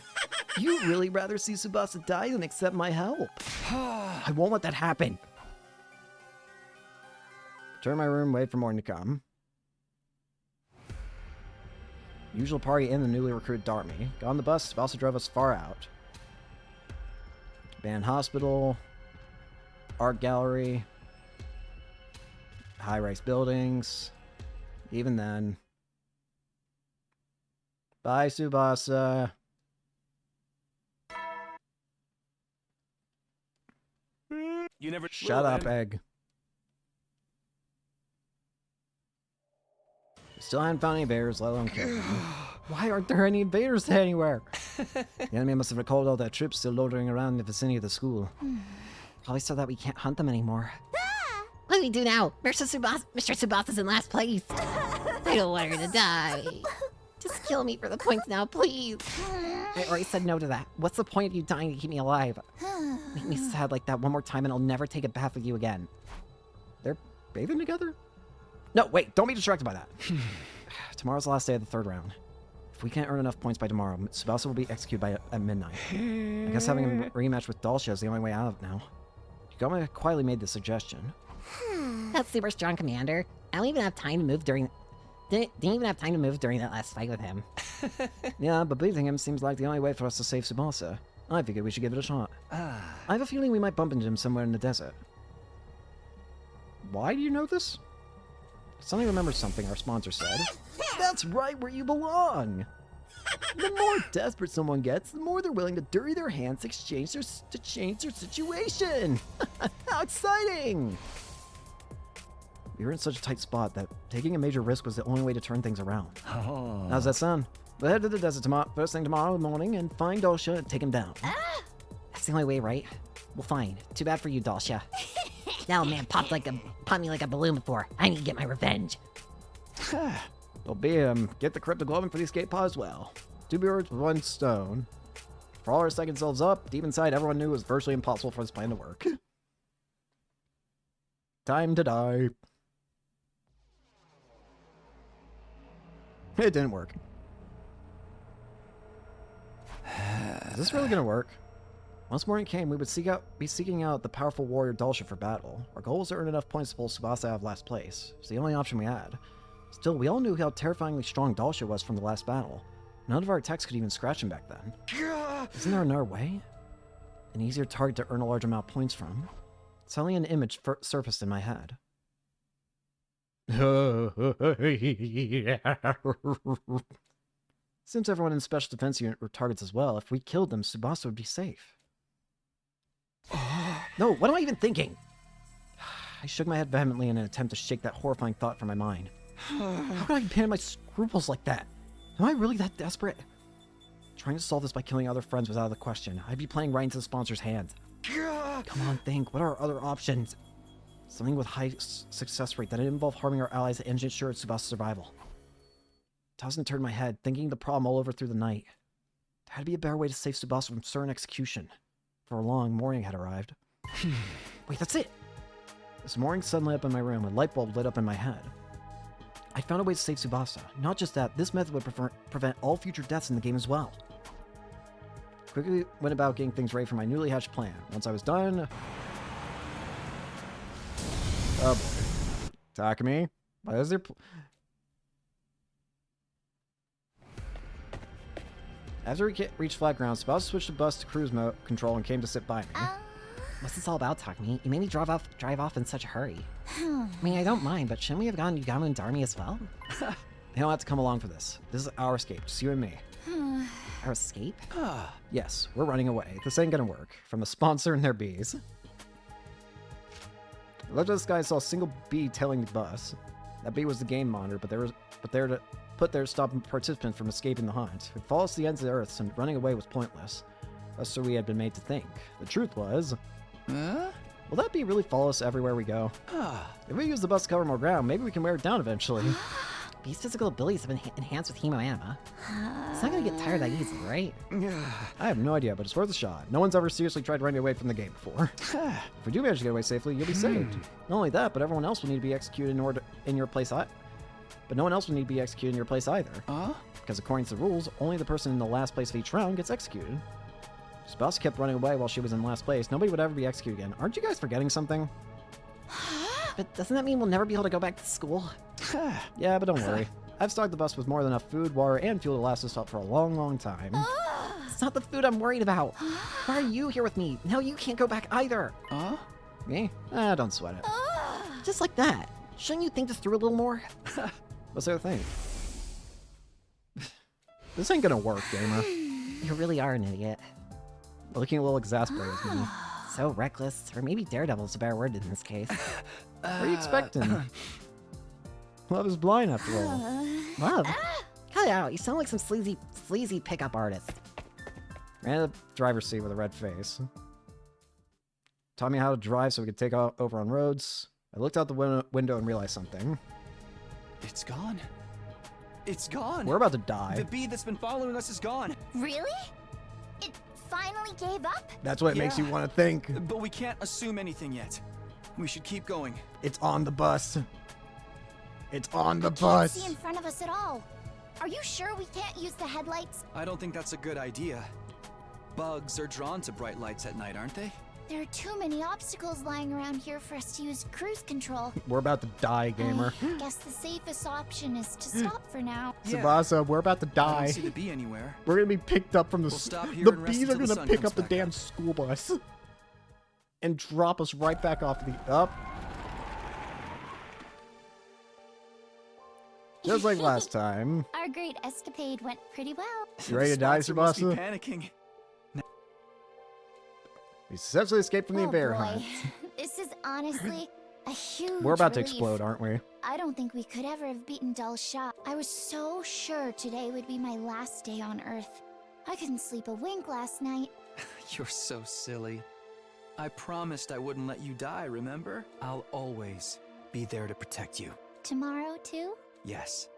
You'd really rather see Tsubasa die than accept my help. I won't let that happen. Return to my room, wait for morning to come. Usual party in the newly recruited Darmy. Got on the bus, Tsubasa drove us far out. Abandoned hospital. Art gallery. High-rise buildings. Even then. Bye, Tsubasa. You never Shut up, Egg. Still haven't found any invaders, let alone kill them. Why aren't there any invaders anywhere? The enemy must have recalled all their troops still loitering around in the vicinity of the school. Probably so that we can't hunt them anymore. What do we do now? Mr. Tsubasa's in last place. I don't want her to die. Just kill me for the points now, please. I already said no to that. What's the point of you dying to keep me alive? Make me sad like that one more time and I'll never take a bath with you again. They're bathing together? No, wait, don't be distracted by that. Tomorrow's the last day of the third round. If we can't earn enough points by tomorrow, Tsubasa will be executed at midnight. I guess having a rematch with Dalsha is the only way out of it now. Yugama quietly made the suggestion. That's super strong, Commander. I don't even have time to move during... Didn't even have time to move during that last fight with him. Yeah, but beating him seems like the only way for us to save Tsubasa. I figured we should give it a shot. I have a feeling we might bump into him somewhere in the desert. Why do you know this? Suddenly remembered something our sponsor said. That's right where you belong! The more desperate someone gets, the more they're willing to dirty their hands to change their situation! How exciting! We were in such a tight spot that taking a major risk was the only way to turn things around. Oh. How's that sound? We'll head to the desert first thing tomorrow morning and find Dalsha and take him down. That's the only way, right? Well, fine. Too bad for you, Dalsha. That old man popped me like a balloon before. I need to get my revenge. Well, get the crypto globin for the escape pod as well. 2 birds with 1 stone. For all our second selves up, deep inside everyone knew it was virtually impossible for this plan to work. Time to die. It didn't work. Is this really gonna work? Once morning came, we would be seeking out the powerful warrior Dalsha for battle. Our goal was to earn enough points to pull Tsubasa out of last place. It's the only option we had. Still, we all knew how terrifyingly strong Dalsha was from the last battle. None of our attacks could even scratch him back then. Isn't there another way? An easier target to earn a large amount of points from? Suddenly an image surfaced in my head. Since everyone in the Special Defense Unit were targets as well, if we killed them, Tsubasa would be safe. No, what am I even thinking? I shook my head vehemently in an attempt to shake that horrifying thought from my mind. How could I abandon my scruples like that? Am I really that desperate? Trying to solve this by killing other friends was out of the question. I'd be playing right into the sponsor's hands. Come on, think. What are our other options? Something with high success rate that didn't involve harming our allies and ensure Tsubasa's survival. Tossed turned my head, thinking the problem all over through the night. There had to be a better way to save Tsubasa from certain execution. For a long morning had arrived. Wait, that's it! This morning sun lit up in my room, a light bulb lit up in my head. I found a way to save Tsubasa. Not just that, this method would prevent all future deaths in the game as well. Quickly went about getting things ready for my newly hatched plan. Once I was done... Oh boy. Takumi? Why is there... After we reached flat ground, Tsubasa switched the bus to cruise mode control and came to sit by me. What's this all about, Takumi? You made me drive off in such a hurry. I mean, I don't mind, but shouldn't we have gotten Yugama and Darmy as well? They don't have to come along for this. This is our escape, just you and me. Our escape? Yes, we're running away. This ain't gonna work. From the sponsor and their bees. I looked at the sky and saw a single bee tailing the bus. That bee was the game monitor, but there to put there to stop participants from escaping the hunt. We'd follow us to the ends of the earth, so running away was pointless. That's so we had been made to think. The truth was... Will that bee really follow us everywhere we go? If we use the bus to cover more ground, maybe we can wear it down eventually. Bee's physical abilities have been enhanced with hemo-anima. It's not gonna get tired that easily, right? I have no idea, but it's worth a shot. No one's ever seriously tried running away from the game before. If we do manage to get away safely, you'll be saved. Not only that, but everyone else will need to be executed in your place. But no one else will need to be executed in your place either. Because according to the rules, only the person in the last place of each round gets executed. Spouse kept running away while she was in last place. Nobody would ever be executed again. Aren't you guys forgetting something? But doesn't that mean we'll never be able to go back to school? Yeah, but don't worry. I've stocked the bus with more than enough food, water, and fuel to last us up for a long, long time. It's not the food I'm worried about. Why are you here with me? Now you can't go back either. Me? Don't sweat it. Just like that. Shouldn't you think this through a little more? What's the other thing? This ain't gonna work, gamer. You really are an idiot. Looking a little exasperated with me. So reckless, or maybe Daredevil's a better word in this case. What are you expecting? Love is blind after all. Love? Cut it out, you sound like some sleazy pickup artist. Ran in the driver's seat with a red face. Taught me how to drive so we could take over on roads. I looked out the window and realized something. It's gone. It's gone. We're about to die. The bee that's been following us is gone. Really? It finally gave up? That's what it makes you want to think. But we can't assume anything yet. We should keep going. It's on the bus. It's on the Can't bus. see in front of us at all. Are you sure we can't use the headlights? I don't think that's a good idea. Bugs are drawn to bright lights at night, aren't they? There are too many obstacles lying around here for us to use cruise control. We're about to die, gamer. I guess the safest option is to stop for now. Tsubasa, we're about to I die. don't see the bee anywhere. We're gonna be picked up from the We'll stop here the and rest bees are until the gonna sun pick comes up the back damn up. school bus and drop us right back off the up. Just like last time. Our great escapade went pretty well. You ready to die, Sponsor must be Tsubasa? panicking. We successfully escaped from the Oh bear boy. hunt. This is honestly a huge We're about to relief. explode, aren't we? I don't think we could ever have beaten Dull's shot. I was so sure today would be my last day on Earth. I couldn't sleep a wink last night. You're so silly. I promised I wouldn't let you die, remember? I'll always be there to protect you. Tomorrow, too? Yes.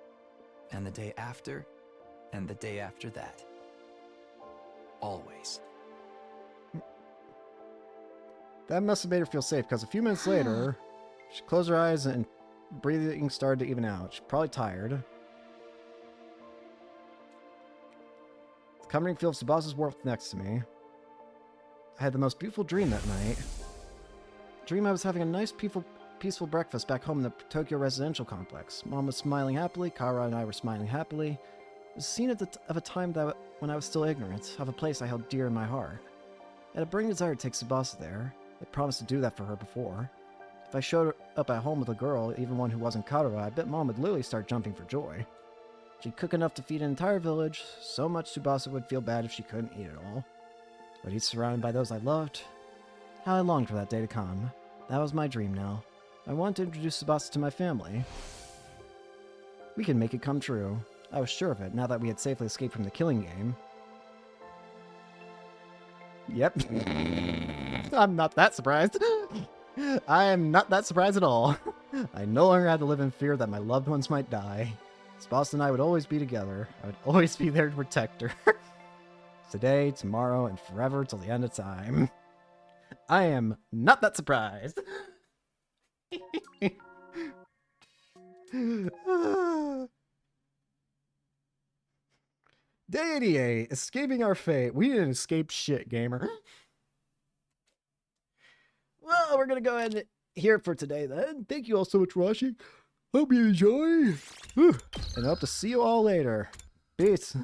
And the day after, and the day after that. Always. That must have made her feel safe, because a few minutes later, she closed her eyes and breathing started to even out. She's probably tired. The comforting feel of Tsubasa's warmth next to me. I had the most beautiful dream that night. Dream I was having a nice, peaceful breakfast back home in the Tokyo residential complex. Mom was smiling happily, Kara and I were smiling happily. It was a scene of a time when I was still ignorant, of a place I held dear in my heart. I had a burning desire to take Tsubasa there. I promised to do that for her before. If I showed up at home with a girl, even one who wasn't Kara, I bet Mom would literally start jumping for joy. She'd cook enough to feed an entire village, so much Tsubasa would feel bad if she couldn't eat it all. But he's surrounded by those I loved. How I longed for that day to come. That was my dream now. I wanted to introduce Tsubasa to my family. We can make it come true. I was sure of it, now that we had safely escaped from the killing game. Yep. I'm not that surprised. I am not that surprised at all. I no longer had to live in fear that my loved ones might die. Tsubasa and I would always be together. I would always be there to protect her. Today, tomorrow, and forever till the end of time. I am not that surprised. Day 88, escaping our fate. We didn't escape shit, gamer. Well, we're gonna go ahead and hear it for today then. Thank you all so much for watching. Hope you enjoy. And I hope to see you all later. Peace.